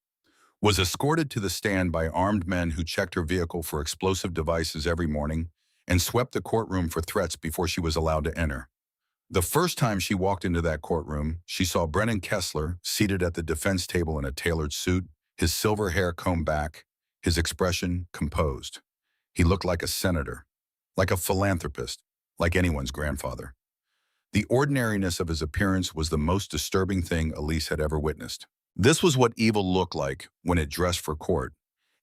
was escorted to the stand by armed men who checked her vehicle for explosive devices every morning, and swept the courtroom for threats before she was allowed to enter. The first time she walked into that courtroom, she saw Brennan Kessler seated at the defense table in a tailored suit, his silver hair combed back, his expression composed. He looked like a senator, like a philanthropist, like anyone's grandfather. The ordinariness of his appearance was the most disturbing thing Elise had ever witnessed. This was what evil looked like when it dressed for court,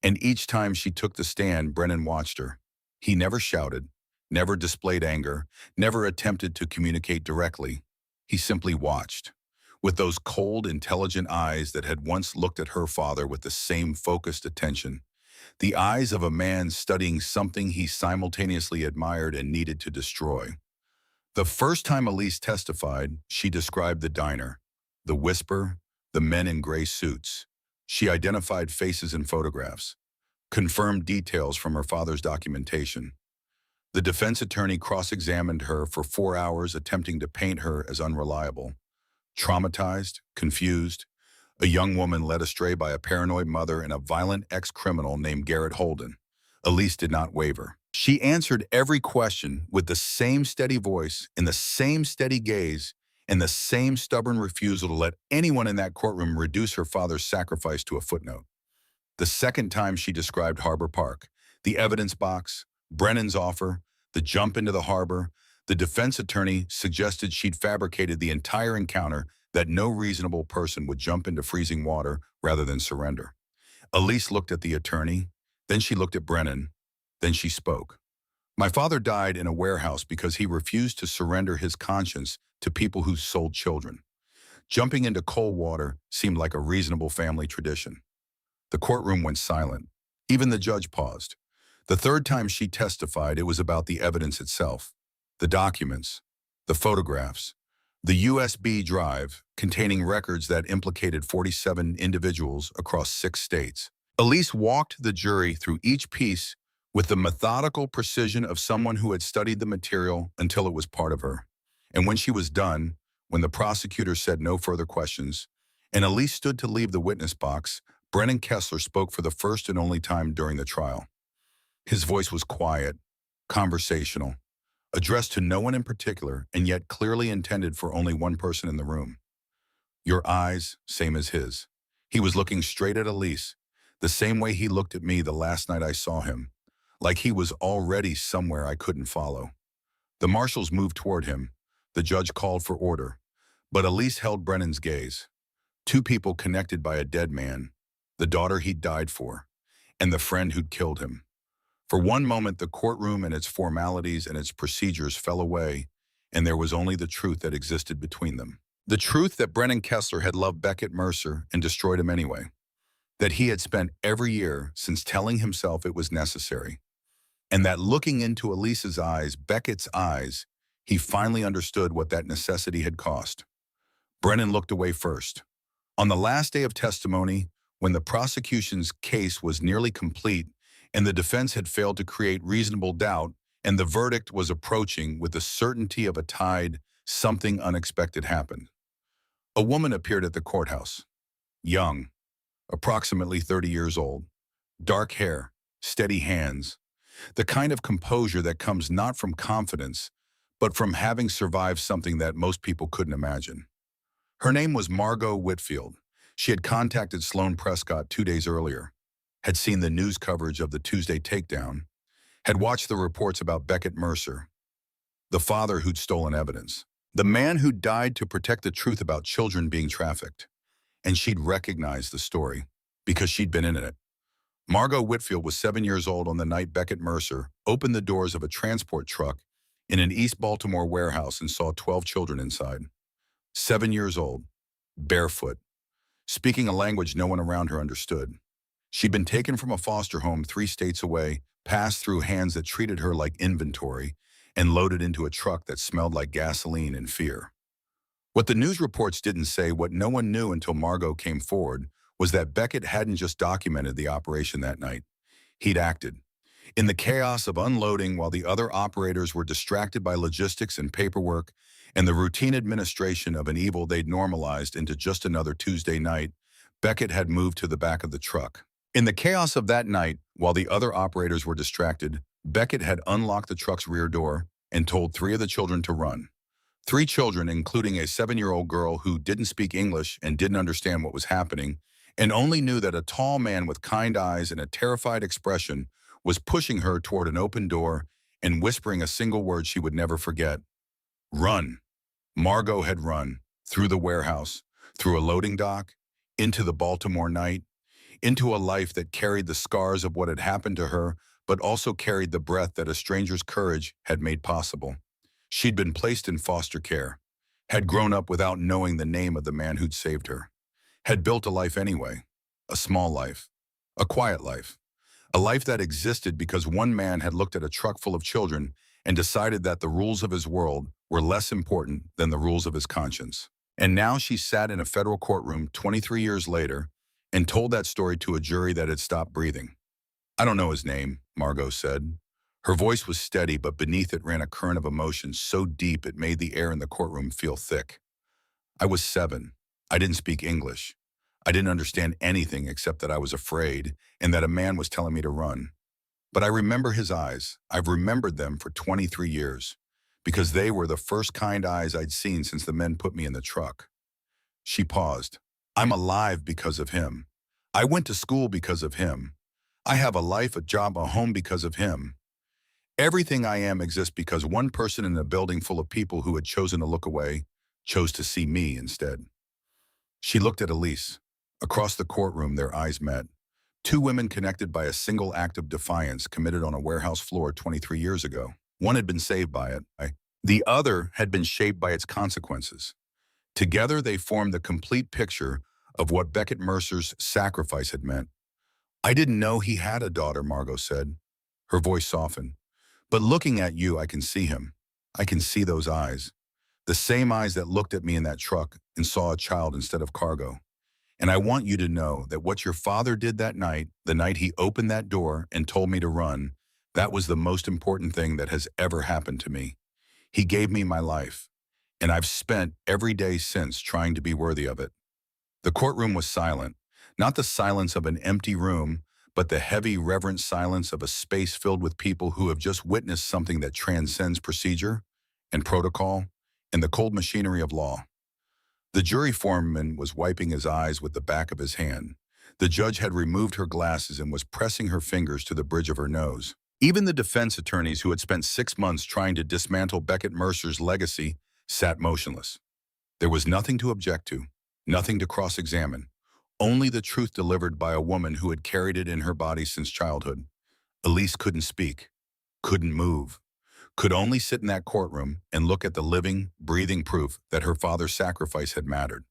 and each time she took the stand, Brennan watched her. He never shouted, never displayed anger, never attempted to communicate directly. He simply watched, with those cold, intelligent eyes that had once looked at her father with the same focused attention, the eyes of a man studying something he simultaneously admired and needed to destroy. The first time Elise testified, she described the diner, the whisper, the men in gray suits. She identified faces in photographs, confirmed details from her father's documentation. The defense attorney cross-examined her for 4 hours, attempting to paint her as unreliable. Traumatized, confused, a young woman led astray by a paranoid mother and a violent ex-criminal named Garrett Holden. Elise did not waver. She answered every question with the same steady voice, in the same steady gaze, and the same stubborn refusal to let anyone in that courtroom reduce her father's sacrifice to a footnote. The second time she described Harbor Park, the evidence box, Brennan's offer, the jump into the harbor. The defense attorney suggested she'd fabricated the entire encounter, that no reasonable person would jump into freezing water rather than surrender. Elise looked at the attorney, then she looked at Brennan, then she spoke. "My father died in a warehouse because he refused to surrender his conscience to people who sold children. Jumping into cold water seemed like a reasonable family tradition." The courtroom went silent. Even the judge paused. The third time she testified, it was about the evidence itself, the documents, the photographs, the USB drive containing records that implicated 47 individuals across 6 states. Elise walked the jury through each piece with the methodical precision of someone who had studied the material until it was part of her. And when she was done, when the prosecutor said no further questions, and Elise stood to leave the witness box, Brennan Kessler spoke for the first and only time during the trial. His voice was quiet, conversational, addressed to no one in particular, and yet clearly intended for only one person in the room. "Your eyes, same as his." He was looking straight at Elise, the same way he looked at me the last night I saw him, like he was already somewhere I couldn't follow. The marshals moved toward him. The judge called for order, but Elise held Brennan's gaze. 2 people connected by a dead man, the daughter he'd died for, and the friend who'd killed him. For one moment, the courtroom and its formalities and its procedures fell away, and there was only the truth that existed between them. The truth that Brennan Kessler had loved Beckett Mercer and destroyed him anyway. That he had spent every year since telling himself it was necessary. And that looking into Elise's eyes, Beckett's eyes, he finally understood what that necessity had cost. Brennan looked away first. On the last day of testimony, when the prosecution's case was nearly complete and the defense had failed to create reasonable doubt, and the verdict was approaching with the certainty of a tide, something unexpected happened. A woman appeared at the courthouse. Young, approximately 30 years old, dark hair, steady hands, the kind of composure that comes not from confidence, but from having survived something that most people couldn't imagine. Her name was Margot Whitfield. She had contacted Sloane Prescott 2 days earlier, had seen the news coverage of the Tuesday takedown, had watched the reports about Beckett Mercer, the father who'd stolen evidence, the man who died to protect the truth about children being trafficked. And she'd recognized the story because she'd been in it. Margot Whitfield was 7 years old on the night Beckett Mercer opened the doors of a transport truck in an East Baltimore warehouse and saw 12 children inside. 7 years old, barefoot, speaking a language no one around her understood. She'd been taken from a foster home 3 states away, passed through hands that treated her like inventory, and loaded into a truck that smelled like gasoline and fear. What the news reports didn't say, what no one knew until Margot came forward, was that Beckett hadn't just documented the operation that night. He'd acted. In the chaos of unloading while the other operators were distracted by logistics and paperwork and the routine administration of an evil they'd normalized into just another Tuesday night, Beckett had moved to the back of the truck. In the chaos of that night, while the other operators were distracted, Beckett had unlocked the truck's rear door and told 3 of the children to run. 3 children, including a 7-year-old girl who didn't speak English and didn't understand what was happening, and only knew that a tall man with kind eyes and a terrified expression was pushing her toward an open door and whispering a single word she would never forget. Run. Margot had run, through the warehouse, through a loading dock, into the Baltimore night, into a life that carried the scars of what had happened to her, but also carried the breath that a stranger's courage had made possible. She'd been placed in foster care, had grown up without knowing the name of the man who'd saved her, had built a life anyway, a small life, a quiet life, a life that existed because one man had looked at a truck full of children and decided that the rules of his world were less important than the rules of his conscience. And now she sat in a federal courtroom 23 years later and told that story to a jury that had stopped breathing. I don't know his name, Margot said. Her voice was steady, but beneath it ran a current of emotion so deep it made the air in the courtroom feel thick. I was 7. I didn't speak English. I didn't understand anything except that I was afraid and that a man was telling me to run. But I remember his eyes. I've remembered them for 23 years, because they were the first kind eyes I'd seen since the men put me in the truck. She paused. I'm alive because of him. I went to school because of him. I have a life, a job, a home because of him. Everything I am exists because one person in a building full of people who had chosen to look away chose to see me instead. She looked at Elise. Across the courtroom, their eyes met. 2 women connected by a single act of defiance committed on a warehouse floor 23 years ago. One had been saved by it. The other had been shaped by its consequences. Together, they formed the complete picture of what Beckett Mercer's sacrifice had meant. I didn't know he had a daughter, Margot said. Her voice softened. But looking at you, I can see him. I can see those eyes. The same eyes that looked at me in that truck and saw a child instead of cargo. And I want you to know that what your father did that night, the night he opened that door and told me to run, that was the most important thing that has ever happened to me. He gave me my life, and I've spent every day since trying to be worthy of it. The courtroom was silent, not the silence of an empty room, but the heavy, reverent silence of a space filled with people who have just witnessed something that transcends procedure and protocol and the cold machinery of law. The jury foreman was wiping his eyes with the back of his hand. The judge had removed her glasses and was pressing her fingers to the bridge of her nose. Even the defense attorneys who had spent 6 months trying to dismantle Beckett Mercer's legacy sat motionless. There was nothing to object to, nothing to cross-examine, only the truth delivered by a woman who had carried it in her body since childhood. Elise couldn't speak, couldn't move, could only sit in that courtroom and look at the living, breathing proof that her father's sacrifice had mattered,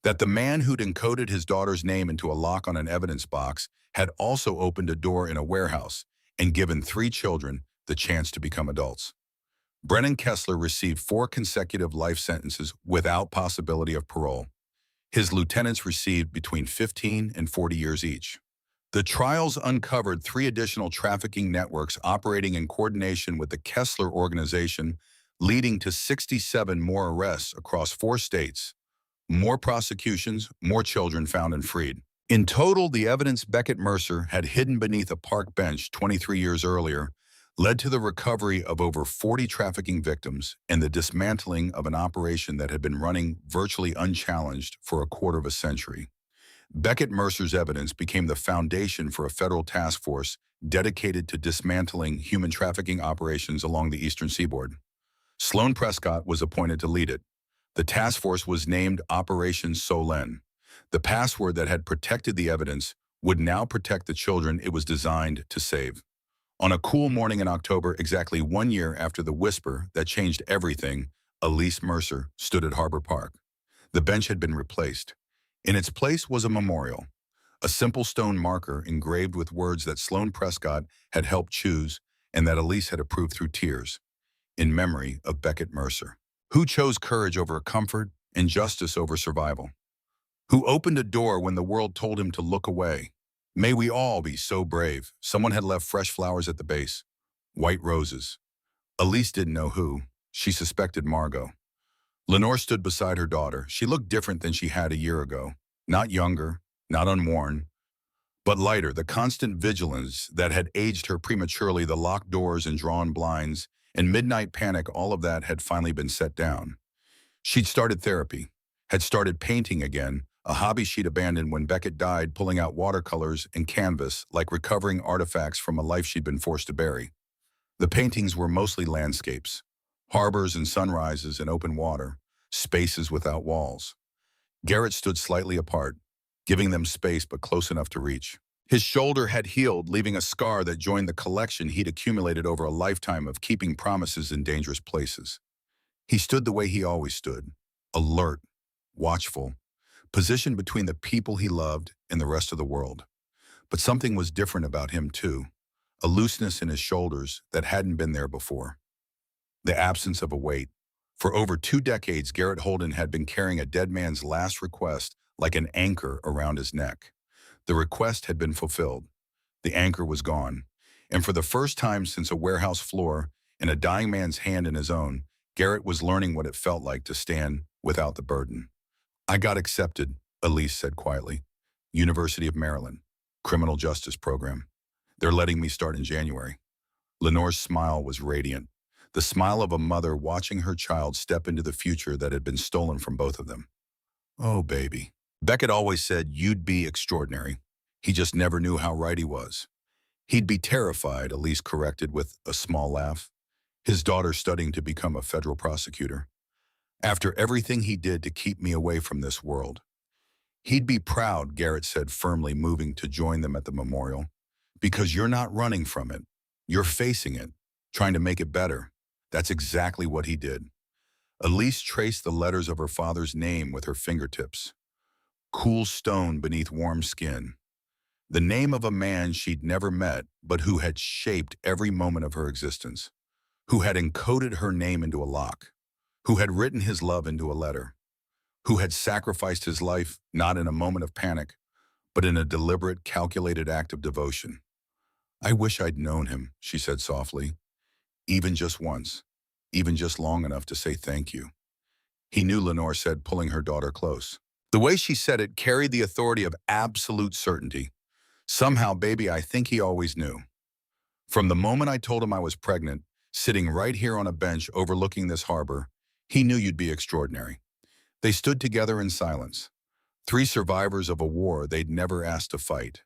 that the man who'd encoded his daughter's name into a lock on an evidence box had also opened a door in a warehouse and given 3 children the chance to become adults. Brennan Kessler received 4 consecutive life sentences without possibility of parole. His lieutenants received between 15 and 40 years each. The trials uncovered 3 additional trafficking networks operating in coordination with the Kessler organization, leading to 67 more arrests across 4 states. More prosecutions, more children found and freed. In total, the evidence Beckett Mercer had hidden beneath a park bench 23 years earlier led to the recovery of over 40 trafficking victims and the dismantling of an operation that had been running virtually unchallenged for a quarter of a century. Beckett Mercer's evidence became the foundation for a federal task force dedicated to dismantling human trafficking operations along the eastern seaboard. Sloan Prescott was appointed to lead it. The task force was named Operation Solen. The password that had protected the evidence would now protect the children it was designed to save. On a cool morning in October, exactly 1 year after the whisper that changed everything, Elise Mercer stood at Harbor Park. The bench had been replaced. In its place was a memorial, a simple stone marker engraved with words that Sloane Prescott had helped choose and that Elise had approved through tears, in memory of Beckett Mercer, who chose courage over comfort and justice over survival, who opened a door when the world told him to look away. May we all be so brave. Someone had left fresh flowers at the base, white roses. Elise didn't know who. She suspected Margot. Lenore stood beside her daughter. She looked different than she had a year ago. Not younger, not unworn, but lighter. The constant vigilance that had aged her prematurely, the locked doors and drawn blinds, and midnight panic, all of that had finally been set down. She'd started therapy, had started painting again, a hobby she'd abandoned when Beckett died, pulling out watercolors and canvas like recovering artifacts from a life she'd been forced to bury. The paintings were mostly landscapes, harbors and sunrises in open water, spaces without walls. Garrett stood slightly apart, giving them space but close enough to reach. His shoulder had healed, leaving a scar that joined the collection he'd accumulated over a lifetime of keeping promises in dangerous places. He stood the way he always stood, alert, watchful, positioned between the people he loved and the rest of the world. But something was different about him too, a looseness in his shoulders that hadn't been there before. The absence of a weight. For over 2 decades, Garrett Holden had been carrying a dead man's last request like an anchor around his neck. The request had been fulfilled. The anchor was gone. And for the first time since a warehouse floor and a dying man's hand in his own, Garrett was learning what it felt like to stand without the burden. I got accepted, Elise said quietly. University of Maryland, criminal justice program. They're letting me start in January. Lenore's smile was radiant, the smile of a mother watching her child step into the future that had been stolen from both of them. Oh, baby. Beckett always said you'd be extraordinary. He just never knew how right he was. He'd be terrified, Elise corrected with a small laugh. His daughter studying to become a federal prosecutor. After everything he did to keep me away from this world. He'd be proud, Garrett said firmly, moving to join them at the memorial. Because you're not running from it. You're facing it, trying to make it better. That's exactly what he did. Elise traced the letters of her father's name with her fingertips. Cool stone beneath warm skin. The name of a man she'd never met, but who had shaped every moment of her existence. Who had encoded her name into a lock. Who had written his love into a letter. Who had sacrificed his life, not in a moment of panic, but in a deliberate, calculated act of devotion. I wish I'd known him, she said softly. Even just once. Even just long enough to say thank you. He knew, Lenore said, pulling her daughter close. The way she said it carried the authority of absolute certainty. Somehow, baby, I think he always knew. From the moment I told him I was pregnant, sitting right here on a bench overlooking this harbor, he knew you'd be extraordinary. They stood together in silence. 3 survivors of a war they'd never asked to fight.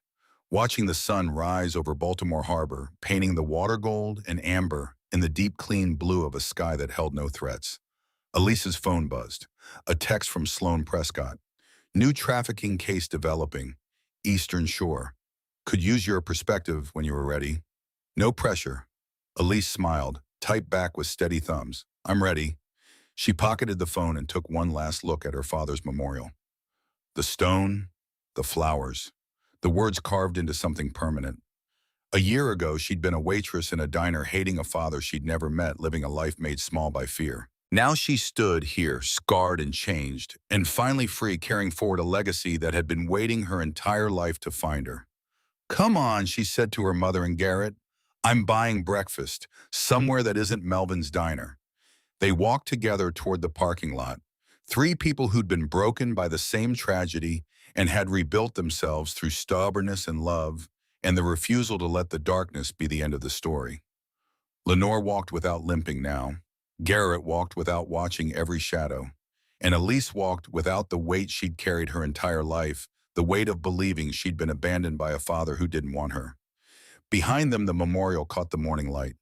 Watching the sun rise over Baltimore Harbor, painting the water gold and amber in the deep clean blue of a sky that held no threats. Elise's phone buzzed. A text from Sloane Prescott. New trafficking case developing. Eastern Shore. Could use your perspective when you were ready. No pressure. Elise smiled, typed back with steady thumbs. I'm ready. She pocketed the phone and took one last look at her father's memorial. The stone, the flowers, the words carved into something permanent. A year ago, she'd been a waitress in a diner, hating a father she'd never met, living a life made small by fear. Now she stood here, scarred and changed, and finally free, carrying forward a legacy that had been waiting her entire life to find her. Come on, she said to her mother and Garrett. I'm buying breakfast, somewhere that isn't Melvin's diner. They walked together toward the parking lot. 3 people who'd been broken by the same tragedy and had rebuilt themselves through stubbornness and love, and the refusal to let the darkness be the end of the story. Lenore walked without limping now. Garrett walked without watching every shadow. And Elise walked without the weight she'd carried her entire life, the weight of believing she'd been abandoned by a father who didn't want her. Behind them, the memorial caught the morning light.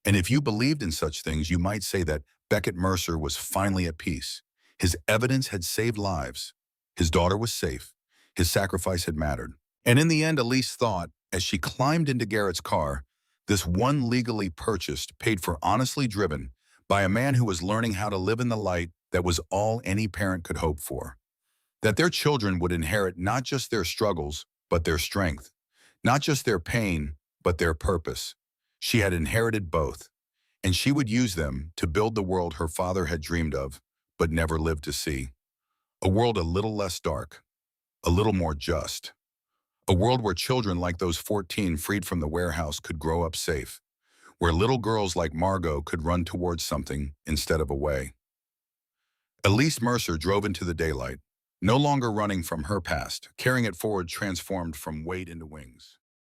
And if you believed in such things, you might say that Beckett Mercer was finally at peace. His evidence had saved lives. His daughter was safe. His sacrifice had mattered. And in the end, Elise thought, as she climbed into Garrett's car, this one legally purchased, paid for, honestly driven, by a man who was learning how to live in the light that was all any parent could hope for. That their children would inherit not just their struggles, but their strength, not just their pain, but their purpose. She had inherited both, and she would use them to build the world her father had dreamed of, but never lived to see. A world a little less dark, a little more just. A world where children like those 14 freed from the warehouse could grow up safe, where little girls like Margot could run towards something instead of away. Elise Mercer drove into the daylight, no longer running from her past, carrying it forward transformed from weight into wings.